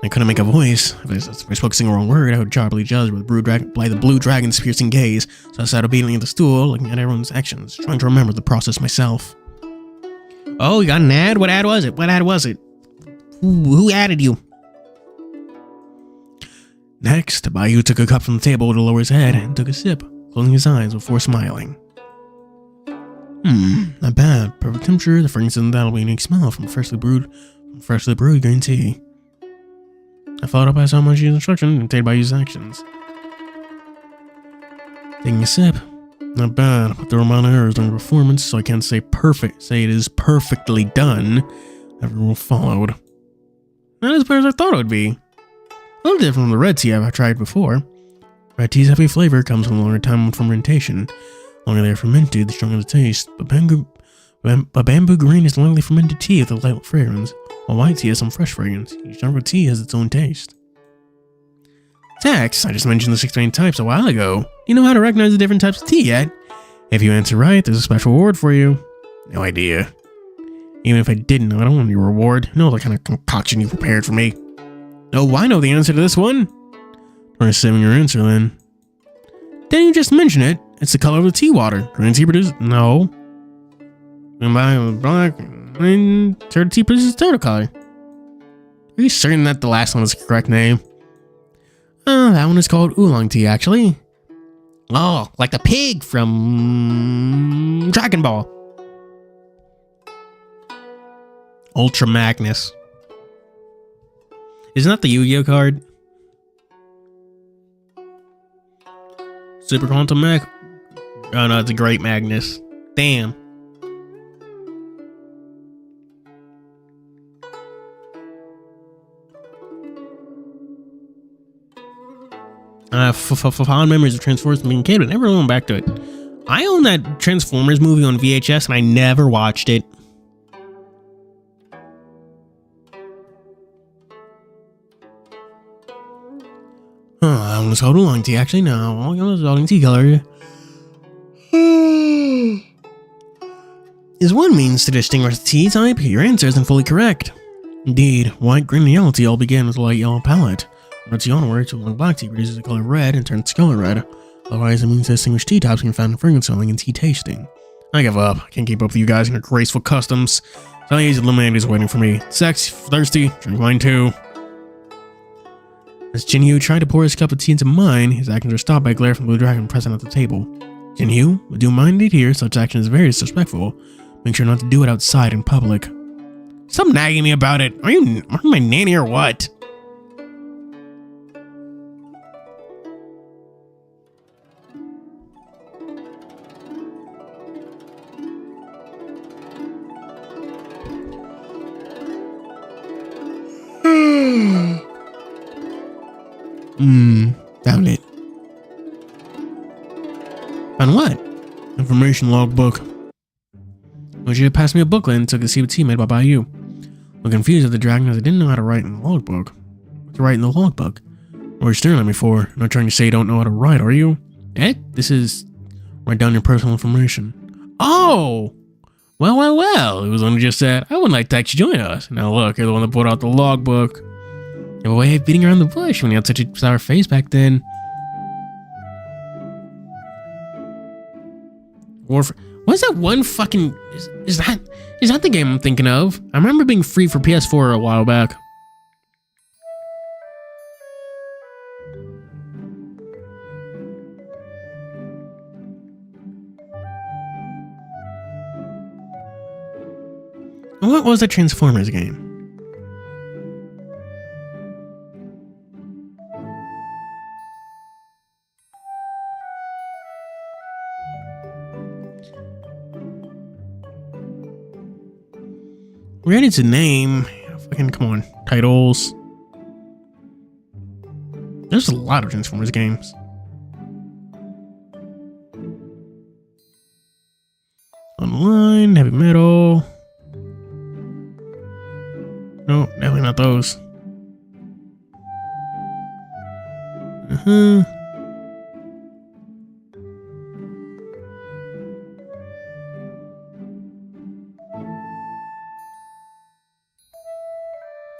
I couldn't make a voice. If I spoke a single wrong word, I would sharply judge by the blue dragon's piercing gaze, so I sat obediently at the stool, looking at everyone's actions, trying to remember the process myself. Oh, you got an ad? What ad was it? Who added you? Next, Bayou took a cup from the table to lower his head and took a sip, closing his eyes before smiling. Not bad. Perfect temperature, the fragrance and that'll be a unique smell from freshly brewed green tea. I followed up by so much instruction and imitated Bayou's actions. Taking a sip. Not bad, but there were minor errors during the performance, so I can't say it is perfectly done. Everyone followed. Not as bad as I thought it would be. A little different from the red tea I've tried before. Red tea's heavy flavor comes from a longer time of fermentation. The longer they are fermented, the stronger the taste. But bamboo green is lightly fermented tea with a light fragrance, while white tea has some fresh fragrance. Each type of tea has its own taste. Tex, I just mentioned the 6 main types a while ago. Do you know how to recognize the different types of tea yet? If you answer right, there's a special reward for you. No idea. Even if I didn't know, I don't want your reward. No, the kind of concoction you prepared for me. Oh, I know the answer to this one. Try saving your answer then. Didn't you just mention it? It's the color of the tea water. Green tea produces... No. Black... Green... Turtle tea produces turtle color. Are you certain that the last one is the correct name? That one is called oolong tea, actually. Oh, like the pig from... Dragon Ball. Ultra Magnus. Isn't that the Yu-Gi-Oh card? Super Quantum Mag... Oh no, it's a Great Magnus. Damn. Fond memories of Transformers being a kid, but never went back to it. I own that Transformers movie on VHS and I never watched it. That one was called oolong tea. Actually, no. All you know is tea color. Is one means to distinguish the tea type. Your answer isn't fully correct. Indeed, white, green, and yellow tea all begin with a light yellow palette. Red tea onwards, while black tea produces the color red and turns to color red. Otherwise, it means to distinguish tea types can be found in fragrance smelling and tea tasting. I give up. I can't keep up with you guys and your graceful customs. Sally's lemonade is waiting for me. Sex, thirsty, drink mine too. As TianHeHui tried to pour his cup of tea into mine, his actions were stopped by a glare from the blue dragon present at the table. TianHeHui, would you mind indeed here? Such action is very disrespectful. Make sure not to do it outside in public. Stop nagging me about it. Are you my nanny or what? Found it. Found what? Information logbook. Moji passed me a booklet and took a seat of tea made by Bayou. I'm confused at the dragon as I didn't know how to write in the logbook. What to write in the logbook? What are you staring at me for? You're not trying to say you don't know how to write, are you? This is... Write down your personal information. Oh! Well. It was only just said, I would like Tex to join us. Now look, you're the one that put out the logbook. You have a way of beating around the bush when you had such a sour face back then. What's that one fucking... Is that the game I'm thinking of? I remember being free for PS4 a while back. What was a Transformers game? We already need to name. Fucking come on. Titles. There's a lot of Transformers games. Online, heavy metal. No, definitely not those.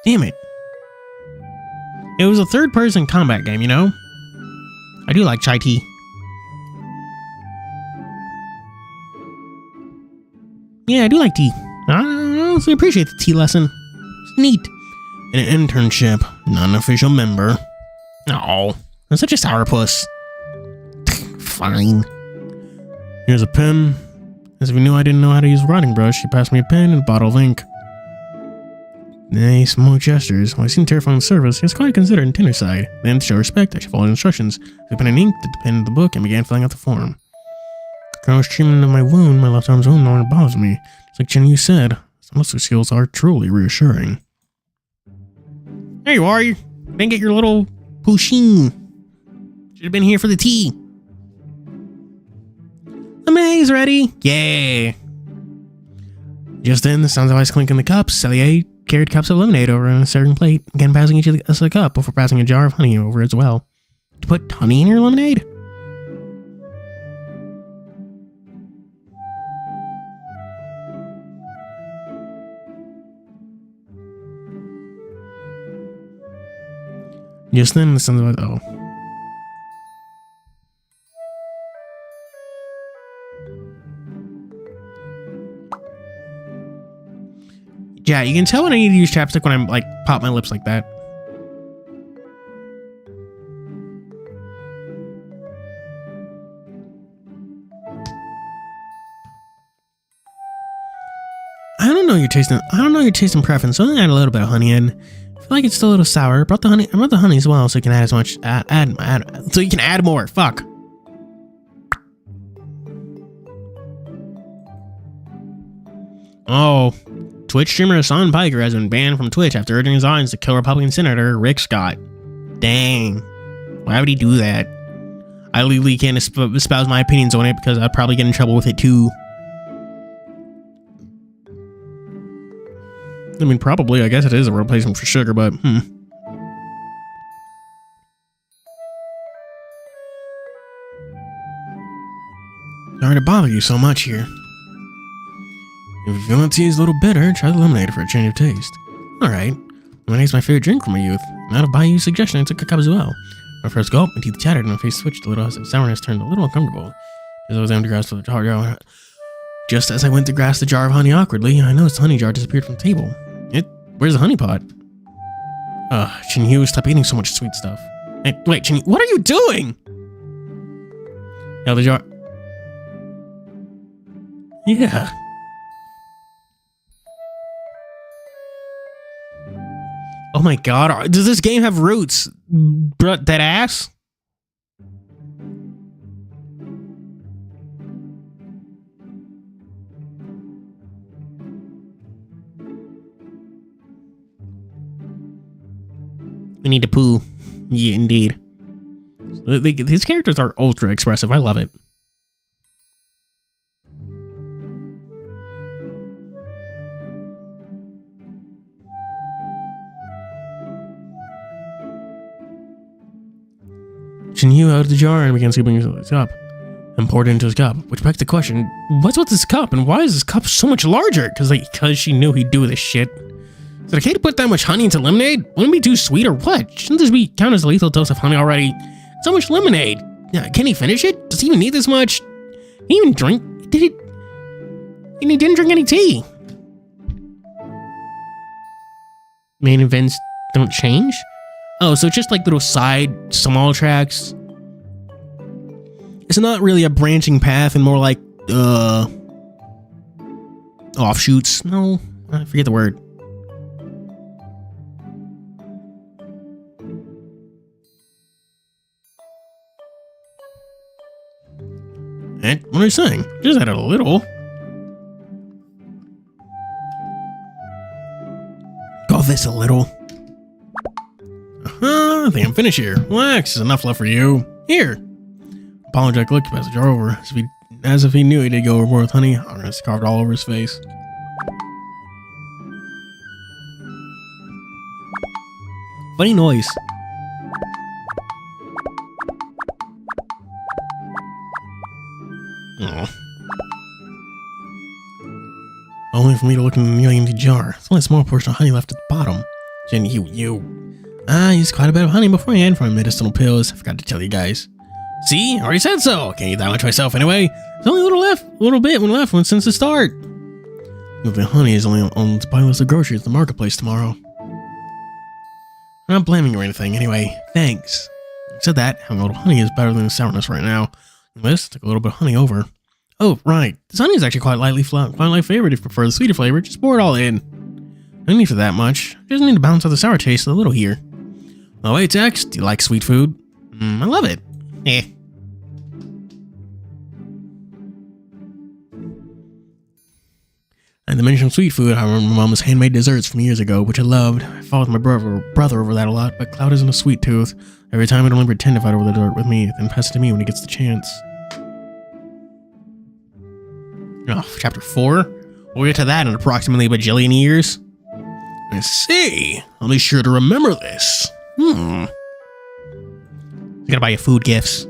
Damn it. It was a third-person combat game, you know? I do like chai tea. Yeah, I do like tea. I honestly appreciate the tea lesson. It's neat. An internship, non-official member. Oh, I'm such a sourpuss. Fine. Here's a pen. As if you knew I didn't know how to use a writing brush, she passed me a pen and a bottle of ink. Nay, small gestures. While I seemed terrified on the surface, he was quite considerate and tender side. Then, to show respect, I followed instructions. I pen and ink, did the pen in the book, and began filling out the form. Carriage treatment of my wound, my left arm's wound no longer bothers me. It's like TianHeHui said, some of the skills are truly reassuring. There you are. You didn't get your little poutine. Should have been here for the tea. Lemonade's ready. Yay. Just then, the sounds of ice clink in the cups. Cellier carried cups of lemonade over on a serving plate, again passing each of us a cup before passing a jar of honey over as well. To put honey in your lemonade? Just then, the sounds of oh. Yeah, you can tell when I need to use chapstick when I'm like pop my lips like that. I don't know your taste and preference, so I'm gonna add a little bit of honey in. I feel like it's still a little sour. I brought the honey as well, so you can add as much so you can add more. Fuck. Oh. Twitch streamer Hassan Piker has been banned from Twitch after urging his audience to kill Republican Senator Rick Scott. Dang. Why would he do that? I legally can't espouse my opinions on it because I'd probably get in trouble with it too. I mean, probably. I guess it is a replacement for sugar, but Sorry to bother you so much here. If you feel the tea is a little bitter, try the lemonade for a change of taste. Alright. Lemonade's my favorite drink from my youth. And out of Bayou's suggestion, I took a cup as well. My first gulp, my teeth chattered and my face switched a little as the sourness turned a little uncomfortable. As I was to grasp the jar. Just as I went to grasp the jar of honey awkwardly, I noticed the honey jar disappeared from the table. Where's the honey pot? TianHeHui, stop eating so much sweet stuff. Hey, wait, TianHeHui, what are you doing? Yeah, the jar. Yeah. Oh my god, does this game have roots? That ass? I need to poo. Yeah, indeed. These characters are ultra expressive. I love it. TianHeHui out of the jar and began scooping his cup and poured it into his cup, which begs the question, what's with this cup and why is this cup so much larger? Because she knew he'd do this shit. Is it okay to put that much honey into lemonade? Wouldn't it be too sweet or what? Shouldn't this be count as a lethal dose of honey already? So much lemonade. Can he finish it? Does he even need this much? He even drink? Did he? And he didn't drink any tea. Main events don't change? Oh, so it's just like little side, small tracks. It's not really a branching path and more like, offshoots. No, I forget the word. And what are you saying? Just added a little. Go this a little. I think I'm finished here. Relax, there's enough left for you. Here. Apologetic look passed the jar over, as if he knew he did go overboard with honey. It's carved all over his face. Funny noise. Aw. Only for me to look in the nearly empty jar. There's only a small portion of honey left at the bottom. I used quite a bit of honey beforehand for my medicinal pills. I forgot to tell you guys. See? I already said so. Can't eat that much myself anyway. There's only a little bit left since the start. The honey is only on the buy list of groceries at the marketplace tomorrow. I'm not blaming you or anything. Anyway, thanks. I said that, having a little honey is better than the sourness right now. This took a little bit of honey over. Oh, right. This honey is actually quite lightly flavored. If you prefer the sweeter flavor, just pour it all in. No need for that much. Just need to balance out the sour taste a little here. Oh, wait, Tex, do you like sweet food? I love it. Eh. And the mention of sweet food, I remember my mom's handmade desserts from years ago, which I loved. I fought with my brother over that a lot, but Cloud isn't a sweet tooth. Every time he'd only pretend to fight over the dessert with me, then pass it to me when he gets the chance. Oh, chapter 4? We'll get to that in approximately a bajillion years. I see. I'll be sure to remember this. I gotta buy you food gifts.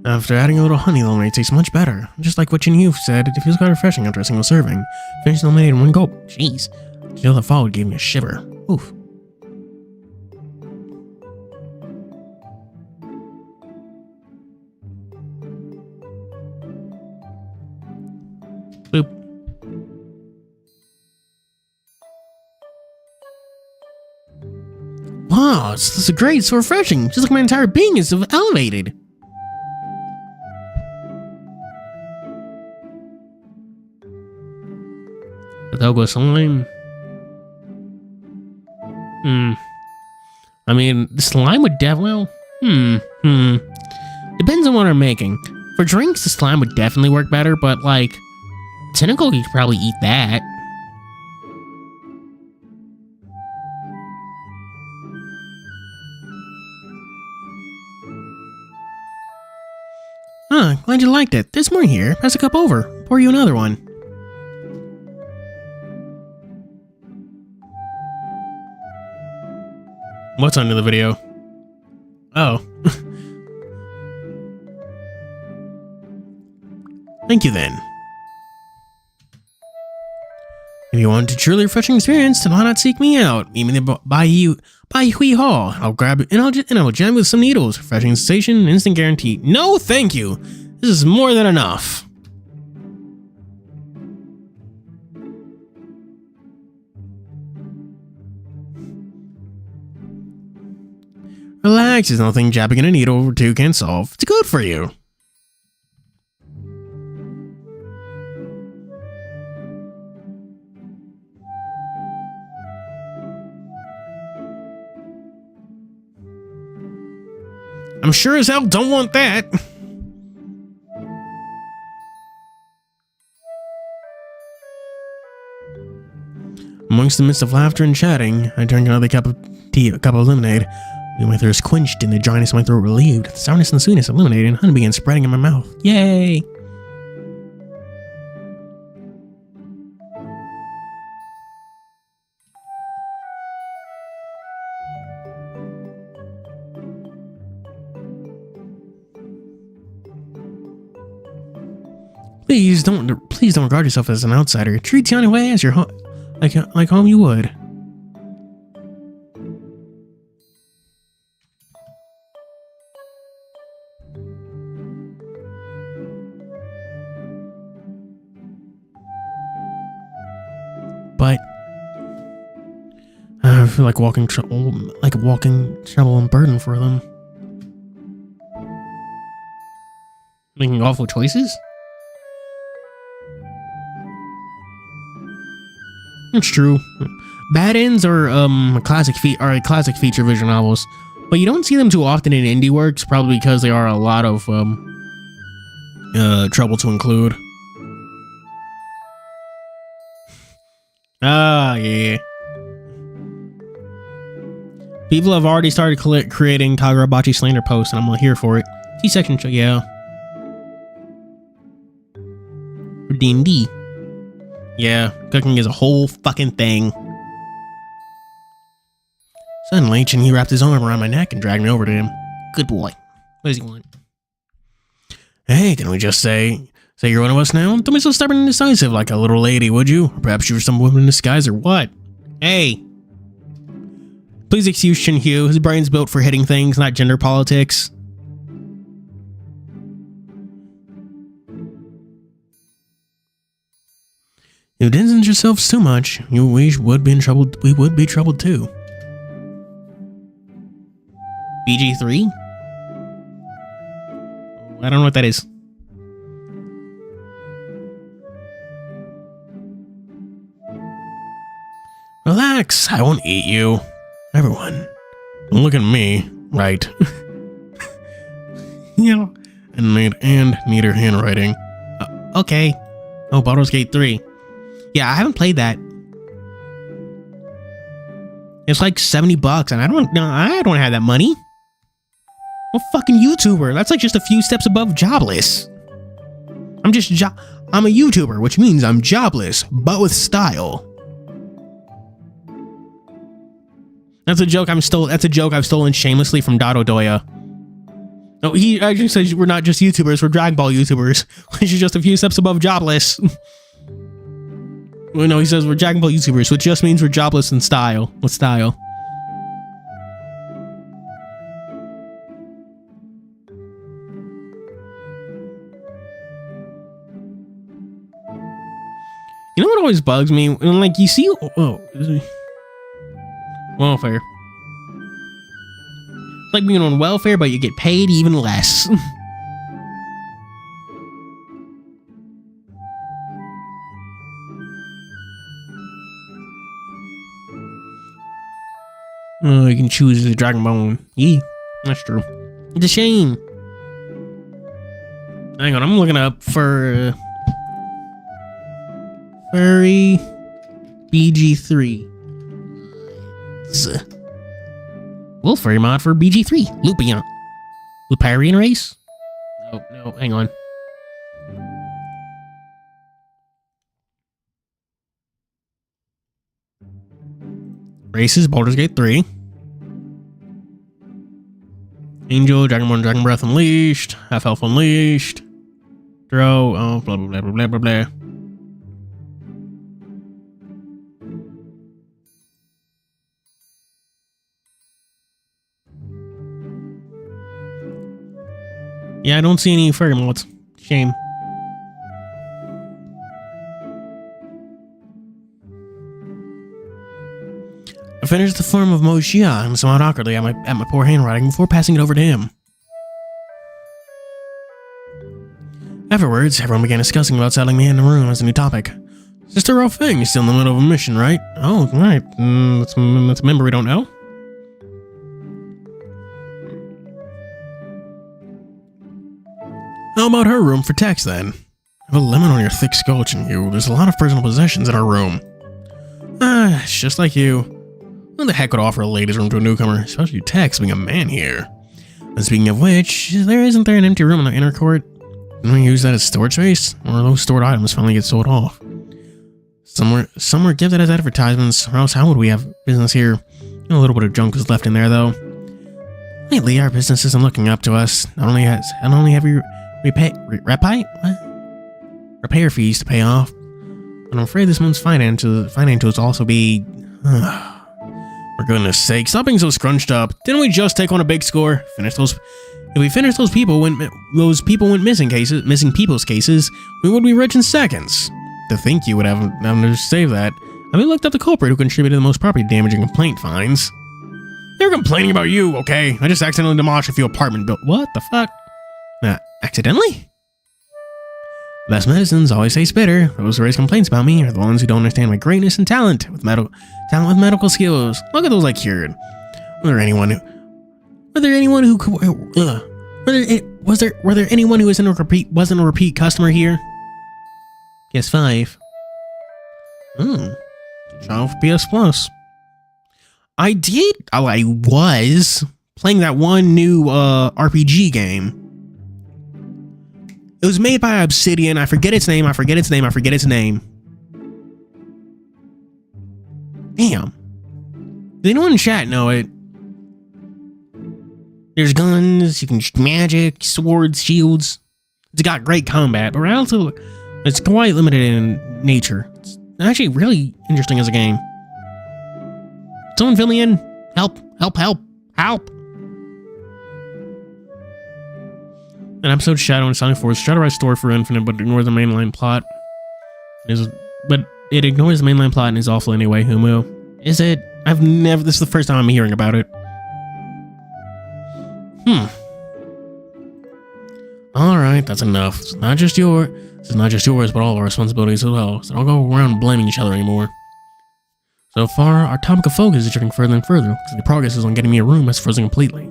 After adding a little honey, the lemonade tastes much better. Just like what TianHeHui said, it feels quite refreshing after a single serving. Finished the lemonade in one gulp. Jeez. The chill that followed gave me a shiver. Oof. Boop. Wow, this is great, so refreshing. Just like my entire being is elevated. The dog was slime. I mean, the slime would definitely. Depends on what I'm making. For drinks, the slime would definitely work better, but like, tentacle, you could probably eat that. Glad you liked it. There's more here. Pass a cup over. Pour you another one. What's under the video? Oh. Thank you then. If you want a truly refreshing experience, then why not seek me out? Meet me in the TianHeHui Hall. I'll grab it and I'll jam with some needles. Refreshing sensation, instant guarantee. No, thank you. This is more than enough. Relax, there's nothing jabbing in a needle or two can't solve. It's good for you. I'm sure as hell don't want that. Amongst the midst of laughter and chatting, I drank another cup of tea, a cup of lemonade. My thirst quenched and the dryness of my throat relieved. The sourness and sweetness of lemonade and honey began spreading in my mouth. Yay! Please don't regard yourself as an outsider. Treat TianHeHui as your like home you would. But feel like walking trouble and burden for them. Making awful choices? It's true. Bad ends are a classic feature visual novels, but you don't see them too often in indie works, probably because they are a lot of trouble to include. Ah, yeah. People have already started creating Kagurabachi slander posts, and I'm here for it. T-section, yeah. For D&D. Yeah, cooking is a whole fucking thing. Suddenly, Chin-He wrapped his arm around my neck and dragged me over to him. Good boy. What does he want? Hey, can we just say you're one of us now? Don't be so stubborn and indecisive like a little lady, would you? Or perhaps you were some woman in disguise or what? Hey. Please excuse Chin-He. His brain's built for hitting things, not gender politics. If you distance yourselves too much, we would be troubled too. BG3? I don't know what that is. Relax, I won't eat you. Everyone, don't look at me, right? Yeah, and need her handwriting. Okay. Oh, Baldur's Gate 3. Yeah, I haven't played that. It's like $70, and I don't have that money. I'm a fucking YouTuber. That's like just a few steps above jobless. I'm a YouTuber, which means I'm jobless, but with style. That's a joke I've stolen shamelessly from Dado Doya. No, he actually says we're not just YouTubers, we're Dragon Ball YouTubers, which is just a few steps above jobless. Well, no, he says we're Dragon Ball YouTubers, which just means we're jobless in style. With style. You know what always bugs me? When, like, you see... Oh, welfare. It's like being on welfare, but you get paid even less. Oh, you can choose the Dragon Bone. Yeah, that's true. It's a shame. Hang on, I'm looking up for... Furry BG3. Wolf furry mod for BG3. Lupion. Luparian race? Oh, no, hang on. Races, Baldur's Gate 3. Angel, Dragonborn, Dragon Breath Unleashed. Half Elf Unleashed. Drow, oh, blah, blah, blah, blah, blah, blah. Yeah, I don't see any furry mods. Shame. I finished the form of Mo Xia and smiled awkwardly at my poor handwriting before passing it over to him. Afterwards, everyone began discussing about settling me in the room as a new topic. Sister Rao Feng is still in the middle of a mission, right? Oh, right. That's a member we don't know. How about her room for text, then? Have a lemon on your thick skull, Chin-Hu. There's a lot of personal possessions in her room. It's just like you. Who the heck would offer a ladies' room to a newcomer, especially text being a man here? And speaking of which, isn't there an empty room in the inner court? Can we use that as storage space? Or those stored items finally get sold off? Some were gifted as advertisements, or else how would we have business here? A little bit of junk was left in there, though. Lately, our business isn't looking up to us. Not only have we repair fees to pay off, but I'm afraid this month's financials also be... For goodness sake, stop being so scrunched up. Didn't we just take on a big score? If we finished those people went missing people's cases, we would be rich in seconds. To think you would have to save that. Have you looked up the culprit who contributed the most property damage and complaint fines? They're complaining about you, okay? I just accidentally demolished a few apartment built. What the fuck? Accidentally? Best medicines always taste bitter. Those who raise complaints about me are the ones who don't understand my greatness and talent with medical skills. Look at those I cured. Was there anyone who wasn't a repeat customer here? Guess 5. Trial for PS Plus. I was playing that one new RPG game. It was made by Obsidian. I forget its name. Damn. Does anyone in chat know it? There's guns, you can shoot magic, swords, shields. It's got great combat, but also it's quite limited in nature. It's actually really interesting as a game. Someone fill me in. Help. An episode Shadow and Sonic Force try to restore for Infinite, but ignore the mainline plot. This is awful anyway, Humu. Is it? This is the first time I'm hearing about it. Alright, that's enough. This is not just yours, but all of our responsibilities as well. So don't go around blaming each other anymore. So far, our topic of focus is drifting further and further, because the progress is on getting me a room that's frozen completely.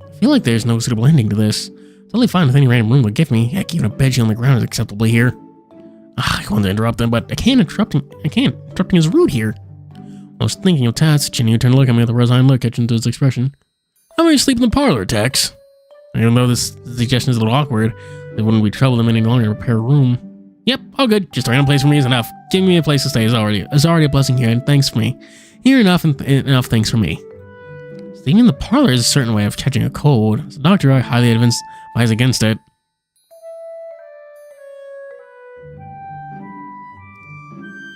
I feel like there's no suitable ending to this. Totally fine with any random room would give me. Heck, even a bedsheet on the ground is acceptable here. I wanted to interrupt him, but I can't interrupt him. Interrupting is rude here. I was thinking of Tats. Chinny turned to look at me with a resigned look etched into his expression. I'm going to sleep in the parlor, Tex. Even though this suggestion is a little awkward, it wouldn't be trouble them any longer to prepare a room. Yep, all good. Just a random place for me is enough. Giving me a place to stay is already a blessing here, and thanks for me. Here enough enough thanks for me. Sleeping in the parlor is a certain way of catching a cold. As a doctor, I highly advise against it.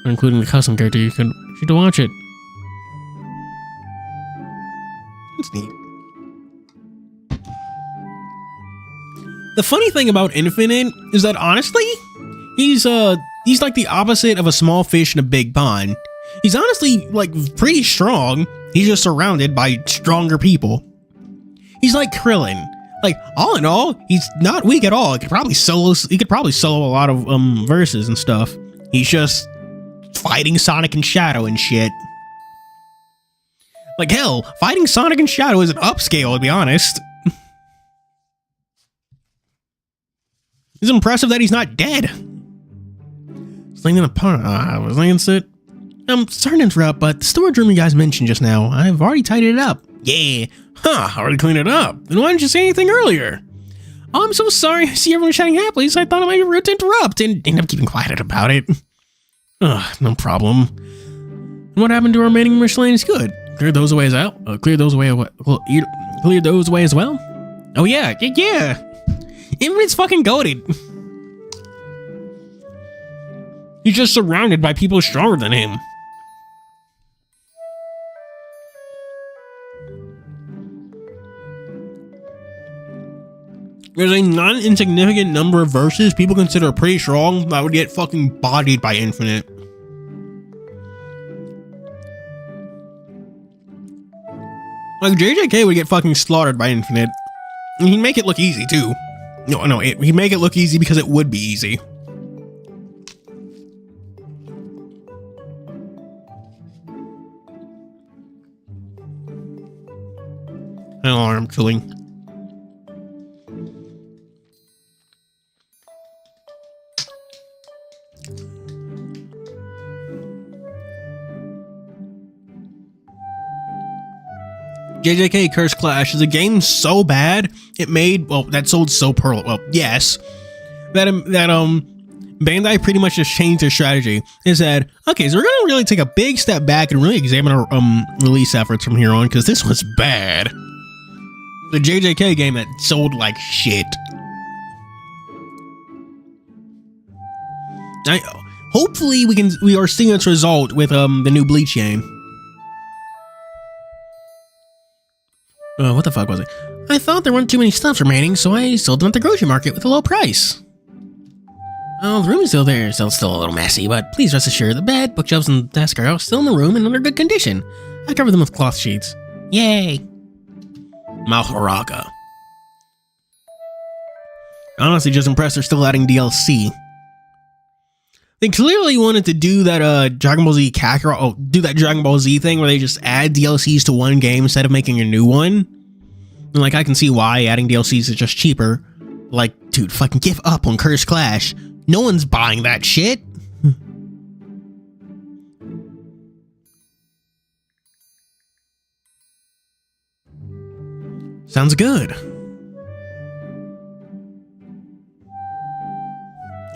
Including the custom character, you should watch it. It's neat. The funny thing about Infinite is that honestly, he's like the opposite of a small fish in a big pond. He's honestly like pretty strong. He's just surrounded by stronger people. He's like Krillin. Like all in all, he's not weak at all. He could probably solo a lot of verses and stuff. He's just fighting Sonic and Shadow and shit. Like hell, fighting Sonic and Shadow is an upscale, to be honest. It's impressive that he's not dead. Slinging a pun. I was against it. I'm sorry to interrupt, but the storage room you guys mentioned just now, I've already tidied it up. Yeah. Already cleaned it up. Then why didn't you say anything earlier? Oh, I'm so sorry. I see everyone chatting happily, so I thought it might be rude to interrupt and end up keeping quiet about it. No problem. And what happened to our remaining miscellaneous good? Cleared those away as well? Cleared those away as well? Oh yeah. Infinite's fucking goated. He's just surrounded by people stronger than him. There's a non-insignificant number of verses people consider pretty strong that would get fucking bodied by Infinite. Like JJK would get fucking slaughtered by Infinite. And he'd make it look easy too. No, he'd make it look easy because it would be easy. Alarm killing. JJK Curse Clash is a game so bad it made that sold so poorly. Well, yes, that Bandai pretty much just changed their strategy and said, okay, so we're gonna really take a big step back and really examine our release efforts from here on because this was bad. The JJK game that sold like shit. Hopefully we are seeing its result with the new Bleach game. What the fuck was it? I thought there weren't too many stuffs remaining, so I sold them at the grocery market with a low price. Oh, the room is still there, so it's still a little messy, but please rest assured the bed, bookshelves, and desk are all still in the room and under good condition. I cover them with cloth sheets. Yay! Malhoraga. Honestly, just impressed they're still adding DLC. They clearly wanted to do that Dragon Ball Z Kakarot, do that Dragon Ball Z thing where they just add DLCs to one game instead of making a new one. And like, I can see why adding DLCs is just cheaper. Like, dude, fucking give up on Curse Clash. No one's buying that shit. Sounds good.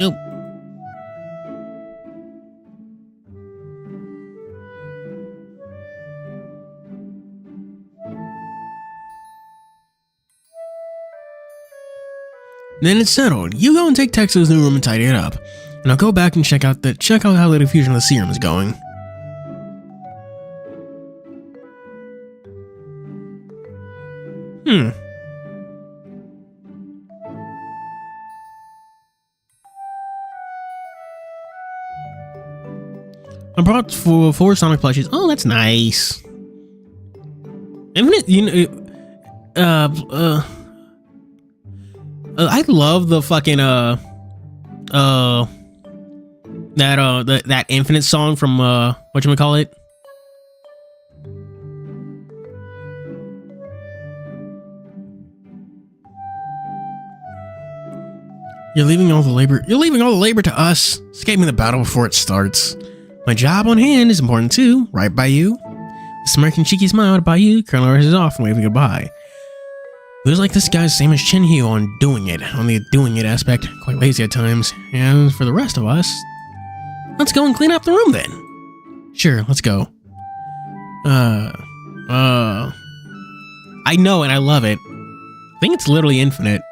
Nope. Then it's settled. You go and take Tex to his new room and tidy it up. And I'll go back and check out how the diffusion of the serum is going. I brought four Sonic plushies. Oh, that's nice. Infinite, I love the fucking that Infinite song from whatchamacallit? You're leaving all the labor to us. Escaping the battle before it starts. My job on hand is important too, right by you? The smirking cheeky smile by you, Colonel races off and waving goodbye. Looks like this guy's same as TianHeHui on the doing it aspect, quite lazy at times. And for the rest of us, let's go and clean up the room then. Sure, let's go. I know and I love it. I think it's literally infinite.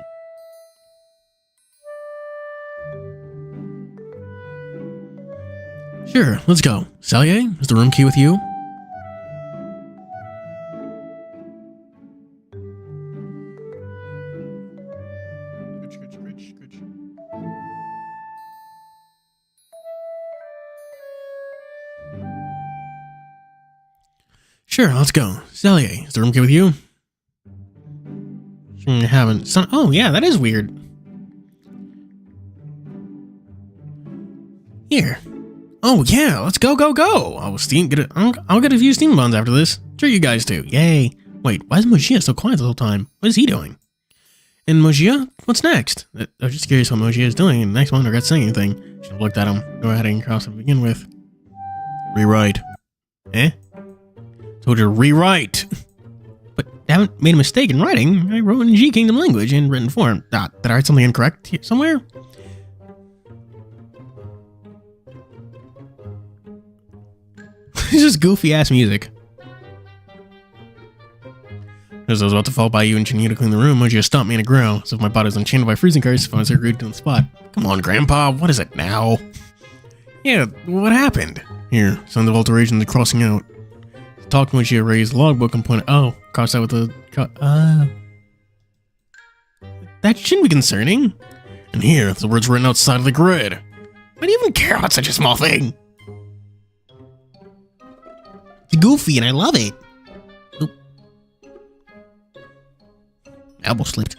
Sure, let's go. Salye, is the room key with you? Sure, let's go. Salye, is the room key with you? Haven't. Oh, yeah, that is weird. Here. Oh, yeah, let's go. I'll get a few steam buns after this. Sure, you guys do. Yay. Wait, why is Mojia so quiet the whole time? What is he doing? And Mojia, what's next? I was just curious what Mojia is doing, and the next one I got saying anything. Should have looked at him. Go ahead and cross to begin with. Rewrite. Eh? Told you to rewrite. But I haven't made a mistake in writing. I wrote in G Kingdom language in written form. Did I write something incorrect here somewhere? This is goofy ass music. As I was about to fall by you and Chinny to clean the room, Mojia stopped me in a growl, as if my body was enchanted by freezing curse if I was agreed to the spot. Come on, Grandpa, what is it now? Yeah, what happened? Here, sound of alteration and crossing out. Talking when she erased the logbook and pointed. Oh, crossed out with the. That shouldn't be concerning. And here, the words written outside of the grid. Why do you even care about such a small thing? It's goofy and I love it. Oop. Elbow slipped.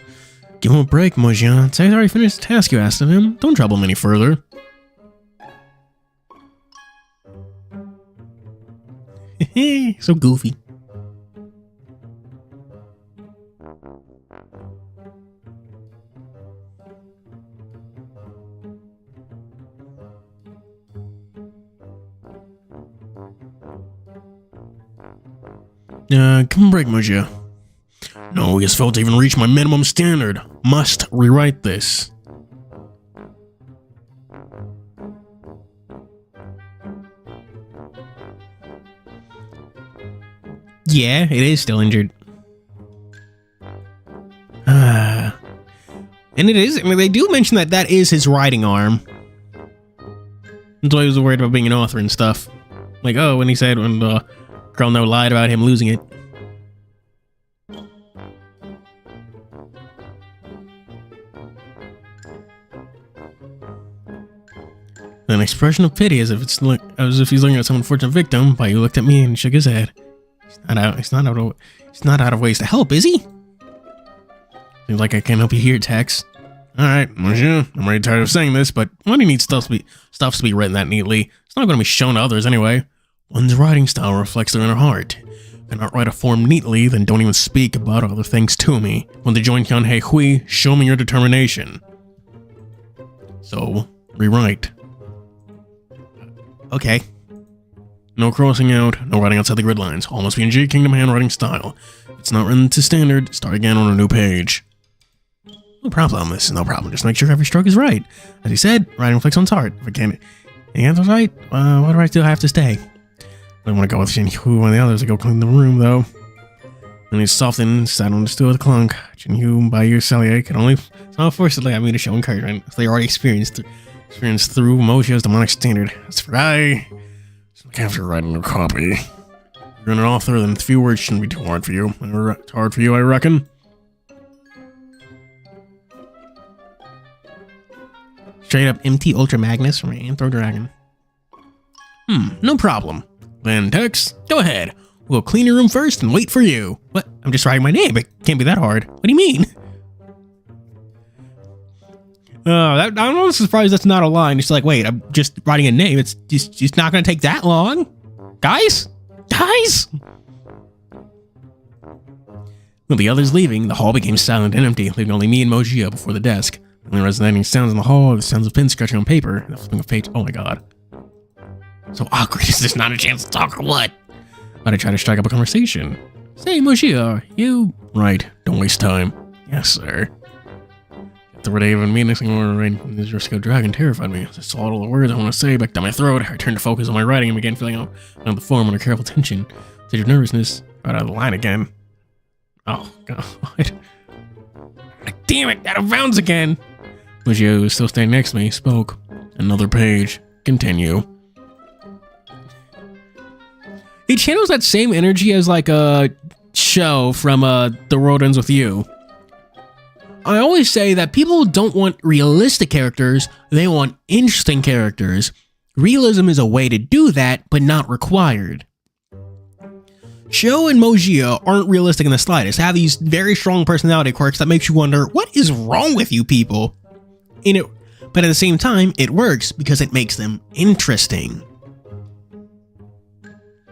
Give him a break, Mojia. Say's already finished the task you asked of him. Don't trouble him any further. So goofy. Come break, Mojia. No, he has failed to even reach my minimum standard. Must rewrite this. Yeah, it is still injured. And it is, I mean, they do mention that that is his writing arm. That's why he was worried about being an author and stuff. Like, oh, when he said when the girl no lied about him losing it. With an expression of pity, as if he's looking at some unfortunate victim. Bayou looked at me and shook his head. He's not out of ways to help, is he? Seems like I can't help you here, Tex. Alright, monsieur, I'm already tired of saying this, but why do you need stuff to be written that neatly? It's not going to be shown to others anyway. One's writing style reflects their inner heart. If I cannot write a form neatly, then don't even speak about other things to me. Want to join TianHeHui? Show me your determination. So, rewrite. Okay. No crossing out, no writing outside the grid lines. All must be in G Kingdom handwriting style. If it's not written to standard, start again on a new page. No problem, this is no problem. Just make sure every stroke is right. As he said, writing reflects one's heart. If I can't, the answer's right, why do I still have to stay? I don't want to go with TianHeHui one of the others to go clean the room, though. And he softened, sat on the stool with a clunk. TianHeHui, Bayou, Cellier could only forcibly have me to show encouragement if they already experienced through Moshia's demonic standard. As for I have to write a new copy. You're an author, then a few words shouldn't be too hard for you. Too hard for you, I reckon. Straight up empty Ultra Magnus from Anthro Dragon. No problem. Then, Tex, go ahead. We'll clean your room first and wait for you. What? I'm just writing my name. It can't be that hard. What do you mean? I'm not surprised that's not a line. It's like, wait, I'm just writing a name. It's just not going to take that long. Guys? With the others leaving, the hall became silent and empty, leaving only me and Mojia before the desk. The only resonating sounds in the hall are the sounds of pins scratching on paper and the flipping of page. Oh my god. So awkward. Is this not a chance to talk or what? But I try to strike up a conversation. Say, Mojia, you... Right. Don't waste time. Yes, sir. The word I even mean anything more right from the Zersko dragon terrified me. As I saw all the words I want to say back down my throat, I turned to focus on my writing and began filling out the form under careful tension. Stage of nervousness, right out of the line again. Oh, God. Damn it, out of bounds again. Mujio, who was still standing next to me, spoke. Another page. Continue. He channels that same energy as like a show from The World Ends With You. I always say that people don't want realistic characters, they want interesting characters. Realism is a way to do that, but not required. Sho and Mojia aren't realistic in the slightest, have these very strong personality quirks that makes you wonder, what is wrong with you people? But at the same time, it works because it makes them interesting.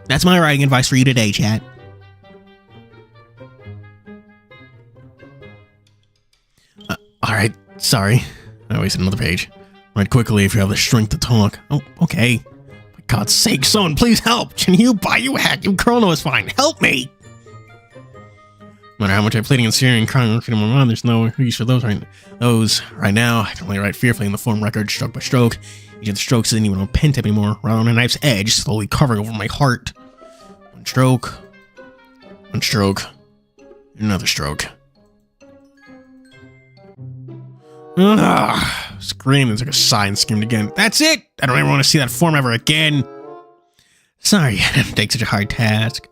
That's my writing advice for you today, chat. Alright, sorry. I wasted another page. Write quickly if you have the strength to talk. Oh, okay. For God's sake, someone please help! Can you buy you a hat? You Chrono is fine. Help me! No matter how much I'm pleading and searing and crying and my mind, there's no use for those right now. I can only write fearfully in the form record, stroke by stroke. Each of the strokes isn't even on a pen tip anymore, rather on a knife's edge, slowly covering over my heart. One stroke, another stroke. Screamed. It's like a sigh and screamed again. That's it! I don't ever want to see that form ever again. Sorry, I didn't take such a hard task.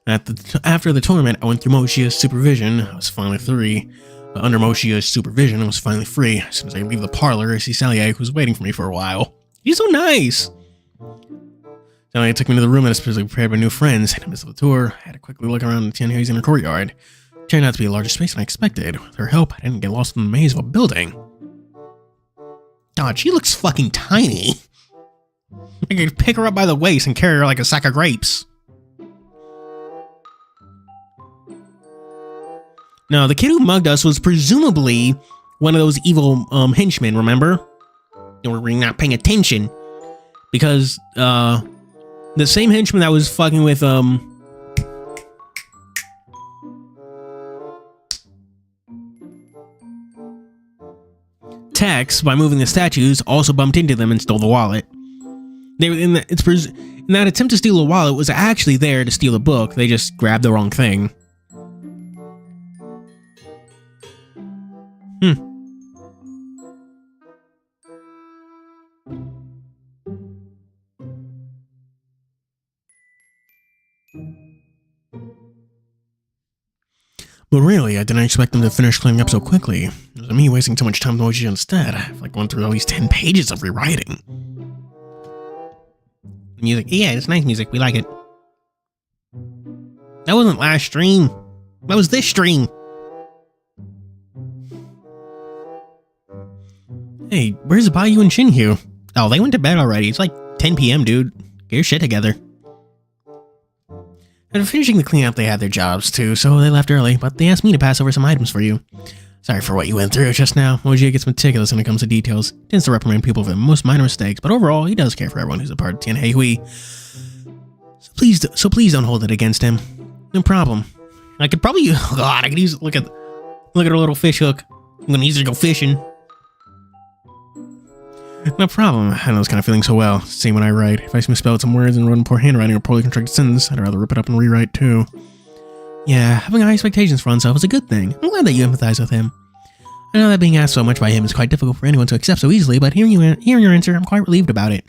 After the tournament, I went through Moshia's supervision. I was finally free. Under Moshia's supervision, I was finally free. As soon as I leave the parlor, I see Cellier, who's waiting for me for a while. He's so nice! Cellier took me to the room that is specifically prepared by new friends. In the midst of the tour, I had to quickly look around the TianHeHui's inner courtyard. It turned out to be a larger space than I expected. With her help, I didn't get lost in the maze of a building. God, she looks fucking tiny. I could pick her up by the waist and carry her like a sack of grapes. Now, the kid who mugged us was presumably one of those evil henchmen, remember? They were not paying attention. Because, the same henchman that was fucking with, Tex, by moving the statues, also bumped into them and stole the wallet. They were in that attempt to steal the wallet was actually there to steal the book. They just grabbed the wrong thing. But really, I didn't expect them to finish cleaning up so quickly. It was Instead of me wasting too much time on Moji instead, I have like going through all these 10 pages of rewriting. Music. Yeah, it's nice music. We like it. That wasn't last stream. That was this stream. Hey, where's Bayou and Shinhyu? Oh, they went to bed already. It's like 10 p.m., dude. Get your shit together. After finishing the cleanup, they had their jobs too, so they left early, but they asked me to pass over some items for you. Sorry for what you went through just now. Moji gets meticulous when it comes to details. He tends to reprimand people for the most minor mistakes, but overall, he does care for everyone who's a part of TianHeHui. So please don't hold it against him. No problem. I could probably, oh God, I could use, look at her little fish hook. I'm gonna use her to go fishing. No problem. I know this kind of feeling so well. Same when I write. If I misspelled some words and wrote in poor handwriting or poorly constructed sentence, I'd rather rip it up and rewrite too. Yeah, having high expectations for oneself is a good thing. I'm glad that you empathize with him. I know that being asked so much by him is quite difficult for anyone to accept so easily, but hearing your answer, I'm quite relieved about it.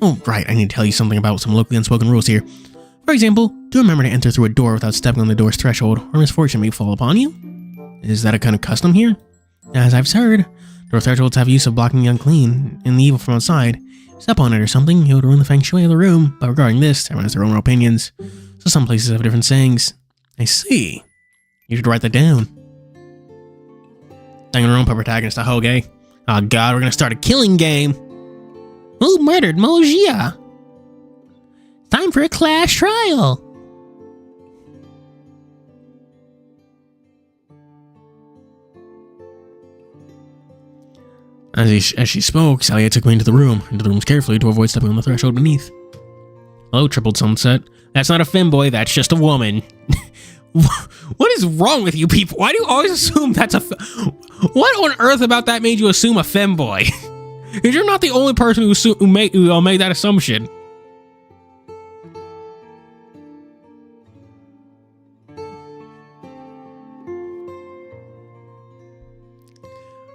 Oh, right, I need to tell you something about some locally unspoken rules here. For example, do remember to enter through a door without stepping on the door's threshold, or misfortune may fall upon you. Is that a kind of custom here? As I've heard, door thresholds have use of blocking the unclean and the evil from outside. Step on it or something, it would ruin the feng shui of the room, but regarding this, everyone has their own opinions. So some places have different sayings. I see. You should write that down. Danganronpa protagonist Ahoge. Oh God, we're gonna start a killing game. Who murdered Mojia? Time for a class trial. As she spoke, Salia took me into the rooms carefully to avoid stepping on the threshold beneath. Hello, Tripled Sunset. That's not a femboy, that's just a woman. What is wrong with you people? Why do you always assume that's a... What on earth about that made you assume a femboy? Because you're not the only person who made that assumption.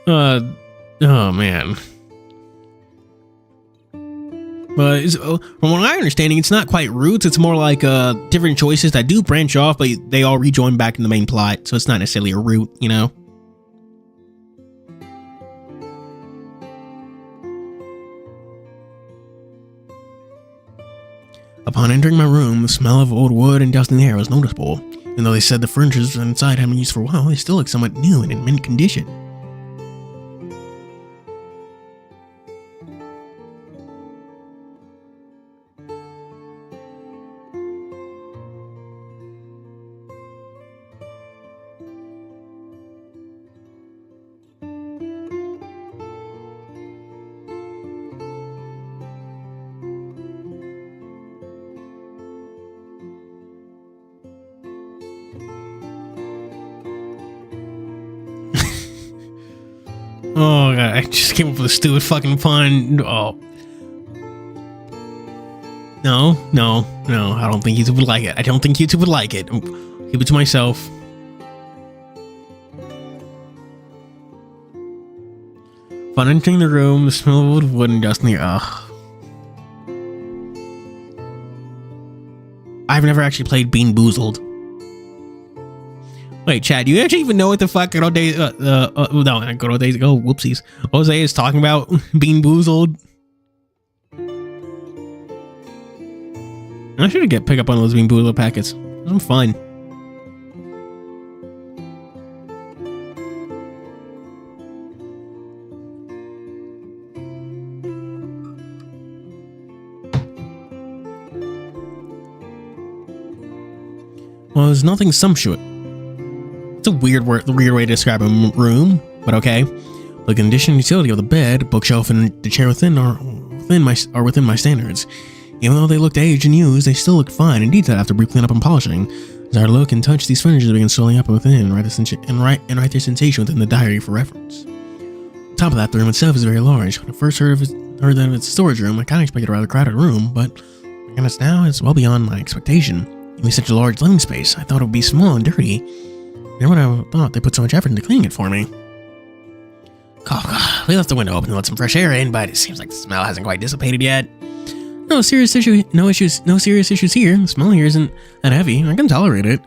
Oh man. But from what I'm understanding, it's not quite roots. It's more like different choices that do branch off, but they all rejoin back in the main plot. So it's not necessarily a root, you know? Upon entering my room, the smell of old wood and dust in the air was noticeable. Even though they said the furniture inside hadn't been used for a while, they still looked somewhat new and in mint condition. Oh God, I just came up with a stupid fucking pun. Oh. No, I don't think YouTube would like it. I don't think YouTube would like it. Keep it to myself. Upon entering the room, the smell of wood and dust in the air. I've never actually played Bean Boozled. Wait, Chad, do you actually even know what the fuck good old days, no, not good old days ago, whoopsies. Jose is talking about Bean Boozled. I should pick up on those Bean Boozled packets. I'm fine. Well, there's nothing sumptuous. It's a weird way to describe a room, but okay. The condition and utility of the bed, bookshelf, and the chair within are within my standards. Even though they looked aged and used, they still looked fine and detailed after brief cleanup and polishing. As I look and touch these furnitures, begin swelling up within and write their sensation within the diary for reference. On top of that, the room itself is very large. When I first heard that it's a storage room, I kind of expected a rather crowded room, but I guess now it's well beyond my expectation. Even such a large living space, I thought it would be small and dirty. Never would I thought they put so much effort into cleaning it for me. Oh, we left the window open to let some fresh air in, but it seems like the smell hasn't quite dissipated yet. No serious issues here. The smell here isn't that heavy. I can tolerate it.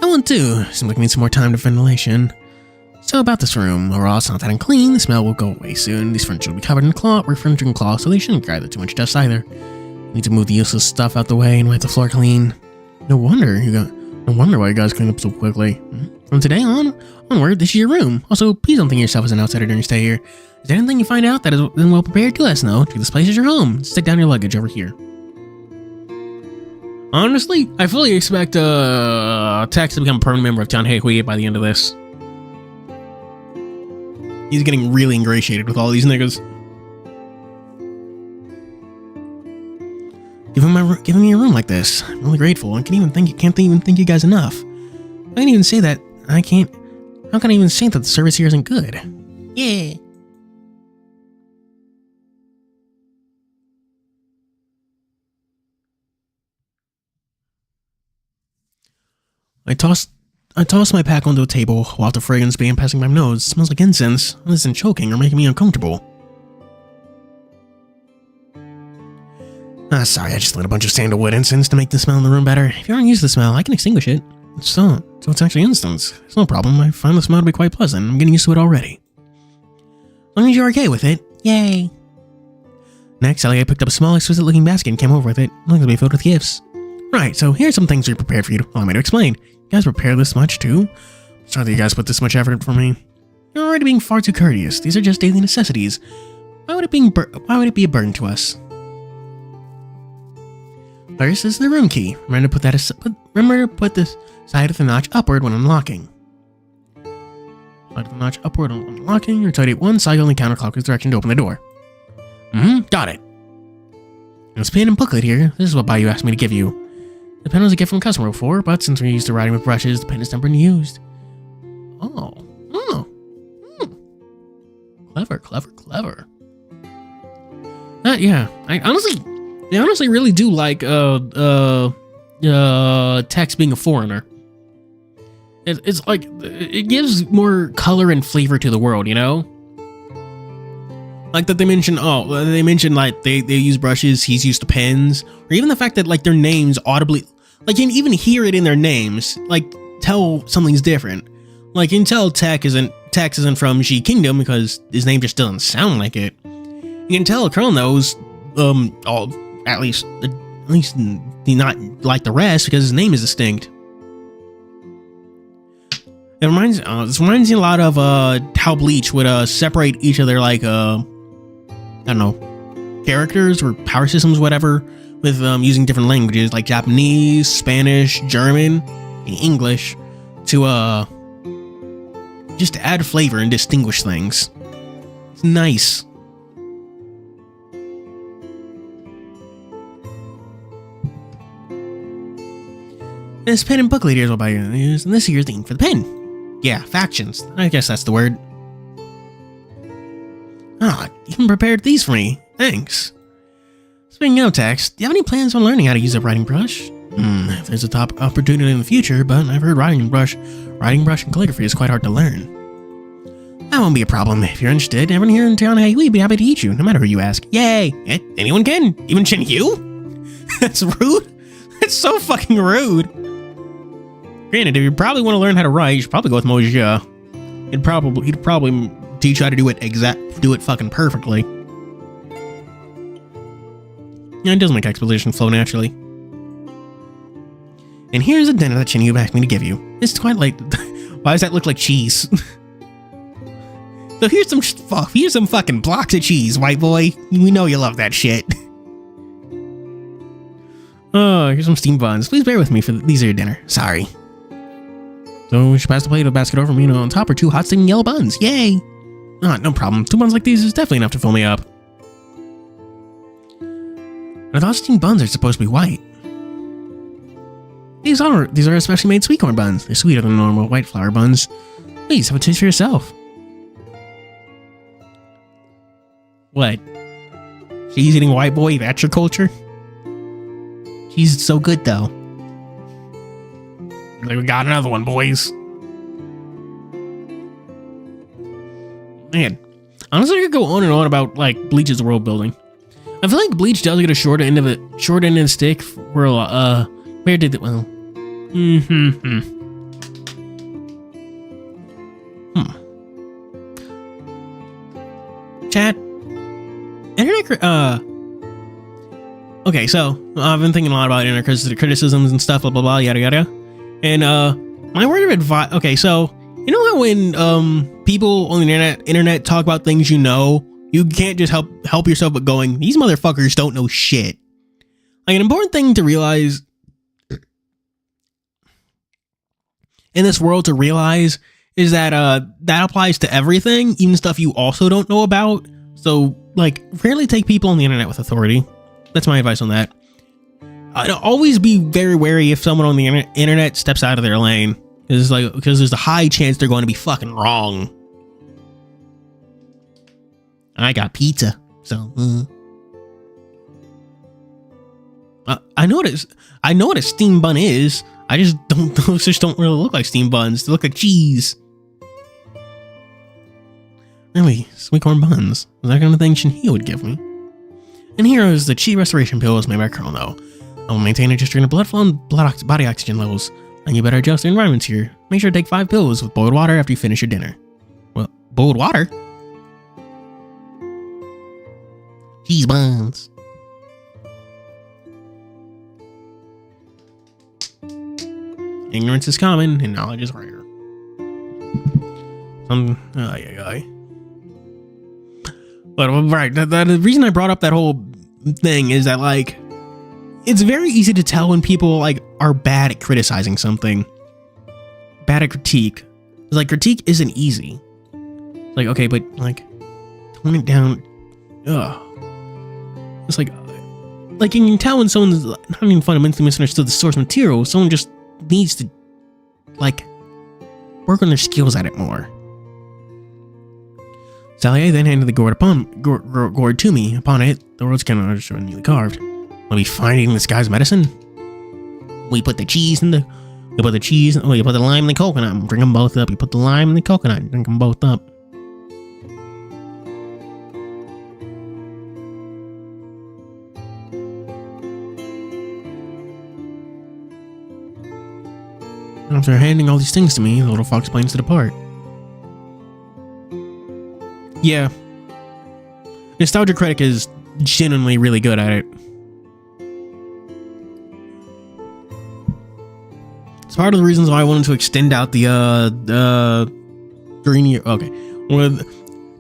I want to. Seems like I need some more time to ventilation. So about this room, overall it's not that unclean, the smell will go away soon. These furniture will be covered in cloth, or furniture and cloth, so they shouldn't gather too much dust either. Need to move the useless stuff out the way and wipe the floor clean. No wonder why you guys clean up so quickly. From today onward, this is your room. Also, please don't think of yourself as an outsider during your stay here. Is there anything you find out that is well prepared to let us know? Treat this place as your home. Stick down your luggage over here. Honestly, I fully expect Tex to become a permanent member of TianHeHui by the end of this. He's getting really ingratiated with all these niggas. Giving me a room like this. I'm really grateful. I can't even thank you guys enough. I can't even say that. How can I even say that the service here isn't good? Yeah. I toss my pack onto a table while the fragrance began passing my nose. It smells like incense. This isn't choking or making me uncomfortable. Sorry, I just lit a bunch of sandalwood incense to make the smell in the room better. If you aren't used to the smell, I can extinguish it. So it's actually incense. It's no problem. I find the smell to be quite pleasant. I'm getting used to it already. As long as you're okay with it. Yay. Next, Elliot picked up a small, exquisite-looking basket and came over with it. Looking to be filled with gifts. Right, so here's some things we prepared for you. Allow me to explain. You guys prepare this much, too? Sorry that you guys put this much effort for me. You're already being far too courteous. These are just daily necessities. Why would it be a burden to us? First is the room key. Remember to put this side of the notch upward when unlocking. Side of the notch upward when unlocking. Rotate one side on the counterclockwise direction to open the door. Got it. This pen and booklet here. This is what Bayou asked me to give you. The pen was a gift from a customer before, but since we're used to writing with brushes, the pen is never been used. Clever. Yeah. I honestly really do like Tex being a foreigner. It's like it gives more color and flavor to the world, you know? Like that they mention like they use brushes, he's used to pens, or even the fact that like their names audibly, like you can even hear it in their names, like tell something's different. Like you can tell Tex isn't from Xi Kingdom because his name just doesn't sound like it. You can tell Colonel knows, at least not like the rest because his name is distinct. This reminds me a lot of how Bleach would separate each of their like I don't know, characters or power systems, whatever, with using different languages like Japanese, Spanish, German, and English to just to add flavor and distinguish things. It's nice. This pen and booklet here is what I use, and this is your theme for the pen. Yeah, factions. I guess that's the word. You even prepared these for me. Thanks. Speaking of Tex, do you have any plans on learning how to use a writing brush? If there's a top opportunity in the future, but I've heard writing brush and calligraphy is quite hard to learn. That won't be a problem. If you're interested, everyone here in TianHeHui would be happy to teach you, no matter who you ask. Yay! Anyone can? Even Chen-Yu? That's rude. That's so fucking rude. Granted, if you probably want to learn how to write, you should probably go with Mojia. He'd probably teach you how to do it fucking perfectly. Yeah, it does make exposition flow naturally. And here's a dinner that Chen-Yu asked me to give you. It's quite late. Why does that look like cheese? So here's some fucking blocks of cheese, white boy. We know you love that shit. Oh, here's some steamed buns. Please bear with me for these are your dinner. Sorry. So we should pass the plate of the basket over me, on top are 2 hot steaming yellow buns. Yay! No problem. 2 buns like these is definitely enough to fill me up. I thought steamed buns are supposed to be white. These are especially made sweet corn buns. They're sweeter than normal white flour buns. Please have a taste for yourself. What? Cheese eating white boy? That's your culture? Cheese is so good though. Like we got another one, boys. Man, honestly, I could go on and on about like Bleach's world building. I feel like Bleach does get a short end of the stick. Where did it? Well, Chat. Internet. Okay, so I've been thinking a lot about internet criticisms and stuff, blah blah blah, yada yada. And my word of advice. Okay, so you know how when people on the internet talk about things, you can't just help yourself but going, these motherfuckers don't know shit. Like, an important thing to realize in this world to realize is that that applies to everything, even stuff you also don't know about. So, like, rarely take people on the internet with authority. That's my advice on that. Always be very wary if someone on the internet steps out of their lane, because there's a high chance they're going to be fucking wrong. I got pizza, so I know what a steam bun is. I just don't. Those just don't really look like steam buns. They look like cheese. Really, sweet corn buns. Is that kind of thing TianHeHui would give me? And here is the chi restoration pills made by Colonel. I will maintain adjusting the blood flow and body oxygen levels. And you better adjust the environments here. Make sure to take 5 pills with boiled water after you finish your dinner. Well, boiled water? Cheese buns. Ignorance is common and knowledge is rare. But right, the reason I brought up that whole thing is that, like, it's very easy to tell when people, like, are bad at criticizing something. Bad at critique. It's like, critique isn't easy. It's like, okay, but, like, tone it down. Ugh. It's like you can tell when someone's not even fundamentally misunderstood the source material. Someone just needs to, like, work on their skills at it more. Salier then handed the gourd to me. Upon it, the words came out newly carved. Will we finding this guy's medicine? We put the cheese in the... You put the lime in the coconut. Bring them both up. You put the lime in the coconut. Drink them both up. After handing all these things to me, the little fox plans to depart. Yeah. Nostalgia Critic is genuinely really good at it. It's part of the reasons why I wanted to extend out the Green Yuri. Okay. With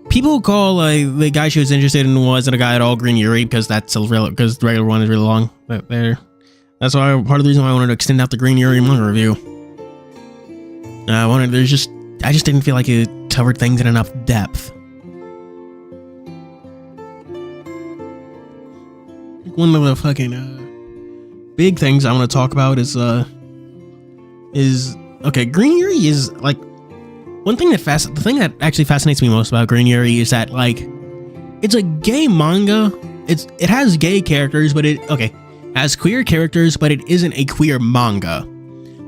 people call the guy she was interested in wasn't a guy at all Green Yuri, because that's because the regular one is really long. That's why part of the reason why I wanted to extend out the Green Yuri manga review. I just didn't feel like it covered things in enough depth. One of the fucking big things I want to talk about is okay, Green Yuri is, like, one thing the thing that actually fascinates me most about Green Yuri is that, like, it's a gay manga. It has gay characters, but it has queer characters, but it isn't a queer manga.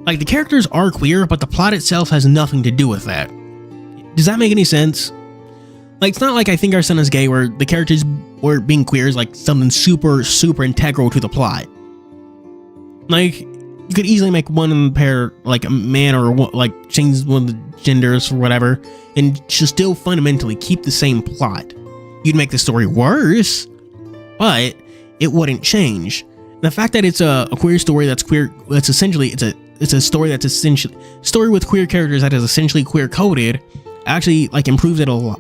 Like, the characters are queer, but the plot itself has nothing to do with that. Does that make any sense? Like, it's not like I Think Our Son is Gay, where the characters or being queer is, like, something super, super integral to the plot. Like, you could easily make one pair, like, a man or, like, change one of the genders or whatever, and still fundamentally keep the same plot. You'd make the story worse, but it wouldn't change. The fact that it's a queer story that's queer, it's a story that's essentially story with queer characters that is essentially queer coded, actually, like, improves it a lot,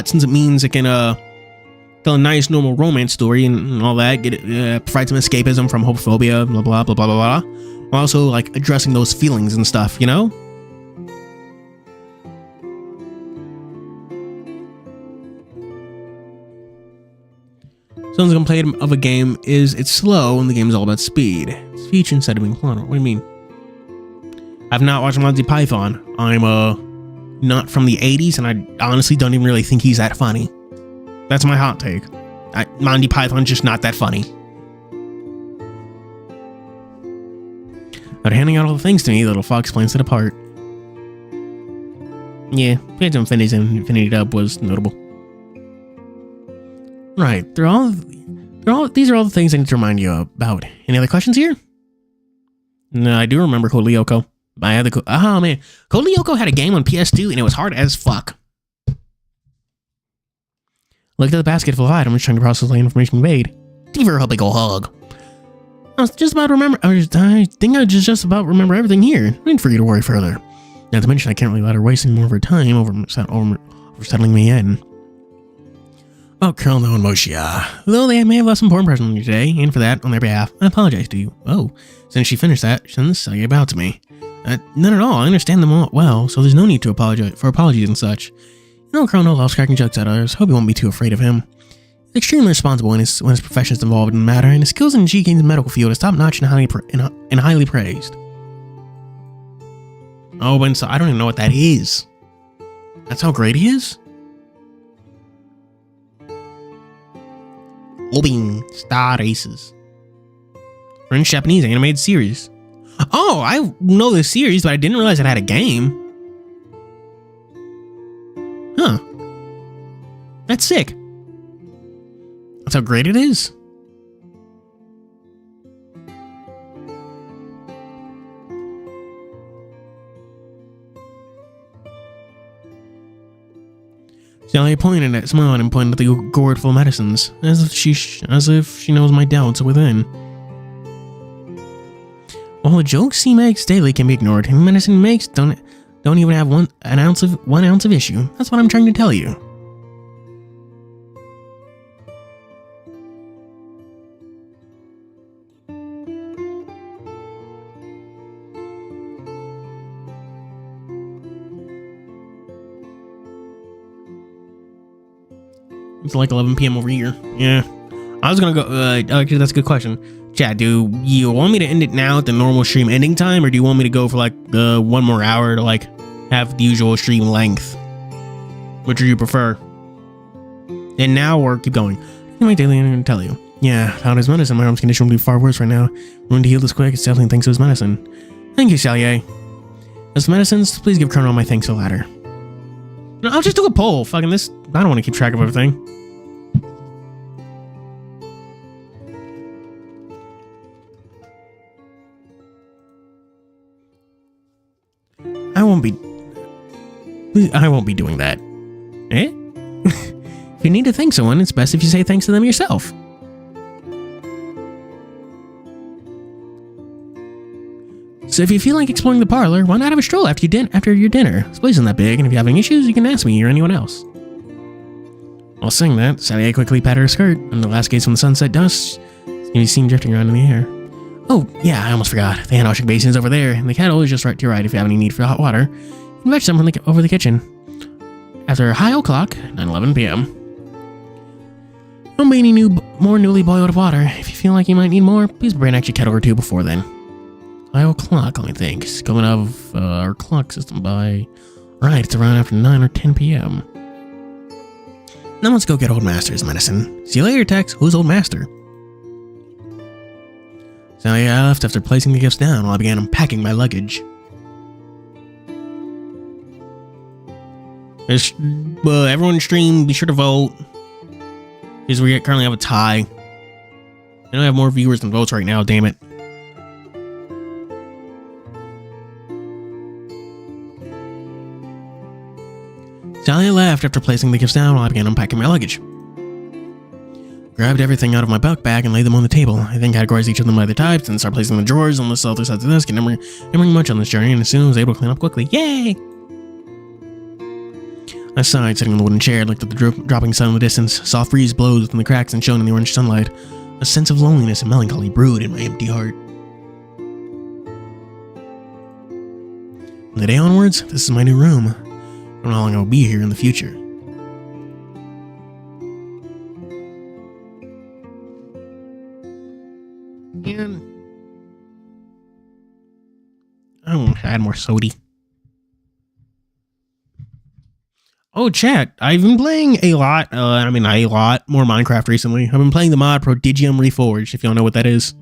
since it means it can tell a nice normal romance story and all that, provide some escapism from homophobia, blah blah blah blah blah blah, while also, like, addressing those feelings and stuff, you know. Someone's complaint of a game is it's slow and the game's all about speed. It's feature instead of being plot. What do you mean? I've not watched Monty Python. I'm not from the 80s, and I honestly don't even really think he's that funny. That's my hot take. Monty Python's just not that funny. But handing out all the things to me, the little fox plans it apart. Yeah, Phantom Infinity Dub was notable. Right, these are all the things I need to remind you about. Any other questions here? No, I do remember Code Lyoko. I had oh man, Code Lyoko had a game on PS2 and it was hard as fuck. Looked at the basket full of items, trying to process the information conveyed. Give her a big ol' hug. I was just about to remember. I think I just about remember everything here. I need for you to worry further. Not to mention, I can't really let her waste any more of her time over settling me in. Oh, Colonel No and Moshia. Though they may have left some important impression on you today, and for that, on their behalf, I apologize to you. Oh, since she finished that, she didn't say about to me. Not at all. I understand them all well, so there's no need to apologize for apologies and such. You know, Colonel loves cracking jokes at others. Hope you won't be too afraid of him. He's extremely responsible when his profession is involved in the matter, and his skills in the medical field is top-notch and highly praised. Oh, and so I don't even know what that is. That's how great he is? Obing Star Races. French Japanese animated series. Oh, I know this series, but I didn't realize it had a game. Huh. That's sick. That's how great it is. Sally pointed at Simone and pointed at the gourd full of medicines, as if she knows my doubts within. While the jokes he makes daily can be ignored, and the medicine he makes don't even have one ounce of issue. That's what I'm trying to tell you. It's like 11 p.m. over here. Yeah. I was gonna go, actually, that's a good question. Chat, do you want me to end it now at the normal stream ending time, or do you want me to go for like one more hour to like have the usual stream length? Which do you prefer? And now, or keep going? My daily, I'm gonna tell you. Yeah, found his medicine. My arm's condition will be far worse right now. Willing to heal this quick, it's definitely thanks to his medicine. Thank you, Salier. As for medicines, please give Colonel my thanks for the latter. No, I'll just do a poll. Fucking this. I don't want to keep track of everything. I won't be doing that. Eh? If you need to thank someone, it's best if you say thanks to them yourself. So if you feel like exploring the parlor, why not have a stroll after your dinner? This place isn't that big, and if you have any issues, you can ask me or anyone else. While saying that, Sally quickly patted her skirt, and the last gaze from the sunset dust can be seen drifting around in the air. Oh, yeah, I almost forgot. The hand washing basin is over there, and the kettle is just right to your right if you have any need for hot water. You can fetch some over the kitchen. After high o'clock, 9:11 p.m. Don't be any more newly boiled water. If you feel like you might need more, please bring an extra kettle or two before then. High o'clock, let me think. It's coming out of our clock system by... Right, it's around after 9 or 10 p.m. Now let's go get Old Master's medicine. See you later, Tex. Who's Old Master? So I left after placing the gifts down while I began unpacking my luggage. Everyone stream, be sure to vote. Because we currently have a tie. I don't have more viewers than votes right now, damn it. Sally left after placing the gifts down while I began unpacking my luggage. Grabbed everything out of my bulk bag and laid them on the table. I then categorized each of them by their types and started placing the drawers on the other side of the desk, and never much on this journey, and as soon as I was able to clean up quickly. Yay! I sighed, sitting on the wooden chair, looked at the dropping sun in the distance. Soft breeze blows within the cracks and shone in the orange sunlight. A sense of loneliness and melancholy brewed in my empty heart. From the day onwards, this is my new room. I don't know how long I'll be here in the future. And I want to add more soda. Oh, chat, I've been playing a lot more Minecraft recently. I've been playing the mod Prodigium Reforged, if y'all know what that is.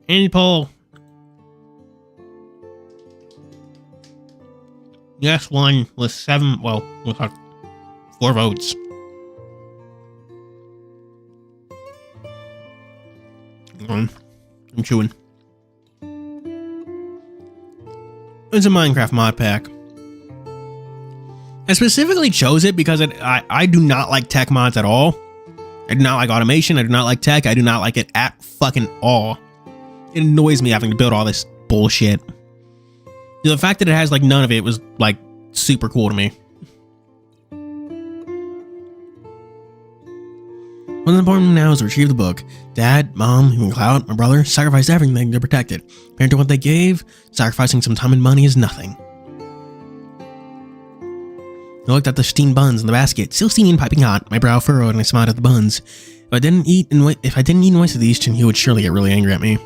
Any poll? Yes, one with 4 votes. I'm chewing. It's a Minecraft mod pack. I specifically chose it because I do not like tech mods at all. I do not like automation. I do not like tech. I do not like it at fucking all. It annoys me having to build all this bullshit. The fact that it has like none of it was like super cool to me. What's important now is to retrieve the book. Dad, Mom, even Cloud, my brother, sacrificed everything to protect it. Compared to what they gave, sacrificing some time and money is nothing. I looked at the steamed buns in the basket, still steamy and piping hot. My brow furrowed and I smiled at the buns. If I didn't eat and waste of these, he would surely get really angry at me.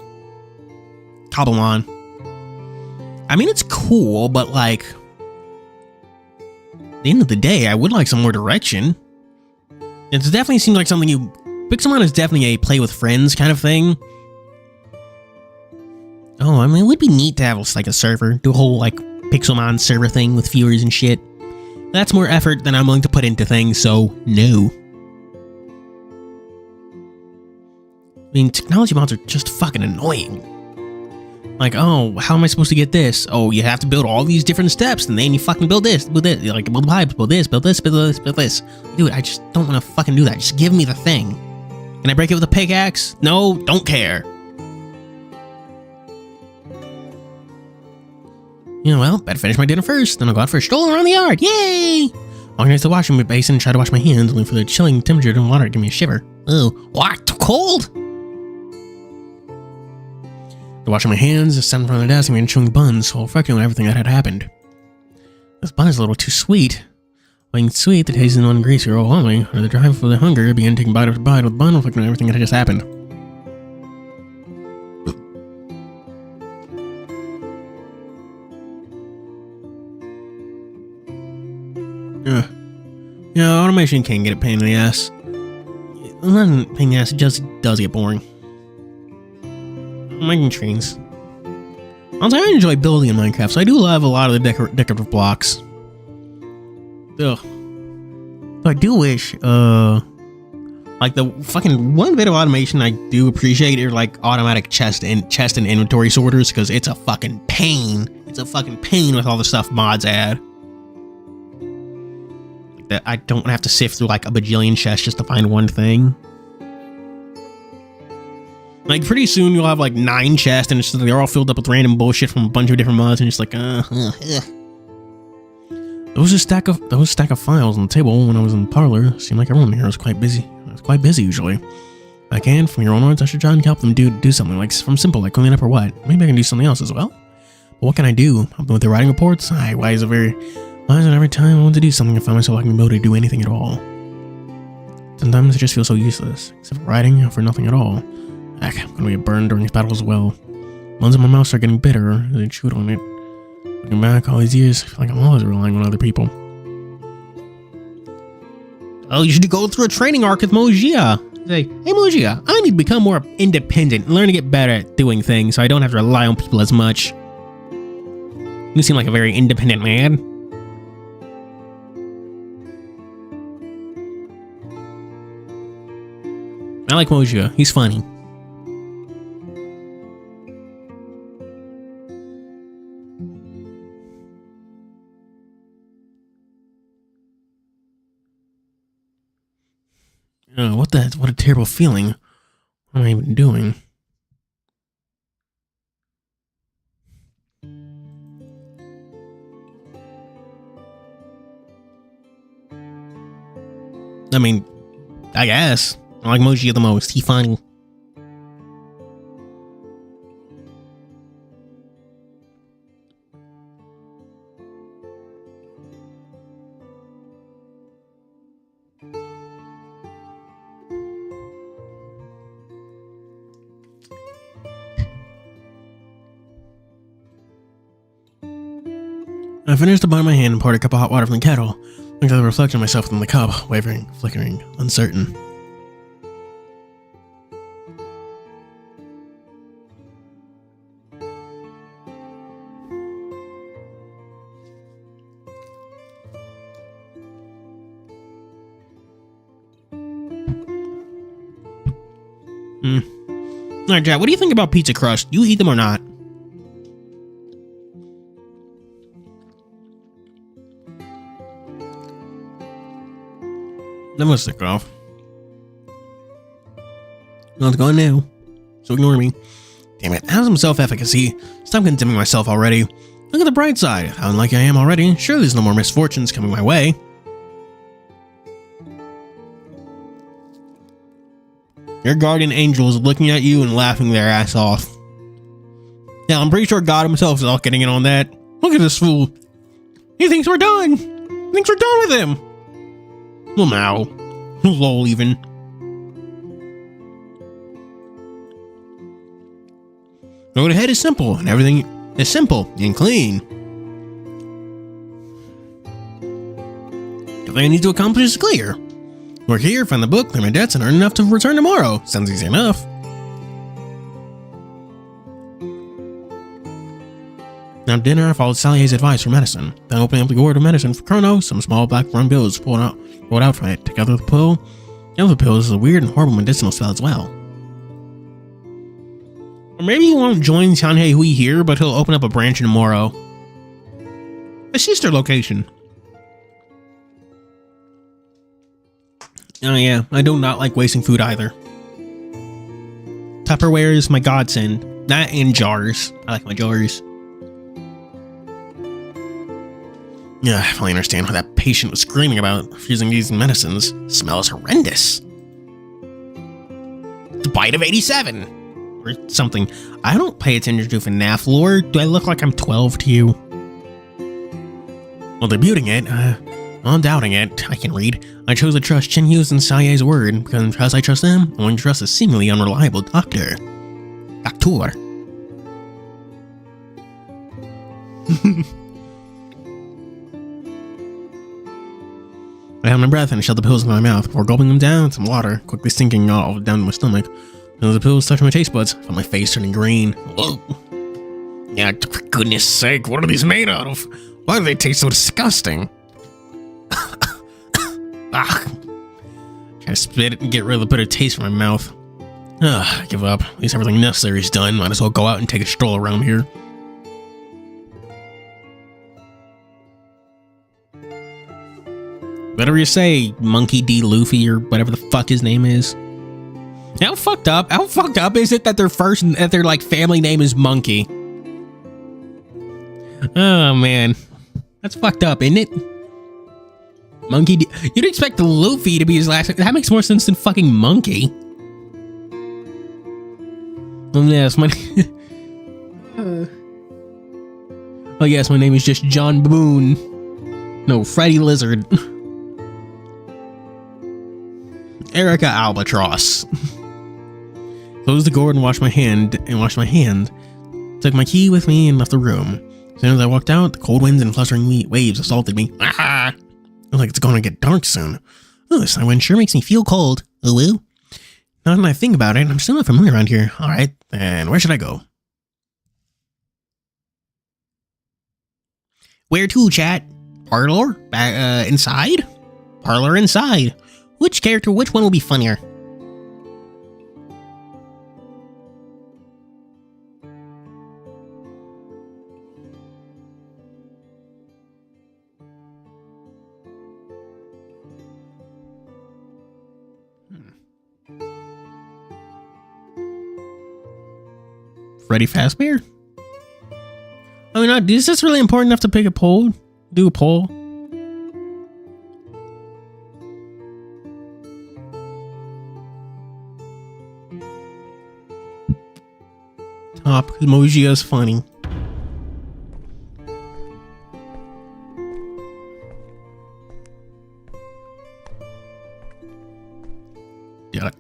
Cobble on. I mean, it's cool, but like, at the end of the day, I would like some more direction. It definitely seems like something Pixelmon is definitely a play with friends kind of thing. Oh, I mean, it would be neat to have like a server, do a whole like Pixelmon server thing with viewers and shit. That's more effort than I'm willing to put into things, so no. I mean, technology mods are just fucking annoying. Like, oh, how am I supposed to get this? Oh, you have to build all these different steps, and then you fucking build this, like build the pipes, build this, build this, build this, build this. Dude, I just don't want to fucking do that. Just give me the thing. Can I break it with a pickaxe? No, don't care. You know, well, better finish my dinner first, then I'll go out for a stroll around the yard. Yay! Walking next to the washing basin and try to wash my hands, only for the chilling temperature in the water to give me a shiver. Oh, what? Too cold? Washing my hands, sat in front of the desk and began chewing buns, while reflecting on everything that had happened. This bun is a little too sweet. Being sweet, the taste is non greasy or overwhelming, or the drive for the hunger I began taking bite after bite with the bun, reflecting on everything that had just happened. Yeah, automation can get a pain in the ass. Not a pain in the ass, it just does get boring. Making trains. Also, I enjoy building in Minecraft, so I do love a lot of the decorative blocks. Ugh. So I do wish, like the fucking one bit of automation I do appreciate are like automatic chest and inventory sorters, because it's a fucking pain. It's a fucking pain with all the stuff mods add. Like that, I don't have to sift through like a bajillion chests just to find one thing. Like, pretty soon you'll have like 9 chests and it's just, they're all filled up with random bullshit from a bunch of different mods, and it's like, Those stack of files on the table when I was in the parlor seemed like everyone here was quite busy. I was quite busy usually. If I can, from your own words, I should try and help them do something like from simple, like cleaning up or what. Maybe I can do something else as well. But what can I do? Help them with their writing reports? Why is it every time I want to do something I find myself lacking the ability to do anything at all? Sometimes it just feels so useless, except for writing, for nothing at all. Heck, I'm gonna get burned during this battle as well. Ones in my mouth start getting bitter as I chewed on it. Looking back all these years, I feel like I'm always relying on other people. Oh, you should go through a training arc with Mojia. Say, hey Mojia, I need to become more independent and learn to get better at doing things so I don't have to rely on people as much. You seem like a very independent man. I like Mojia, he's funny. Oh, what a terrible feeling. What am I even doing? I mean, I guess. I like Moji the most. He's funny. I finished the bun in my hand and poured a cup of hot water from the kettle. Looked at the reflection of myself in the cup, wavering, flickering, uncertain. Alright, Jack, what do you think about pizza crust? Do you eat them or not? That must stick off. Let's go now. So ignore me. Damn it, how's some self-efficacy? Stop condemning myself already. Look at the bright side. How unlike I am already. Sure, there's no more misfortunes coming my way. Your guardian angel is looking at you and laughing their ass off. Now, I'm pretty sure God himself is all getting in on that. Look at this fool. He thinks we're done. He thinks we're done with him. Well, now. Lol, even. The road ahead is simple, and everything is simple and clean. The thing I need to accomplish is clear. Work here, find the book, clear my debts, and earn enough to return tomorrow. Sounds easy enough. Now dinner, I followed Sally's advice for medicine. Then opening up the gourd of medicine for Chrono, some small black brown pills rolled out from it. Together with the pill, the other pills is a weird and horrible medicinal spell as well. Or maybe he won't join TianHeHui here, but he'll open up a branch in Moro. A sister location. Oh yeah, I do not like wasting food either. Tupperware is my godsend. That and jars. I like my jars. Yeah, I finally understand why that patient was screaming about refusing these medicines. The smell is horrendous. The bite of 87! Or something. I don't pay attention to FNAF lore. Do I look like I'm 12 to you? Well, debuting it, I'm doubting it. I can read. I chose to trust TianHeHui's and Saye's word, because I trust them, I'm going to trust a seemingly unreliable doctor. Doctor. I held my breath and shoved the pills into my mouth before gulping them down with some water, quickly sinking all down my stomach. As the pills touched my taste buds, I felt my face turning green. Whoa. Yeah, for goodness sake, what are these made out of? Why do they taste so disgusting? Try to spit it and get rid of the bitter taste from my mouth. I give up. At least everything necessary is done. Might as well go out and take a stroll around here. Whatever you say, Monkey D. Luffy or whatever the fuck his name is. How fucked up is it that their like family name is Monkey? Oh man, that's fucked up, isn't it? Monkey D. You'd expect Luffy to be his last name. That makes more sense than fucking Monkey. Oh yes, oh yes, my name is just John Boone. No, Freddy Lizard. Erica Albatross. Closed the gourd and washed my hand. Took my key with me and left the room. As soon as I walked out, the cold winds and flustering waves assaulted me. Ah! Looks like it's going to get dark soon. Oh, this night wind sure makes me feel cold. Ooh. Now that I think about it, I'm still not familiar around here. Alright, then where should I go? Where to, chat? Parlor? Inside? Parlor inside. Which one will be funnier? Freddy Fazbear? I mean, is this really important enough to pick a poll? Do a poll? Top, because emoji is funny.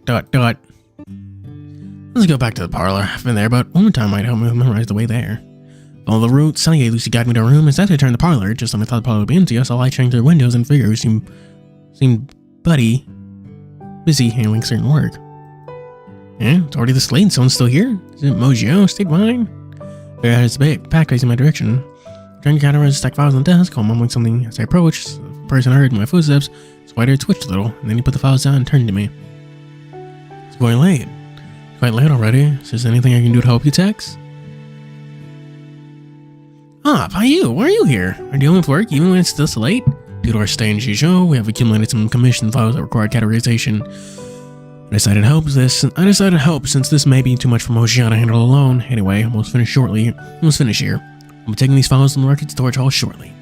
Dot. Let's go back to the parlor. I've been there, but one more time might help me memorize the way there. Follow the route. Sunny Lucy guided me to a room. As I turned the parlor, just when I thought the parlor would be empty, I saw light shining through the windows and figures seemed busy handling certain work. Yeah, it's already this late and someone's still here. Is it Mojo? Stayed behind? Bear had his back facing my direction. Trying to counter a stack files on the desk while mumbling something as I approached. The person heard my footsteps. His white hair twitched a little, and then he put the files down and turned to me. It's going late. Quite late already. Is there anything I can do to help you, Tex? Ah, Payu, why are you here? Are you dealing with work even when it's still so late? Due to our stay in Shisho, we have accumulated some commission files that require categorization. I decided to help since this may be too much for Moshiya to handle alone. Anyway, almost finished here. I'll be taking these files from the record storage hall shortly.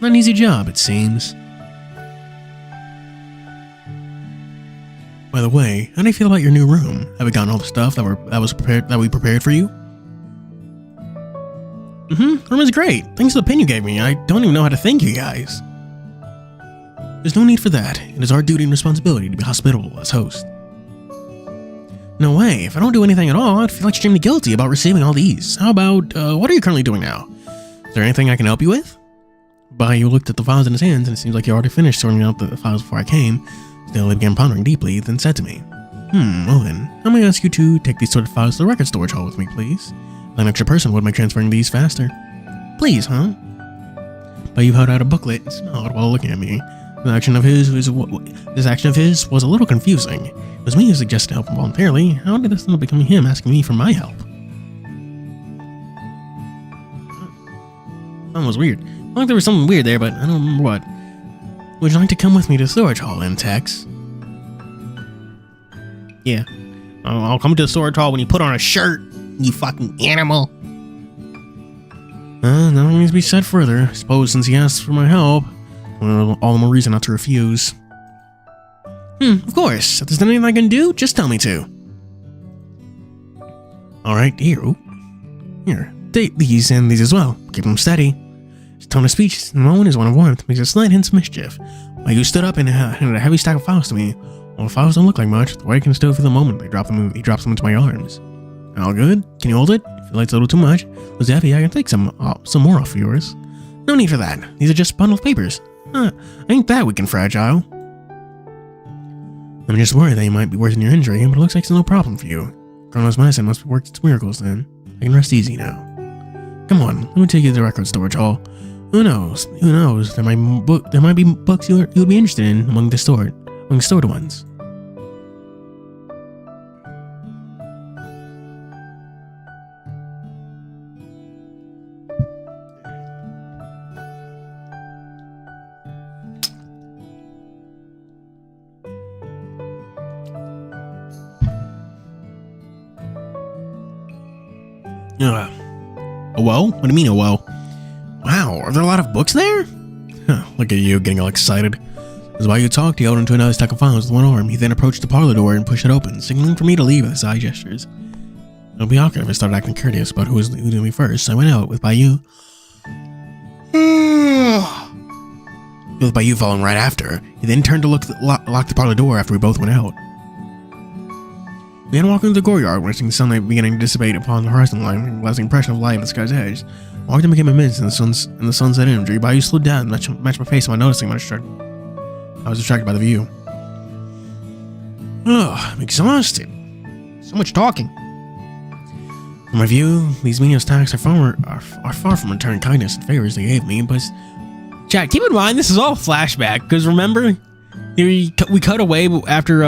Not an easy job, it seems. By the way, how do you feel about your new room? Have we gotten all the stuff that we prepared for you? Room is great. Thanks for the pin you gave me. I don't even know how to thank you guys. There's no need for that. It is our duty and responsibility to be hospitable as host. No way. If I don't do anything at all, I'd feel extremely guilty about receiving all these. How about, what are you currently doing now? Is there anything I can help you with? Bayu looked at the files in his hands, and it seems like he already finished sorting out the files before I came. Still, he began pondering deeply, then said to me, well then, I'm going to ask you to take these sort of files to the record storage hall with me, please. An extra person would make transferring these faster. Please, huh? Bayu held out a booklet and smiled while looking at me. This action of his was a little confusing. It was me who suggested help voluntarily. How did this end up becoming him asking me for my help? That was weird. I felt like there was something weird there, but I don't remember what. Would you like to come with me to the storage hall, Tex? Yeah. I'll come to the storage hall when you put on a shirt, you fucking animal. Nothing needs to be said further. I suppose since he asked for my help, well, all the more reason not to refuse. Of course. If there's anything I can do, just tell me to. Alright, here. Here. Take these and these as well. Keep them steady. His tone of speech in the moment is one of warmth, makes a slight hint of mischief. While you stood up and handed a heavy stack of files to me. Well, the files don't look like much. The way I can still feel the moment he drops them into my arms. All good? Can you hold it? If you like it's a little too much, it was heavy, I can take some more off of yours. No need for that. These are just a bundle of papers. Ain't that weak and fragile. I'm just worried that you might be worse than your injury, but it looks like it's no problem for you. Chronos Medicine must have worked its miracles then. I can rest easy now. Come on, let me take you to the record storage hall. Who knows? There might be books you would be interested in among the stored ones. Well? What do you mean, well? Wow, are there a lot of books there? Look at you, getting all excited. As while you talked, he held into another stack of files with one arm. He then approached the parlor door and pushed it open, signaling for me to leave with his eye gestures. It would be awkward if I started acting courteous about who was leaving me first, so I went out with Bayu. With Bayu following right after. He then turned to lock the parlor door after we both went out. We began walking through the courtyard, watching the sunlight beginning to dissipate upon the horizon line, and lasting impression of light at the sky's edge. Walked and became immense in the sunset imagery. Bayu slowed down and matched my face while noticing I was distracted by the view. I'm exhausted. So much talking. From my view, these menial tasks are far from returning kindness and favors they gave me, but... Chat, keep in mind this is all flashback, because remember, we cut away after,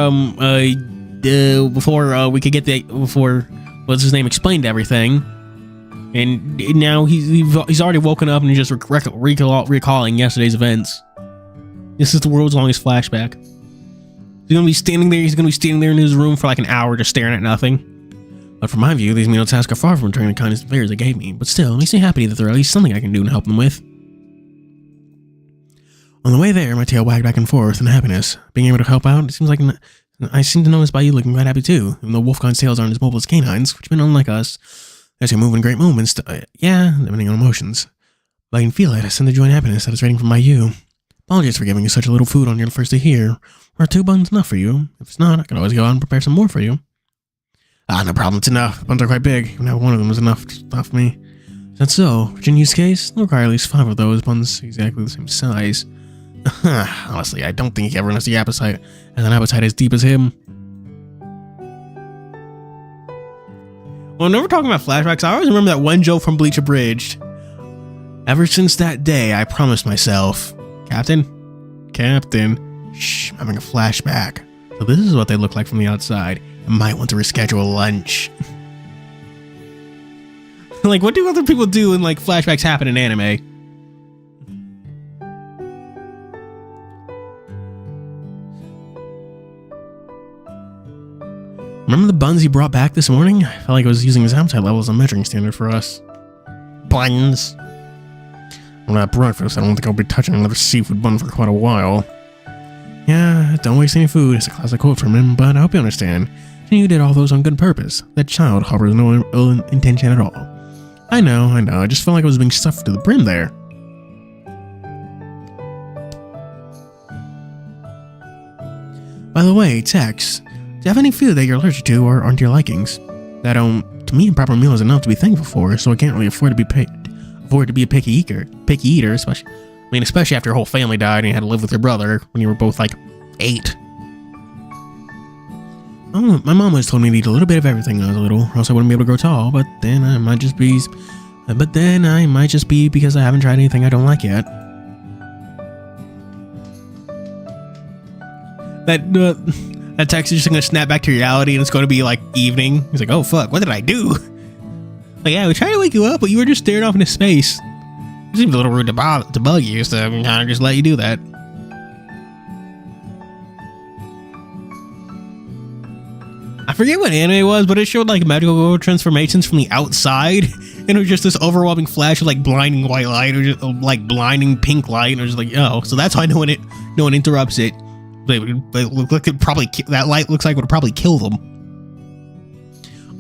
before we could get before what's his name explained everything, and now he's already woken up and he's just recalling yesterday's events. This is the world's longest flashback. He's gonna be standing there in his room for like an hour just staring at nothing. But from my view, these menial tasks are far from returning the kindness and favors they gave me, but still, it makes me happy that there's at least something I can do to help them with. On the way there, my tail wagged back and forth in happiness. Being able to help out, it seems like I seem to notice Bayu looking quite happy too, even though Wolfgang's tails aren't as mobile as canines, which have been unlike us. As you move in great movements, depending on emotions. But I can feel it, I send the joy and happiness that is radiating from Bayu. Apologies for giving you such a little food on your first day here. Were 2 buns enough for you? If it's not, I can always go out and prepare some more for you. No problem, it's enough. The buns are quite big, and now one of them is enough for me. Is that so? For Jinyu's case, they'll require at least 5 of those buns exactly the same size. Honestly, I don't think everyone has an appetite as deep as him. Well, whenever talking about flashbacks, I always remember that one joke from Bleach Abridged. Ever since that day, I promised myself, Captain, shh, I'm having a flashback. So this is what they look like from the outside. I might want to reschedule lunch. Like, what do other people do when, like, flashbacks happen in anime? Remember the buns he brought back this morning? I felt like I was using his appetite level as a measuring standard for us. Buns. Well, at breakfast, I don't think I'll be touching another seafood bun for quite a while. Yeah, don't waste any food. It's a classic quote from him, but I hope you understand. You did all those on good purpose. That child harbors no ill intention at all. I know. I just felt like I was being stuffed to the brim there. By the way, Tex, do you have any food that you're allergic to or aren't your likings? That to me, a proper meal is enough to be thankful for, so I can't really afford to be a picky eater, especially after your whole family died and you had to live with your brother when you were both like 8. Oh, my mom always told me to eat a little bit of everything when I was little, or else I wouldn't be able to grow tall. But then I might just be because I haven't tried anything I don't like yet. That text is just gonna snap back to reality, and it's gonna be like evening. He's like, "Oh fuck, what did I do?" Like, yeah, we tried to wake you up, but you were just staring off into space. It seems a little rude to bug you, so I'm kind of just let you do that. I forget what anime it was, but it showed like magical transformations from the outside, and it was just this overwhelming flash of like blinding white light or just like blinding pink light, and it was just like, oh, so that's why no one interrupts it. But it looked like that light looks like it would probably kill them.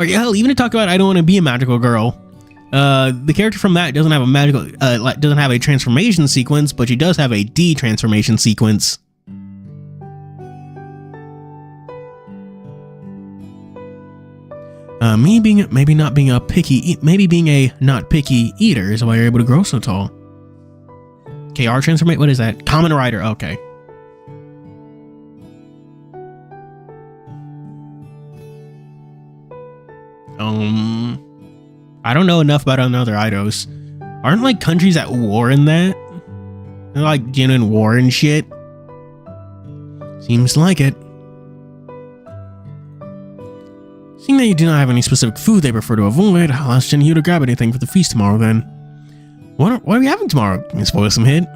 Or hell, even to talk about I don't want to be a magical girl. The character from that doesn't have a doesn't have a transformation sequence, but she does have a de-transformation sequence. Maybe being a not picky eater is why you're able to grow so tall. KR transformate? What is that? Common Rider. Okay. I don't know enough about another idols. Aren't like countries at war in that? They're like genuine war and shit. Seems like it. Seeing that you do not have any specific food they prefer to avoid, I'll ask TianHeHui to grab anything for the feast tomorrow then. What are we having tomorrow? Can you spoil some hint?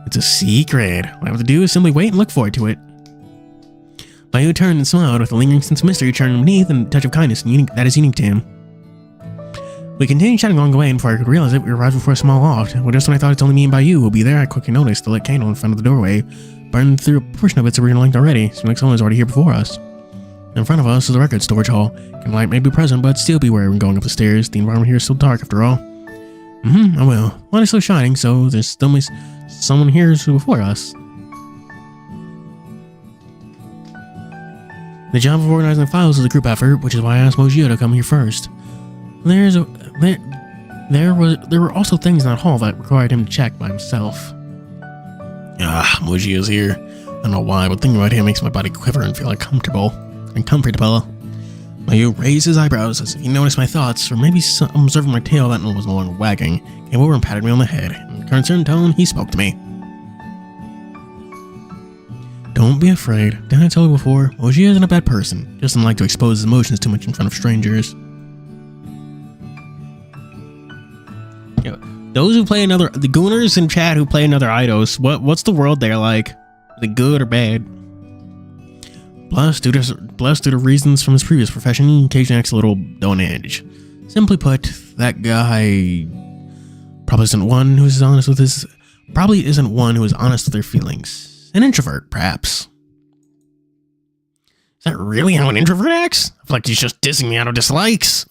It's a secret. All I have to do is simply wait and look forward to it. Bayu turned and smiled with a lingering sense of mystery churning beneath and a touch of kindness that is unique to him. We continued chatting along the way, and before I could realize it, we arrived before a small loft. Well, just when I thought it's only me and Bayu will be there, I quickly noticed the lit candle in front of the doorway burned through a portion of its original length already. Seemed like someone was already here before us. In front of us is the record storage hall. Candlelight may be present, but still beware when going up the stairs. The environment here is still dark after all. I will. Light is still shining, so there's still someone here before us. The job of organizing the files is a group effort, which is why I asked Mojio to come here first. There were also things in that hall that required him to check by himself. Mojio's here. I don't know why, but thinking about him makes my body quiver and feel uncomfortable. Mayu raised his eyebrows as if he noticed my thoughts, or maybe observing my tail that was no longer wagging, came over and patted me on the head. In a concerned tone, he spoke to me. Don't be afraid. Didn't I tell you before? Mojio isn't a bad person. Just doesn't like to expose his emotions too much in front of strangers. Those who play the gooners in chat who play another idols, what's the world there like? Is it good or bad? Blessed due to reasons from his previous profession, he occasionally acts a little on edge. Simply put, that guy probably isn't one who is honest with their feelings. An introvert, perhaps. Is that really how an introvert acts? I feel like he's just dissing me out of dislikes.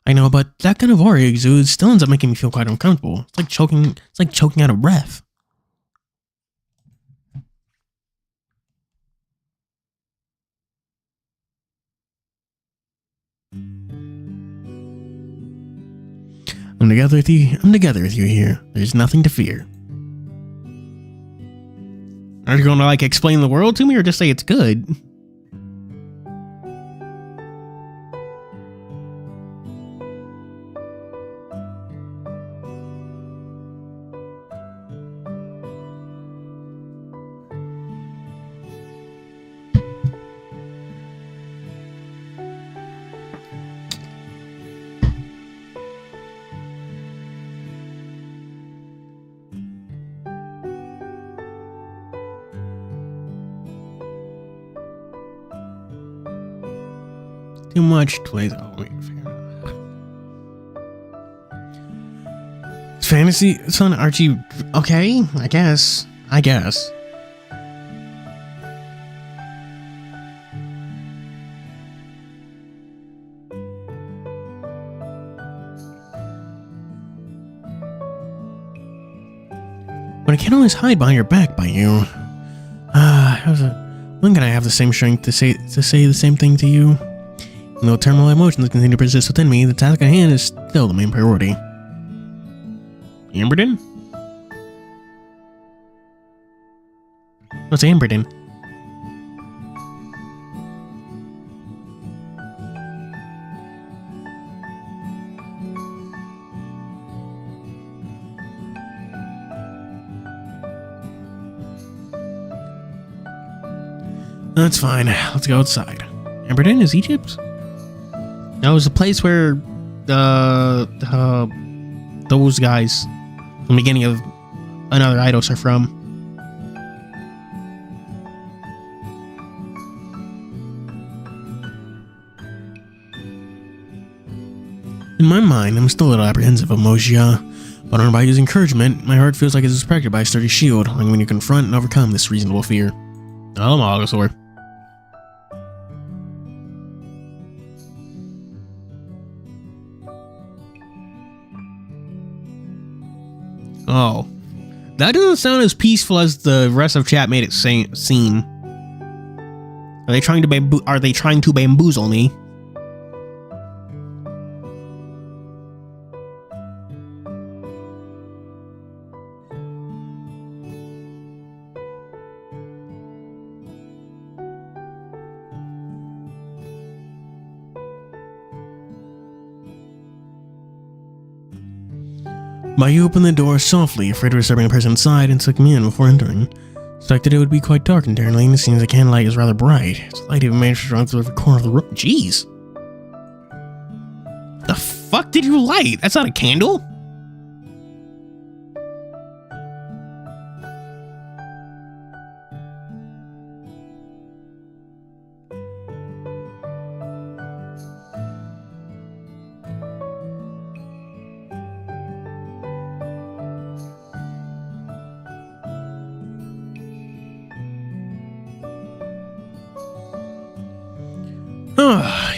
I know, but that kind of aura he exudes still ends up making me feel quite uncomfortable. It's like choking out a breath. I'm together with you here. There's nothing to fear. Are you going to like explain the world to me or just say it's good? too much. Plays. Oh, wait, fantasy son Archie. Okay, I guess. But I can't always hide behind your back by you. When can I have the same strength to say the same thing to you? Even though terminal emotions continue to persist within me, the task at hand is still the main priority. Amberden? What's Amberden? That's fine. Let's go outside. Amberden is Egypt? That was the place where those guys from the beginning of Another Eidos are from. In my mind, I'm still a little apprehensive of Mojia, but by using encouragement, my heart feels like it's protected by a sturdy shield, allowing me to confront and overcome this reasonable fear. Oh, Algosaur. Oh, that doesn't sound as peaceful as the rest of chat made it seem. Are they trying to bamboozle me? Mayu opened the door softly, afraid of disturbing the person inside, and took me in before entering. Suspected it would be quite dark in there, and it seems the candlelight is rather bright. Its light even managed to run through the corner of the room. Jeez. The fuck did you light? That's not a candle?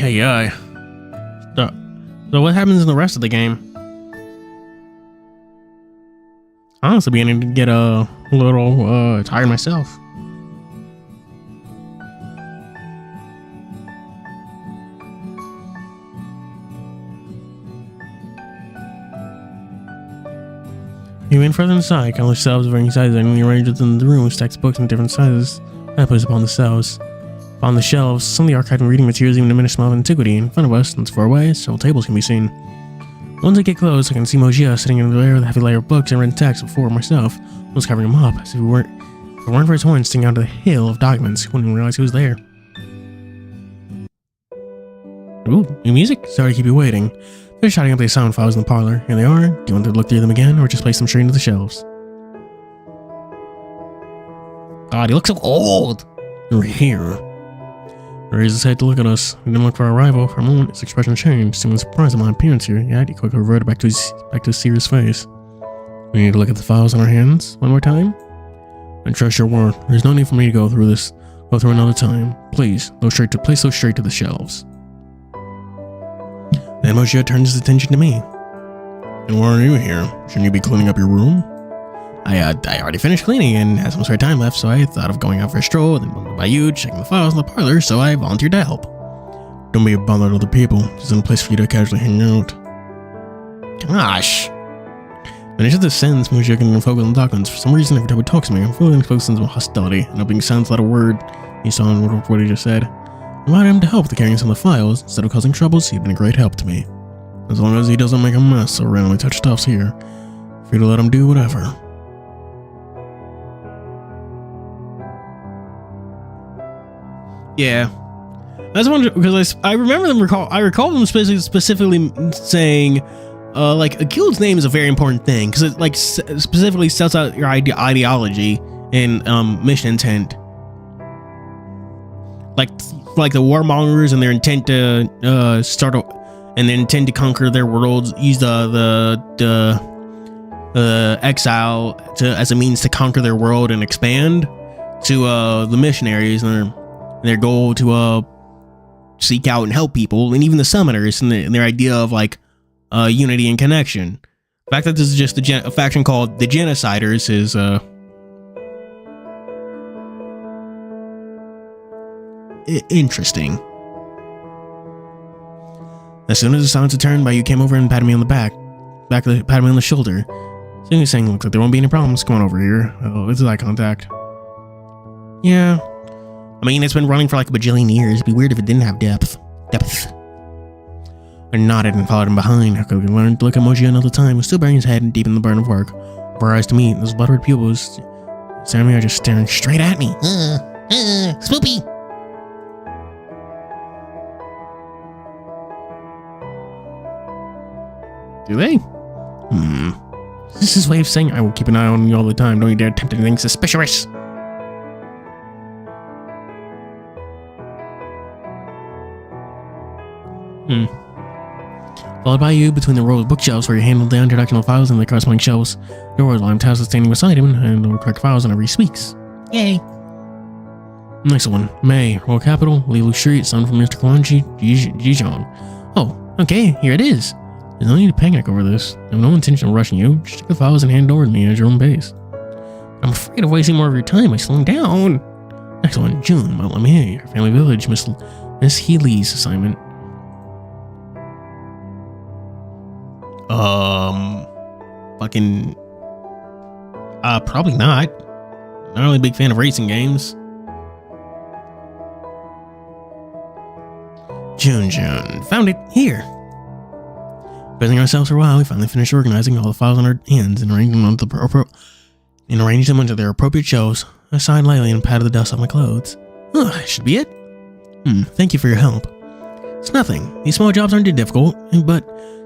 Yeah. So what happens in the rest of the game? I'm honestly beginning to get a little tired myself. You went further inside, countless shelves of varying sizes and arranged within the room, stacks of books in different sizes, placed upon the shelves. On the shelves, some of the archived and reading materials even diminish the amount of antiquity. In front of us, not far away, several tables can be seen. Once I get close, I can see Mojia sitting in the air with a heavy layer of books and written text before myself, almost covering him up, as if it weren't for his horns sticking out of the hill of documents. I wouldn't even realize he was there. Ooh, new music? Sorry to keep you waiting. They're shouting up the sound files in the parlor. Here they are. Do you want to look through them again, or just place them straight into the shelves? God, he looks so old! You're here. He raised his head to look at us. He didn't look for our arrival. For a moment, his expression changed, seeming surprised at my appearance here. Yet he quickly reverted back to his serious face. We need to look at the files in our hands one more time. I trust your word. There's no need for me to go through another time. Please, place those straight to the shelves. Then Mojia turns his attention to me. And why are you here? Shouldn't you be cleaning up your room? I already finished cleaning and had some spare time left, so I thought of going out for a stroll, then bumped by you, checking the files in the parlor, so I volunteered to help. Don't be a bother to other people. This isn't a place for you to casually hang out. Gosh. Finish the sentence, Mojia can focus on the documents. For some reason, every time he talks to me, I'm feeling an exposed sense of hostility, and opening sounds without a word. He saw in what he just said. I wanted him to help with carrying some of the files. Instead of causing troubles, he'd been a great help to me. As long as he doesn't make a mess or randomly touch stuffs here, free to let him do whatever. Yeah, that's one because I remember them recall them specifically saying, like a guild's name is a very important thing because it like specifically sets out your ideology and mission intent. like the warmongers and their intent to and their intent to conquer their worlds, use the exile as a means to conquer their world and expand, to the missionaries and their goal to seek out and help people, and even the summoners and their idea of like unity and connection. The fact that this is just a faction called the Genociders is interesting. As soon as the silence returned, Bayou came over and patted me on the patted me on the shoulder. So he was saying, looks like there won't be any problems. Come on over here. Oh, this is eye contact. Yeah. I mean, it's been running for like a bajillion years. It'd be weird if it didn't have depth. I nodded and followed him behind. I could learn to look at Moji another time. He was still burying his head deep in the burden of work. For our eyes to meet, those blood-red pupils staring are just staring straight at me. Swoopy! Do they? This is his way of saying, I will keep an eye on you all the time. Don't you dare attempt anything suspicious. Followed by you between the row of bookshelves where you handled the introductional files and the corresponding shelves. There was while I'm tasked with standing beside him and the correct files whenever he speaks. Yay! Next one. May, Royal Capital, Lilu Street, son from Mr. Kwanji, Jijong. Oh, okay, here it is. There's no need to panic over this. I have no intention of rushing you. Just take the files and hand it over to me at your own pace. I'm afraid of wasting more of your time by slowing down. Next one. June, Mount Lemay, your family village, Miss Healy's assignment. Probably not. Not really a big fan of racing games. June. Found it. Here. Busing ourselves for a while, we finally finished organizing all the files on our hands and arranged them onto their appropriate shelves. I sighed lightly and patted the dust off my clothes. That should be it. Thank you for your help. It's nothing. These small jobs aren't too difficult, but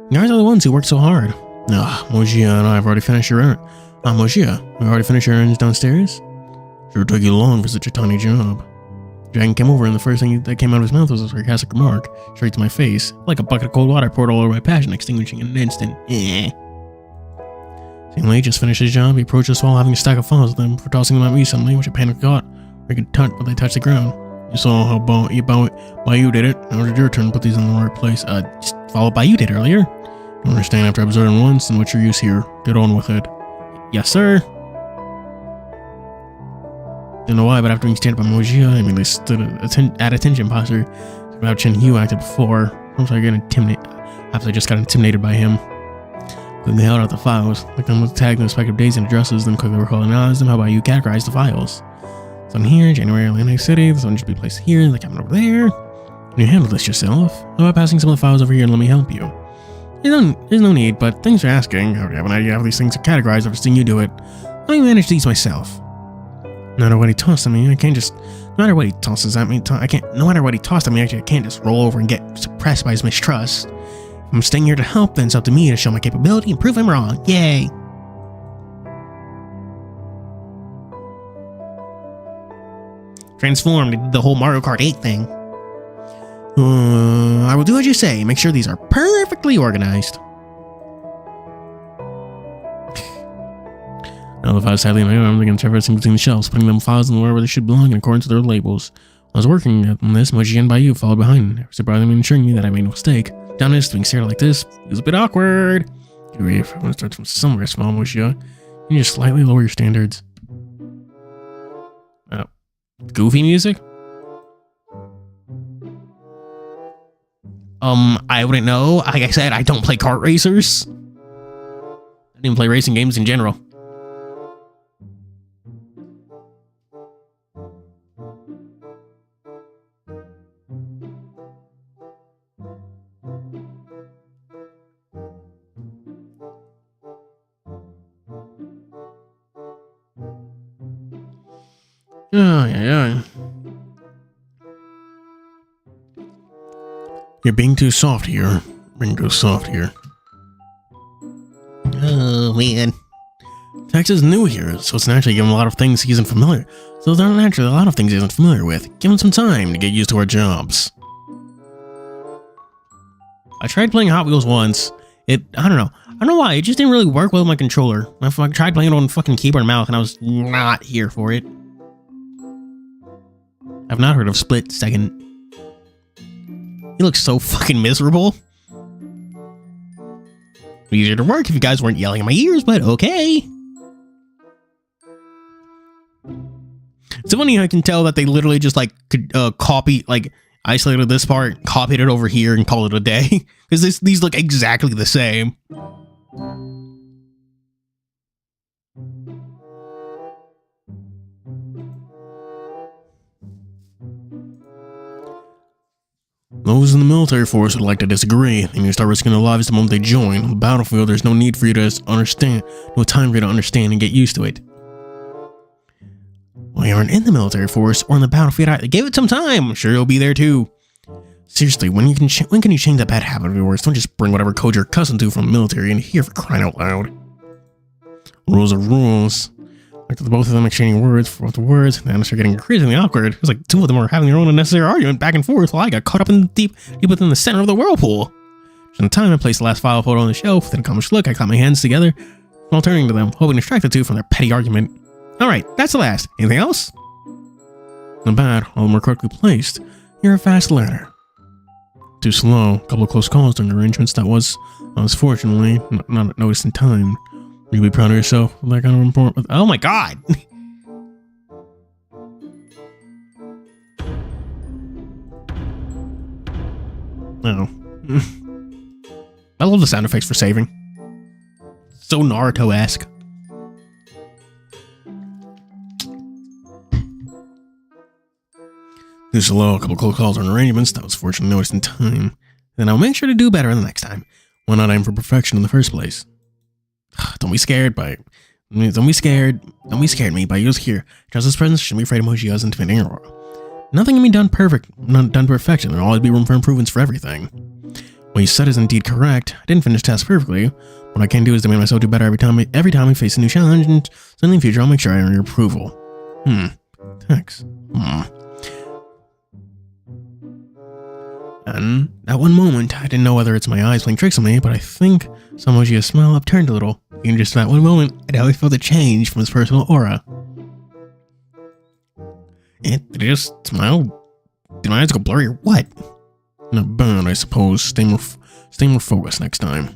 you guys are the ones who work so hard. Mojia and I have already finished your errand. Mojia, we already finished your errands downstairs? Sure took you long for such a tiny job. Dragon came over and the first thing that came out of his mouth was a sarcastic remark, straight to my face, like a bucket of cold water poured all over my passion, extinguishing in an instant. Seeing he just finished his job, he approached us while having a stack of files with him for tossing them at me suddenly, which I panicked got. I could touch, but they touched the ground. You saw how Bayou did it. Now it's your turn to put these in the right place. Just followed Bayou did earlier. You understand after observing once, and what's your use here? Get on with it. Yes, sir. Don't know why, but after being stared by Mojia, I immediately stood at attention posture. How TianHeHui acted before. After I just got intimidated by him. Quickly held out the files, looked them with tagged in respective days and addresses, then quickly recalled and analyzed them. How about you categorize the files? This one here, January, Atlantic City. This one should be placed here, the cabin over there. Can you handle this yourself? How about passing some of the files over here and let me help you? There's no need, but thanks for asking. I already have an idea how these things are categorized after seeing you do it. Let me manage these myself. No matter what he tossed at me, I can't just... No matter what he tosses at me, no matter what he tossed at me, actually, I can't just roll over and get suppressed by his mistrust. If I'm staying here to help, then it's up to me to show my capability and prove him wrong. Yay! Transformed, did the whole Mario Kart 8 thing. I will do as you say. Make sure these are perfectly organized. Now the files sadly in my arms, I began traversing between the shelves, putting them files in wherever they should belong in accordance to their labels. While I was working on this, Moji and Bayou followed behind, surprisingly ensuring me that I made no mistake. Down this, being stared like this, it was a bit awkward. If I want to start from somewhere small, Moji, you can just slightly lower your standards. Goofy music? I wouldn't know. Like I said, I don't play kart racers. I didn't play racing games in general. Yeah. You're being too soft here. Oh, man. Tex is new here, so it's naturally give him a lot of things he isn't familiar. So there are naturally a lot of things he isn't familiar with. Give him some time to get used to our jobs. I tried playing Hot Wheels once. I don't know why, it just didn't really work well with my controller. I tried playing it on fucking keyboard and mouse and I was not here for it. I've not heard of Split Second. He looks so fucking miserable. It'd be easier to work if you guys weren't yelling in my ears, but okay. It's funny I can tell that they literally just like copy, like isolated this part, copied it over here and called it a day. Because these look exactly the same. Those in the military force would like to disagree. They need to start risking their lives the moment they join. On the battlefield, there's no need for you to understand, no time for you to understand and get used to it. Well, you aren't in the military force or in the battlefield. Give it some time. I'm sure you'll be there too. Seriously, when can you change that bad habit of yours? Don't just bring whatever code you're accustomed to from the military in here, for crying out loud. Rules are rules. Like both of them exchanging words for the words, and then I start getting increasingly awkward. It's like two of them are having their own unnecessary argument back and forth while I got caught up in deep within the center of the whirlpool. In time, I placed the last file photo on the shelf. With an accomplished look, I clapped my hands together while turning to them, hoping to distract the two from their petty argument. Alright, that's the last. Anything else? Not bad, all more correctly placed. You're a fast learner. Too slow. A couple of close calls during arrangements. I was fortunately not noticed in time. Will you be proud of yourself? That kind of important. Oh my god! Oh. I love the sound effects for saving. So Naruto-esque. Too slow, a couple close calls on arrangements. That was fortunately noticed in time. Then I'll make sure to do better the next time. Why not aim for perfection in the first place? Don't be scared by it. Don't be scared me by yours here. Trust his presence, shouldn't be afraid of Moji's intimidating aura. Nothing can be done perfection. There'll always be room for improvements for everything. What you said is indeed correct. I didn't finish tasks perfectly. What I can do is to make myself do better every time I face a new challenge, and suddenly in the future I'll make sure I earn your approval. Thanks. And at one moment, I didn't know whether it's my eyes playing tricks on me, but I think some Moji's smile upturned a little. Even just that one moment, I always felt a change from his personal aura. Did he just smile? Did my eyes go blurry or what? Not bad, I suppose. Stay more focused next time.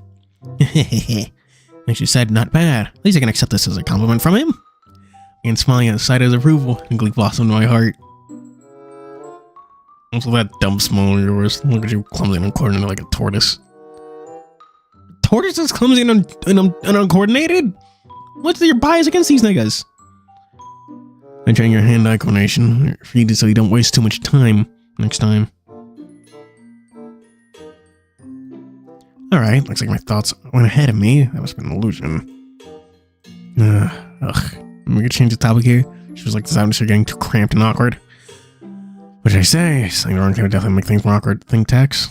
Like she said, not bad. At least I can accept this as a compliment from him. And smiling at the sight of his approval, and glee blossomed in my heart. Also, that dumb smile of yours. Look at you, clumsy and uncoordinated like a tortoise. Tortoise is clumsy and uncoordinated? What's your bias against these niggas? I train your hand-eye coordination for you so you don't waste too much time next time. Alright, looks like my thoughts went ahead of me. That must have been an illusion. We could change the topic here. She was like, the sounds are getting too cramped and awkward. What did I say? Saying wrong can definitely make things more awkward. Think Tex.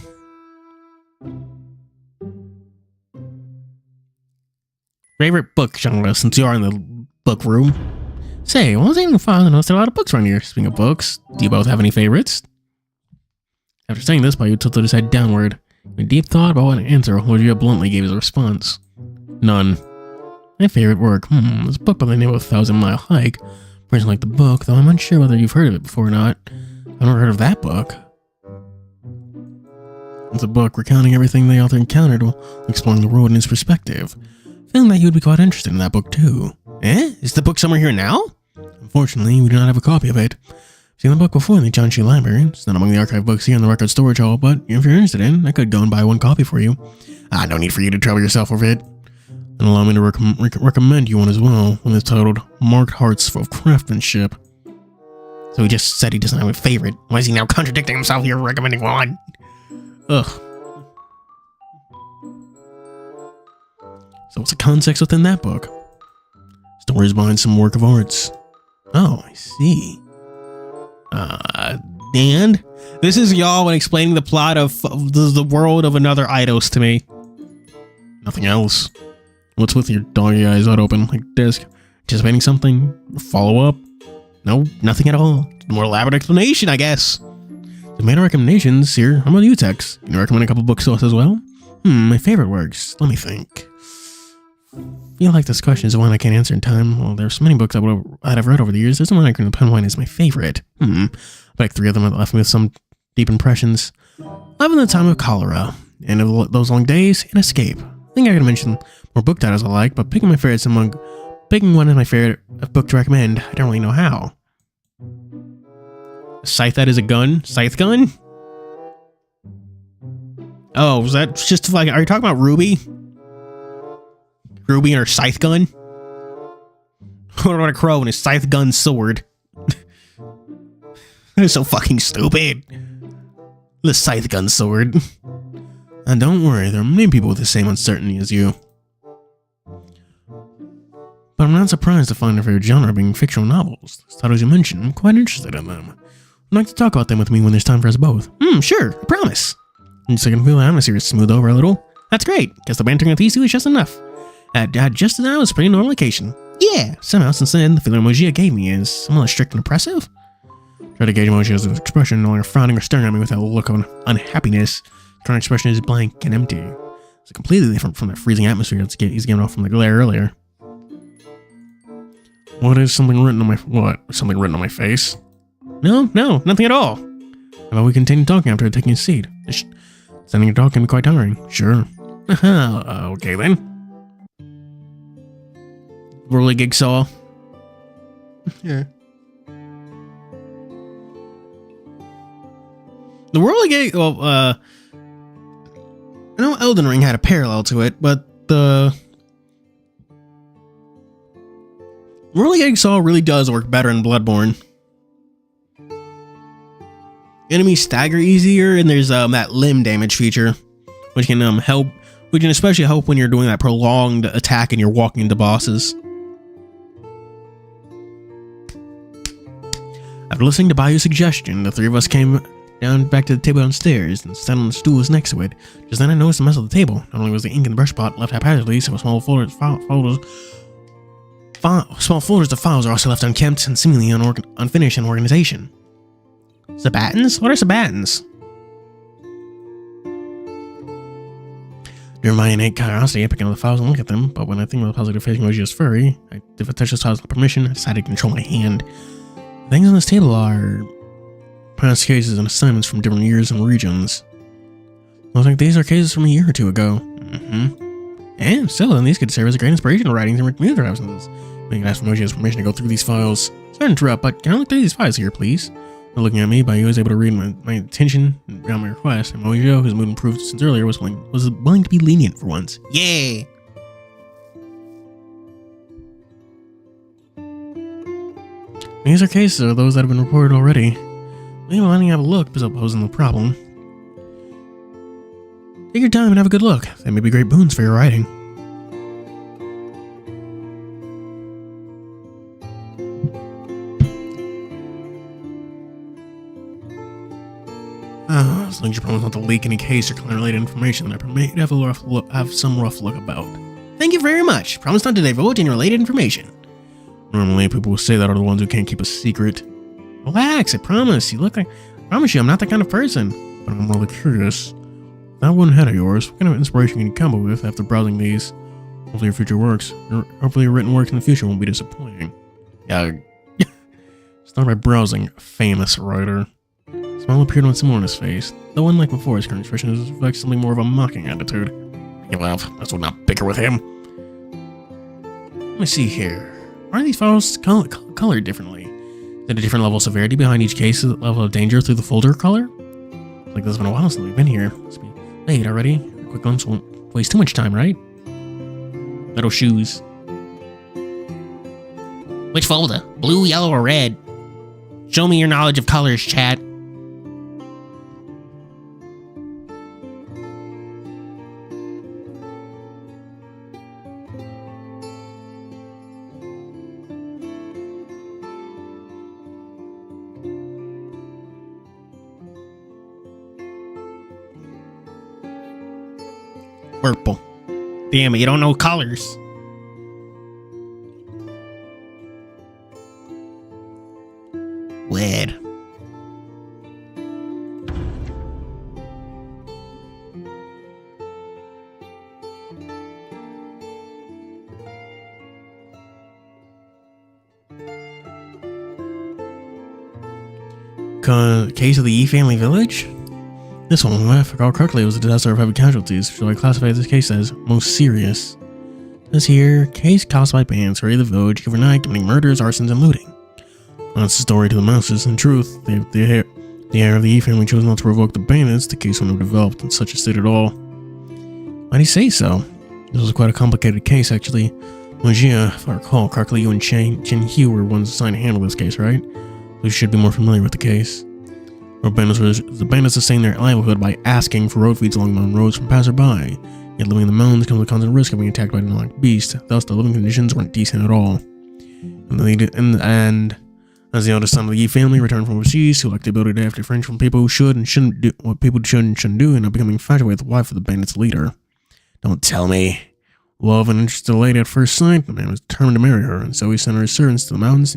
Favorite book genre, since you are in the book room. Say, what was even fun? I noticed there are a lot of books around here. Speaking of books, do you both have any favorites? After saying this, Bayou tilted his head downward. In a deep thought about what to answer, Moji bluntly gave his response. None. My favorite work? This book by the name of 1,000 Mile Hike. Personally like the book, though I'm unsure whether you've heard of it before or not. I've never heard of that book. It's a book recounting everything the author encountered while exploring the world in his perspective. Feeling that you would be quite interested in that book too. Is the book somewhere here now? Unfortunately, we do not have a copy of it. I've seen the book before in the TianHeHui library. It's not among the archive books here in the record storage hall, but if you're interested in, I could go and buy one copy for you. No need for you to trouble yourself over it. And allow me to recommend you one as well, one that's titled Marked Hearts of Craftsmanship. So he just said he doesn't have a favorite. Why is he now contradicting himself here, recommending one? Ugh. So what's the context within that book? Stories behind some work of arts. Oh, I see. And this is y'all when explaining the plot of the world of another Eidos to me. Nothing else. What's with your doggy eyes wide open like disc? Anticipating something? Follow up? No, nothing at all. More elaborate explanation, I guess. The main recommendations here. How about you, Tex? Can you recommend a couple books to us as well? My favorite works. Let me think. I feel like this question is one I can't answer in time. Well, there's so many books I've read over the years. There's one I can pinpoint as my favorite. Like 3 of them have left me with some deep impressions. Love in the Time of Cholera, End of Those Long Days, and Escape. I think I could mention more book titles I like, but picking one as my favorite book to recommend, I don't really know how. Scythe that is a gun? Scythe gun? Oh, was that just like, are you talking about Ruby? Ruby and her scythe gun? What about a crow and his scythe gun sword? They're so fucking stupid. The scythe gun sword. And don't worry, there are many people with the same uncertainty as you. But I'm not surprised to find your favorite genre being fictional novels. Those titles you mentioned, I'm quite interested in them. I'd like to talk about them with me when there's time for us both. Sure, I promise. And so I can feel the atmosphere smooth over a little. That's great. Guess the bantering with these two is just enough. Just now, it's a pretty normal occasion. Yeah, somehow since then, the feeling emoji it gave me is somewhat strict and oppressive. Try to gauge emoji as an expression, no longer frowning or staring at me with a look of unhappiness. Current expression is blank and empty. It's completely different from that freezing atmosphere he's giving off from the glare earlier. What is something written on my... What? Something written on my face? No, nothing at all. How about we continue talking after taking a seat? Standing and talking can be quite tiring. Sure. Okay then. Whirligig-saw. Yeah. The Whirligig... Well, I know Elden Ring had a parallel to it, but the... Whirligig-saw really does work better in Bloodborne. Enemies stagger easier, and there's that limb damage feature, which can especially help when you're doing that prolonged attack and you're walking into bosses. After listening to Bayou's suggestion, the 3 of us came back to the table downstairs and sat on the stools next to it. Just then I noticed the mess of the table. Not only was the ink in the brush pot left haphazardly, so small folders of files are also left unkempt and seemingly unfinished in organization. Sabatins? What are sabatins? During my innate curiosity, I pick up the files and look at them, but when I think of the positive facing emoji as furry, if I touch the files without permission, I decide to control my hand. The things on this table are past cases and assignments from different years and regions. Looks like these are cases from a year or 2 ago. And still, then these could serve as a great inspiration for writings and community absences. We can ask Moji's permission to go through these files. Sorry to interrupt, but can I look through these files here, please? Not looking at me, but he was able to read my intention and grant my request, and Mojo, whose mood improved since earlier, was willing to be lenient for once. Yay! These are cases of those that have been reported already. Maybe letting you have a look is opposing the problem. Take your time and have a good look. They may be great boons for your writing. As long as you promise not to leak any case or client-related information that I may have some rough look about. Thank you very much. Promise not to divulge any related information. Normally, people will say that are the ones who can't keep a secret. Relax, I promise. I promise you, I'm not that kind of person. But I'm really curious. That one head of yours, what kind of inspiration can you come up with after browsing these? Hopefully your future works, or hopefully your written works in the future won't be disappointing. Yeah. Start by browsing a famous writer. A smile appeared on Simona's face, though unlike before, his current expression reflects something more of a mocking attitude. He laughed. That's what not bicker with him. Let me see here. Why are these files colored differently? Is there a different level of severity behind each case level of danger through the folder color? Like this has been a while since we've been here. Must be late already. A quick glimpse won't waste too much time, right? Little shoes. Which folder? Blue, yellow, or red? Show me your knowledge of colors, chat. Purple. Damn it, you don't know colors. Case of the Yi family village? This one, if I recall correctly, was a disaster of heavy casualties, so I classify this case as most serious. This here, case caused by bands raiding the village overnight, committing murders, arsons, and looting. That's the story to the masses. In truth, the heir of the Yi family chose not to revoke the bandits. The case was never developed in such a state at all. Why do you say so? This was quite a complicated case, actually. Mojia, if I recall correctly, you and TianHeHui were ones assigned to handle this case, right? You should be more familiar with the case. The bandits sustain their livelihood by asking for road feeds along mountain roads from passerby. Yet living in the mountains comes with constant risk of being attacked by an unlikely beast. Thus, the living conditions weren't decent at all. And as the eldest son of the Yi family returned from overseas, who lacked the ability to have differentiate from people who should and shouldn't do what people should and shouldn't do, and becoming infatuated with the wife of the bandits' leader. Don't tell me. Love and interested lady at first sight, the man was determined to marry her, and so he sent her servants to the mountains.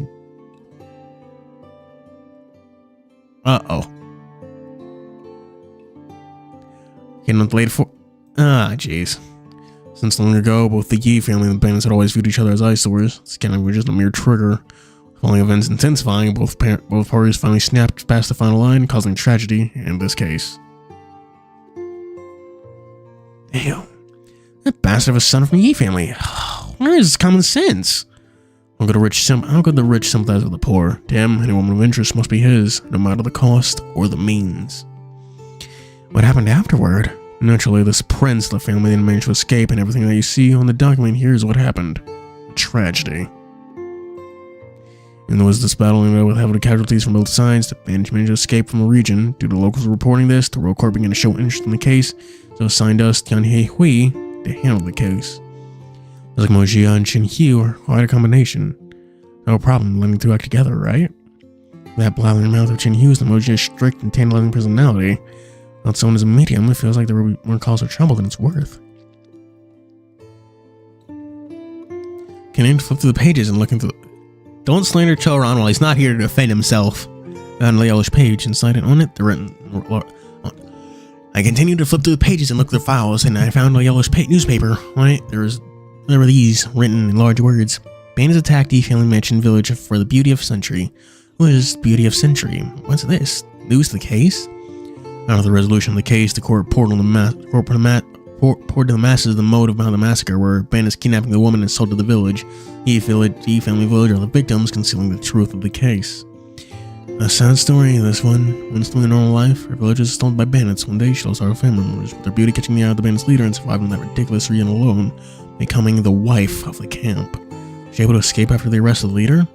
Getting up late for. Jeez. Since long ago, both the Yi family and the bandits had always viewed each other as eyesores. This kind of just a mere trigger. Following events intensifying, both parties finally snapped past the final line, causing tragedy in this case. Damn. That bastard of a son from the Yi family. Where is common sense? How could the rich sympathize with the poor? Damn, any woman of interest must be his, no matter the cost or the means. What happened afterward? Naturally, this prince of the family didn't manage to escape, and everything that you see on the document here is what happened. A tragedy. And there was this battle with heavy casualties from both sides. The bandits managed to escape from the region. Due to locals reporting this, the royal court began to show interest in the case, so assigned us TianHeHui to handle the case. Like Mojia and TianHeHui are quite a combination. No problem letting the two act together, right? That blathering mouth of TianHeHui is the Mojia's strict and tantalizing personality. Not someone as a medium, it feels like there will be more cause for trouble than it's worth. Can I flip through the pages and look into the... Don't slander Choran while he's not here to defend himself. Found a yellowish page inside it. On it, the written... I continued to flip through the pages and look through the files, and I found a yellowish newspaper. On it, there were these written in large words. Bandits attacked the family mansion village for the beauty of century. What is beauty of century? What's this? News to the case? Out of the resolution of the case, the court poured to the masses the motive behind the massacre, where bandits kidnapping the woman and sold to the village. Yi family village are the victims, concealing the truth of the case. A sad story, this one. Once living a normal life, her village is stolen by bandits. One day, she lost all her family members, with their beauty catching the eye of the bandits' leader and surviving that ridiculous reunion alone, becoming the wife of the camp. Was she able to escape after the arrest of the leader?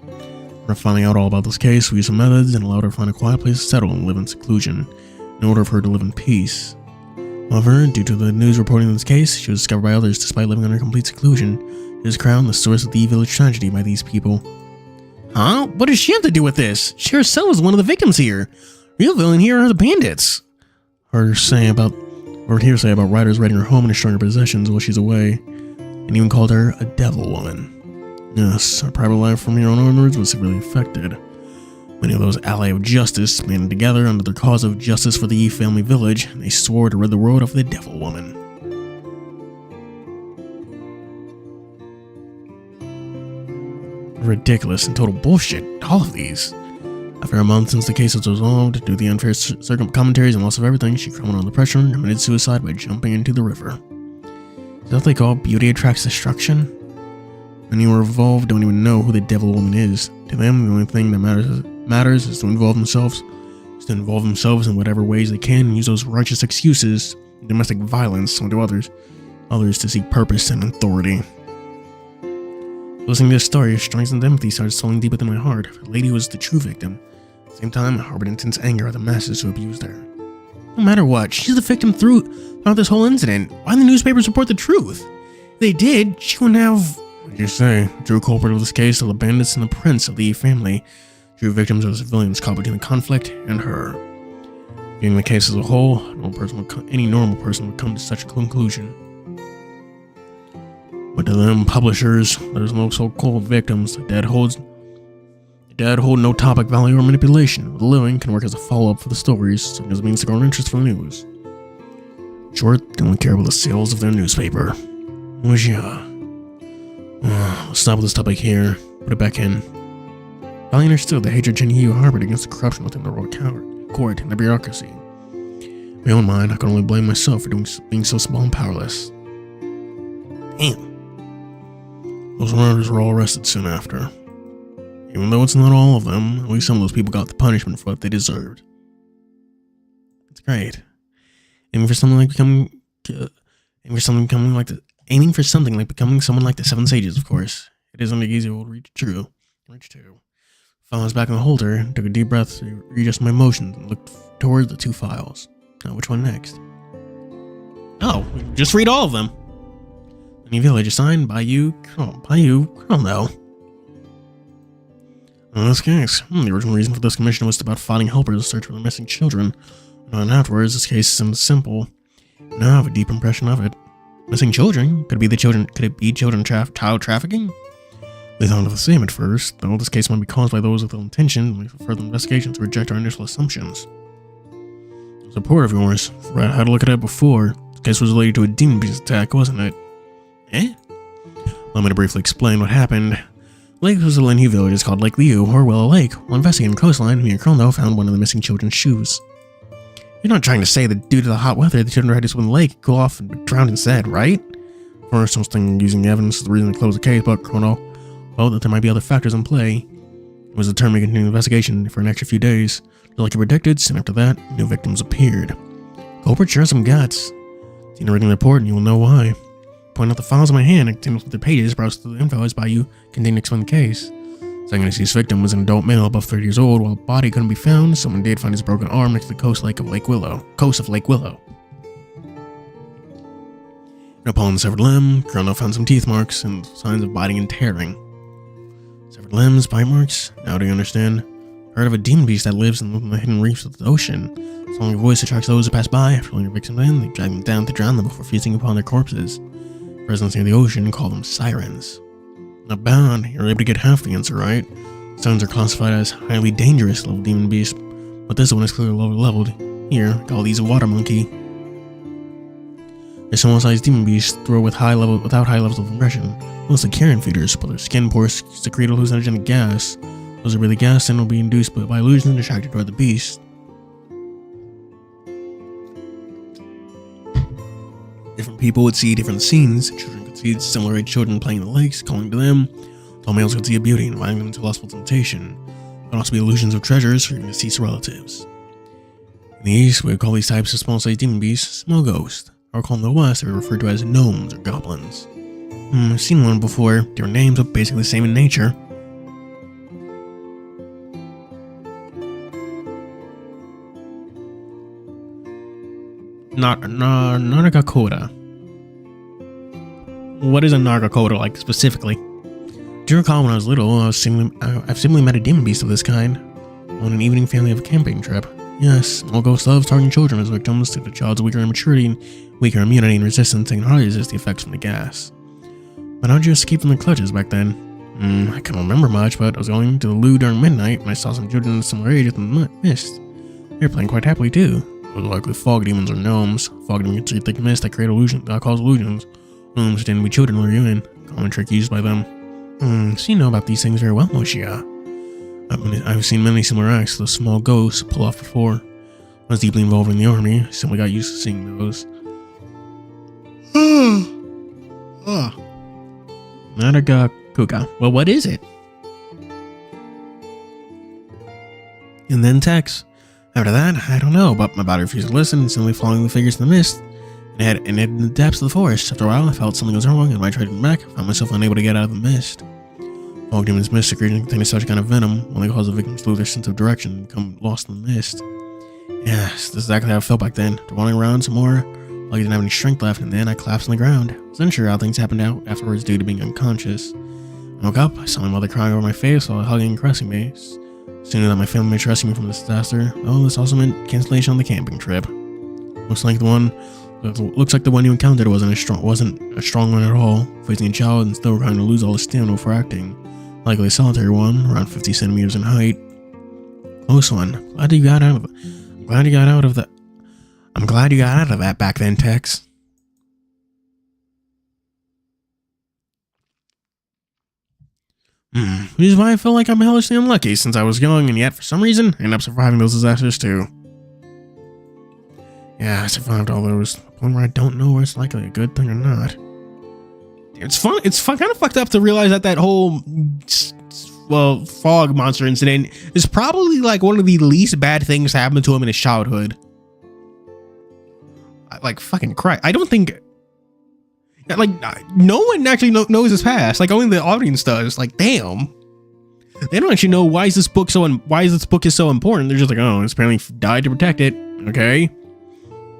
After finding out all about this case, we used some methods and allowed her to find a quiet place to settle and live in seclusion, in order for her to live in peace. However, due to the news reporting of this case, she was discovered by others despite living under complete seclusion. She was crowned the source of the village tragedy by these people. Huh? What does she have to do with this? She herself is one of the victims here. Real villain here are the bandits. Hearsay about riders raiding her home and destroying her possessions while she's away, and even called her a devil woman. Yes, her private life from here on onwards was severely affected. Many of those allies of justice banded together under the cause of justice for the Yi family village, and they swore to rid the world of the devil woman. Ridiculous and total bullshit, all of these. After a month since the case was resolved, due to the unfair commentaries and loss of everything, she crumbled under the pressure and committed suicide by jumping into the river. Is that what they call beauty attracts destruction? Many who are involved don't even know who the devil woman is. To them, the only thing that matters is to involve themselves in whatever ways they can and use those righteous excuses, domestic violence, onto others to seek purpose and authority. Listening to this story, strength and empathy started swelling deep within my heart. The lady was the true victim. At the same time, I harbored intense anger at the masses who abused her. No matter what, she's the victim throughout this whole incident. Why didn't the newspapers report the truth? If they did, she wouldn't have... What did you say? The true culprit of this case are the bandits and the prince of the Yi family. True victims are the civilians caught between the conflict and her. Viewing the case as a whole, any normal person would come to such a conclusion. But to them publishers, there's no so-called victims. The dead hold no topic value or manipulation. The living can work as a follow-up for the stories, so it doesn't mean to garner interest for the news. In short, they only care about the sales of their newspaper. Mojia. Let's stop with this topic here. Put it back in. Finally understood the hatred TianHeHui harbored against the corruption within the royal court and the bureaucracy. In my own mind, I could only blame myself for being so small and powerless. Damn. Those murderers were all arrested soon after. Even though it's not all of them, at least some of those people got the punishment for what they deserved. It's great. Aiming for something like becoming someone like the Seven Sages, of course. It isn't easy to reach to. Found I was back in the holder, took a deep breath to readjust my emotions, and looked toward the two files. Now, which one next? Oh, just read all of them. The new village assigned by you, Chrono. In this case, the original reason for this commission was about finding helpers to search for the missing children. And afterwards, this case seems simple. Now I have a deep impression of it. Missing children? Could it be child trafficking? They thought of the same at first, though this case might be caused by those with ill intention, and for further investigations to reject our initial assumptions. It was a report of yours. I had to look at it before. The case was related to a demon beast attack, wasn't it? Eh? Allow me to briefly explain what happened. Lake was a TianHeHui village. It's called Lake Liu, or Willow Lake. While investigating the coastline, me and Chrono found one of the missing children's shoes. You're not trying to say that due to the hot weather, the children had to swim in the lake, cool off, and drowned instead, right? First, I was thinking using the evidence as the reason to close the case, but Chrono felt that there might be other factors in play. It was determined to continue the investigation for an extra few days. Like he predicted, soon after that, new victims appeared. Culprit sure has some guts. See the written report and you will know why. Point out the files in my hand and continue with the pages, browse through the info as by you, continue to explain the case. Second deceased victim was an adult male above 30 years old. While a body couldn't be found, someone did find his broken arm next to the coast of Lake Willow. And upon the severed limb, Chrono found some teeth marks and signs of biting and tearing. Severed limbs, bite marks? Now do you understand? Heard of a demon beast that lives in the hidden reefs of the ocean. Song of voice attracts those who pass by. After letting their victims in, they drag them down to drown them before feasting upon their corpses. Residents near the ocean call them sirens. Not bad, you're able to get half the answer right. Sirens are classified as highly dangerous level demon beasts, but this one is clearly lower leveled. Here, call these a water monkey. They're small-sized demon beasts without high levels of aggression. Mostly carrion feeders, but their skin pores secrete hallucinogenic gas. Those are really gas and will be induced by illusions and attracted toward the beast. Different people would see different scenes. Children could see similar age children playing in the lakes, calling to them. Tall males could see a beauty, inviting them into lustful temptation. There could also be illusions of treasures for your deceased relatives. In the east, we would call these types of small-sized demon beasts small ghosts. Or call them in the west, they were referred to as gnomes or goblins. I've seen one before. Different names, but basically the same in nature. Nargakoda. What is a Nargakoda like specifically? Do you recall when I was little, I've simply met a demon beast of this kind on an evening family of a camping trip. Yes, small ghost loves targeting children as victims due to the child's weaker immaturity and weaker immunity and resistance and can hardly resist the effects from the gas. But how did you escape from the clutches back then? I can't remember much, but I was going to the loo during midnight when I saw some children of similar age in the mist. They were playing quite happily too. It was likely fog demons or gnomes. Fog demons see thick mist that create illusions, that cause illusions. Gnomes pretend to be children lure you in. Common trick used by them. So you know about these things very well, Moshia. I've seen many similar acts to the small ghosts pull off before. I was deeply involved in the army. I simply got used to seeing those. Nargakuga. Well, what is it? And then text. After that, I don't know, but my body refused to listen and simply following the figures in the mist. And in the depths of the forest. After a while, I felt something was wrong, and when I tried to turn back, I found myself unable to get out of the mist. Fog demons' mist secretion contains such kind of venom, only cause the victims to lose their sense of direction and become lost in the mist. Yes, this is exactly how I felt back then. After wandering around some more, I didn't have any strength left, and then I collapsed on the ground. I was unsure how things happened out afterwards due to being unconscious. I woke up, I saw my mother crying over my face while hugging and caressing me. Soon that my family made rescue me from this disaster. Oh, this also meant cancellation on the camping trip. Looks like the one you encountered wasn't a strong one at all, facing a child and still trying to lose all his stamina before acting. Likely a solitary one, around 50 centimeters in height. Close one. I'm glad you got out of that back then, Tex. Which is why I feel like I'm hellishly unlucky since I was young, and yet for some reason I ended up surviving those disasters too. Yeah, I survived all those, to the point where I don't know where it's likely a good thing or not. It's fun. Kind of fucked up to realize that whole, well, fog monster incident is probably like one of the least bad things that happened to him in his childhood. Like, fucking Christ. I don't think, like, no one actually knows his past. Like, only the audience does. Like, damn. They don't actually know why this book is so important. They're just like, oh, it's apparently died to protect it. Okay.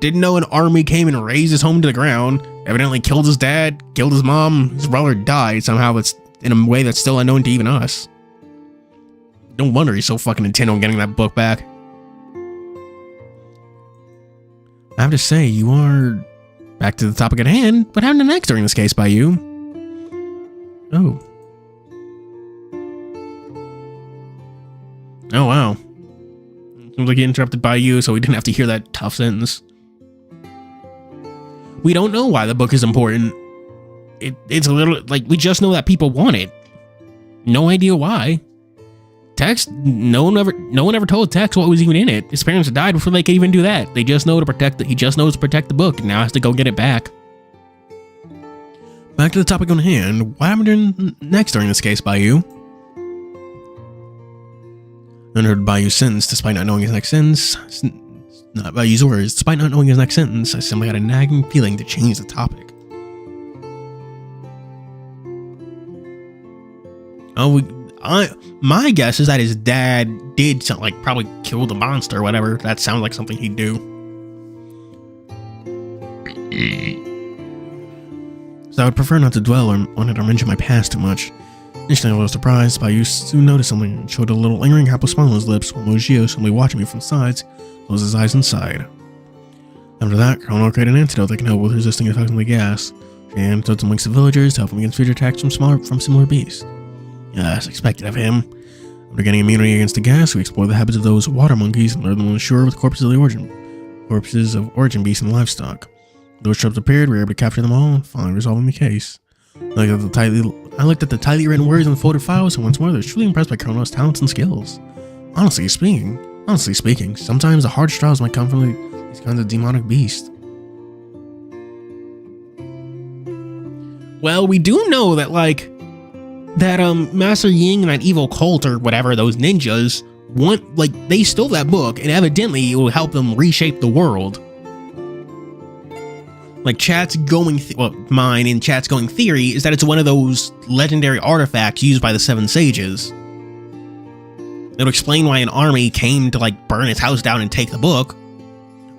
Didn't know an army came and razed his home to the ground. Evidently killed his dad, killed his mom. His brother died somehow. That's in a way that's still unknown to even us. No wonder he's so fucking intent on getting that book back. I have to say, you are back to the topic at hand. What happened next during this case by you? Oh. Oh, wow. Seems like he interrupted by you, so we didn't have to hear that tough sentence. We don't know why the book is important. It's a little, like, we just know that people want it. No idea why. Tex, no one ever told Tex what was even in it. His parents died before they could even do that. They just know to protect he just knows to protect the book and now has to go get it back. Back to the topic on hand. What happened next during this case, Bayou? Unheard Bayou's sentence, despite not knowing his next sentence. Not Bayou's words. Despite not knowing his next sentence, I simply had a nagging feeling to change the topic. My guess is that his dad did something, like probably kill the monster or whatever. That sounds like something he'd do. So I would prefer not to dwell on it or mention my past too much. Initially, I was surprised, but I soon noticed something and showed a little lingering hapless smile on his lips while Mojio, simply watching me from the sides, closed his eyes and sighed. After that, Colonel created an antidote that can help with resisting effects of the gas. She antidotes amongst the villagers to help them against future attacks from similar beasts. Yes, expected of him. After getting immunity against the gas, we explored the habits of those water monkeys and lured them on the shore with corpses of origin beasts and livestock. Those tropes appeared, we were able to capture them all, finally resolving the case. I looked at the tightly written words in the folded files, and once more I was truly impressed by Colonel's talents and skills. Honestly speaking, sometimes the hard straws might come from these kinds of demonic beasts. Well, we do know that, like, that Master Ying and that evil cult or whatever, those ninjas, they stole that book, and evidently it will help them reshape the world. Like, Chat's going theory is that it's one of those legendary artifacts used by the Seven Sages. It'll explain why an army came to, like, burn his house down and take the book.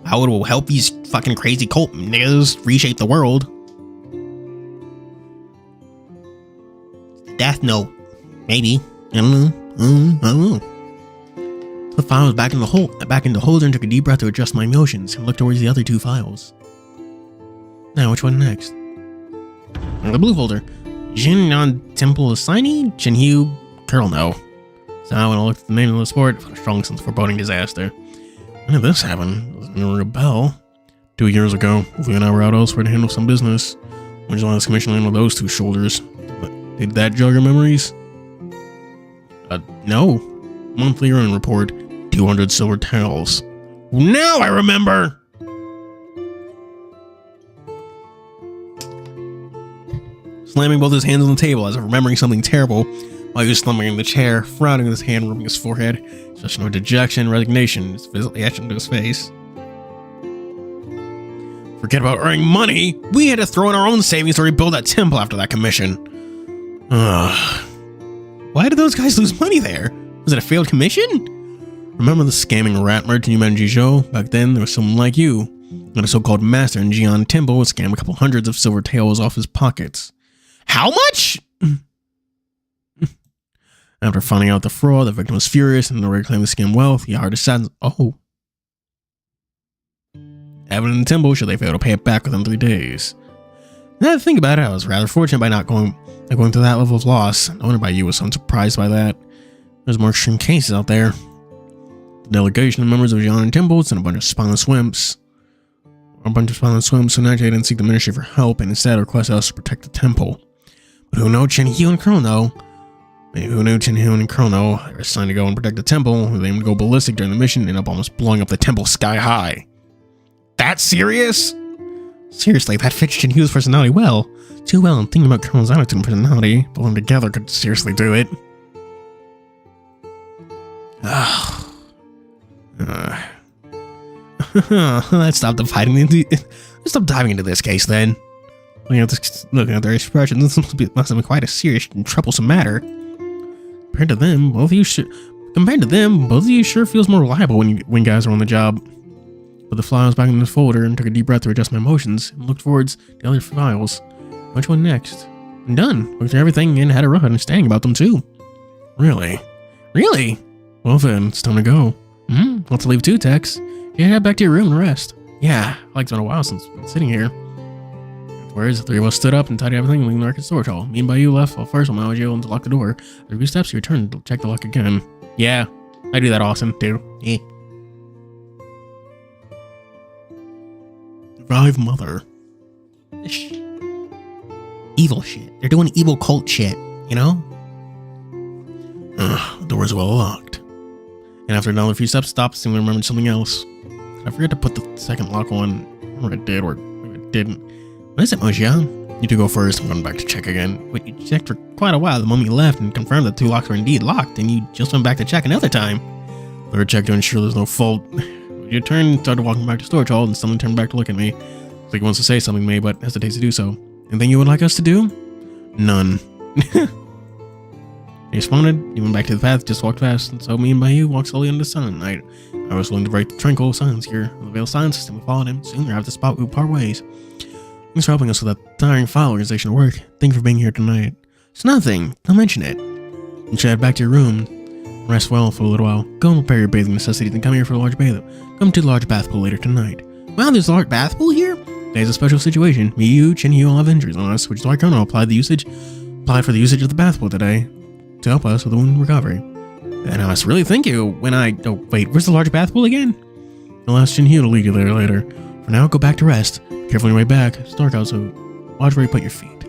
How it will help these fucking crazy cult niggas reshape the world. Death Note. Maybe. I don't know. The file was back in the holder and took a deep breath to adjust my emotions and looked towards the other two files. Now, which one next? The blue folder. Jinnan Temple Assignee? TianHeHui? Curl no. So when I looked at the name of the sport, I felt a strong sense of foreboding disaster. When did this happen? Doesn't ring a bell. 2 years ago, we and I were out elsewhere to handle some business. When July was commissioned on those two shoulders. Did that jog your memories? No. Monthly earning report. 200 silver taels. Now I remember! Slamming both his hands on the table as if remembering something terrible, while he was slumbering in the chair, frowning with his hand rubbing his forehead, expression of dejection and resignation is visibly etched into his face. Forget about earning money! We had to throw in our own savings to rebuild that temple after that commission. Why did those guys lose money there? Was it a failed commission? Remember the scamming rat merchant you met in Jizhou? Back then, there was someone like you, and a so-called master in Jian Temple would scam a couple hundreds of silver taels off his pockets. How much? After finding out the fraud, the victim was furious and in order to claim the scam wealth, he hired assassins. Oh. Evident in the temple should they fail to pay it back within 3 days. Now to think about it, I was rather fortunate by not going through that level of loss. No wonder by you was so surprised by that. There's more extreme cases out there. The delegation of members of Jian Temple sent a bunch of spineless swimps. So naturally they didn't seek the ministry for help and instead requested us to protect the temple. But who knows, TianHeHui and Colonel know. Maybe who knew TianHeHui and Chrono were assigned to go and protect the temple, who aimed to go ballistic during the mission and ended up almost blowing up the temple sky high. That serious? Seriously, that fits TianHeHui's personality well. Too well, and thinking about Chrono's attitude and personality, both of them together could seriously do it. Let's stop diving into this case then. Looking at their expression, this must have been quite a serious and troublesome matter. Compared to them, both of you sure feels more reliable when guys are on the job. Put the files back in the folder and took a deep breath to adjust my emotions and looked towards the other files. Which one next? I'm done. Looked through everything and had a rough understanding about them too. Really? Really? Well then, it's time to go. Want to leave too, Tex? Yeah, head back to your room and rest. Yeah, like it's been a while since I've been sitting here. Afterwards, the three of us stood up and tidied everything and leaving the market storage hall. Me and Bayou left while first I was able to lock the door. After a few steps, he returned to check the lock again. Yeah, I do that often too. Yeah. Revive Mother. Evil shit. They're doing evil cult shit, you know? The door's well locked. And after another few steps, stopped, seeming to remember something else. I forgot to put the second lock on. Or I did, or I didn't. What is it, Moshe? You two go first. I'm going back to check again. But you checked for quite a while the moment you left and confirmed that 2 locks were indeed locked, and you just went back to check another time. Third check to ensure there's no fault. You turned, started walking back to storage hall, and suddenly turned back to look at me. It's like he wants to say something to me, but hesitates to do so. Anything you would like us to do? None. He responded. He went back to the path, just walked fast, and so me and Bayou walked slowly into the silent night. I was willing to break the tranquil silence here. The veiled silence system, we followed him. Soon, we're at the spot we would part ways. Thanks for helping us with that tiring file organization work. Thank you for being here tonight. It's nothing. Don't mention it. You should head back to your room. Rest well for a little while. Go and prepare your bathing necessities and come here for a large bath. Come to the large bath pool later tonight. Wow, there's a large bath pool here? Today's a special situation. Me, you, TianHeHui all have injuries on us, which is why Chrono applied for the usage of the bath pool today to help us with the wound recovery. And I must really thank you when oh wait, where's the large bath pool again? I'll ask TianHeHui to lead you there later. For now, go back to rest. Be careful on your way back. It's dark out, so watch where you put your feet.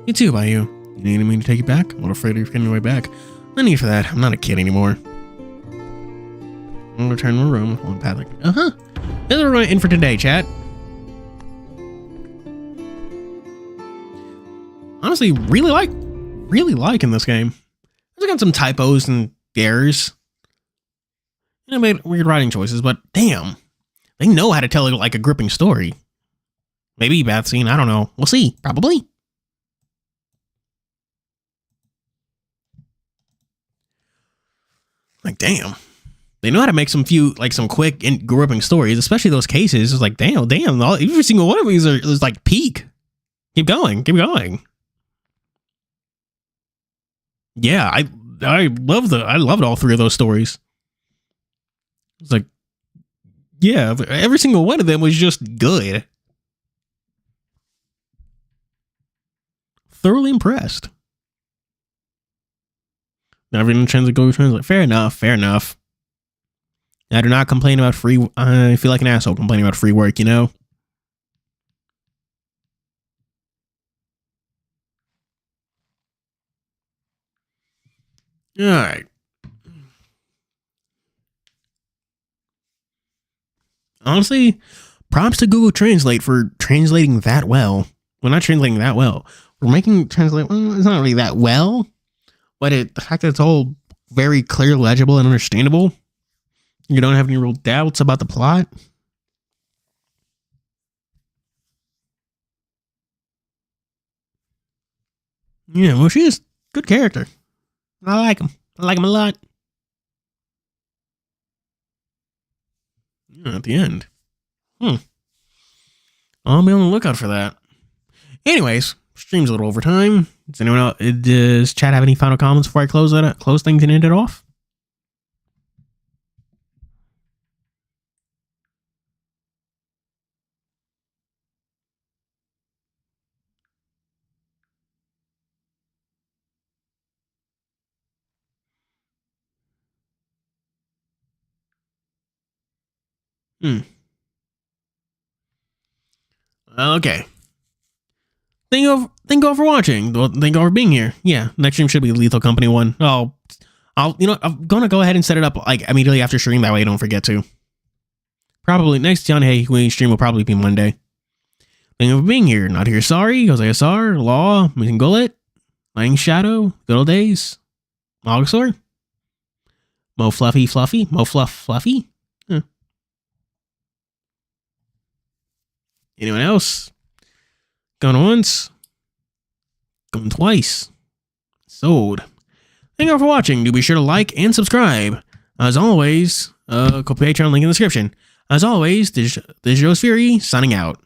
You too, Bayou. You need me to take you back? I'm not afraid of getting your way back. No need for that. I'm not a kid anymore. I'm gonna return to my room with one path. That's what we're going in for today, chat. Honestly, really liking this game. It's got some typos and errors. You know, made weird writing choices, but damn, they know how to tell like a gripping story. Maybe bath scene, I don't know. We'll see. Probably. Like, damn. They know how to make some quick and gripping stories, especially those cases. It's like, damn, every single one of these is like peak. Keep going. Yeah, I loved all 3 of those stories. It's like, yeah, every single one of them was just good. Thoroughly impressed. Now everyone translate. Fair enough. I do not complain about free. I feel like an asshole complaining about free work, you know. All right. Honestly, props to Google Translate for translating that well. Well, not translating that well. We're making translate. Well, it's not really that well, but the fact that it's all very clear, legible, and understandable. You don't have any real doubts about the plot. Yeah, well, she is good character. I like him. I like him a lot. Yeah, at the end. I'll be on the lookout for that. Anyways, stream's a little over time. Does chat have any final comments before I close things and end it off? Okay. Thank you all for watching. Well, thank you all for being here. Yeah, next stream should be Lethal Company 1. I'm gonna go ahead and set it up like immediately after stream. That way I don't forget to. Probably next TianHeHui stream will probably be Monday. Thank you for being here. Not here sorry. Jose Asar, Law, Missing Gullet, Lying Shadow, Good Old Days, Mogsor, Mo Fluffy, Mo Fluff Fluffy. Huh. Anyone else? Going once. Going twice. Sold. Thank you all for watching. Do be sure to like and subscribe. As always, go Patreon link in the description. As always, this is Fuuri signing out.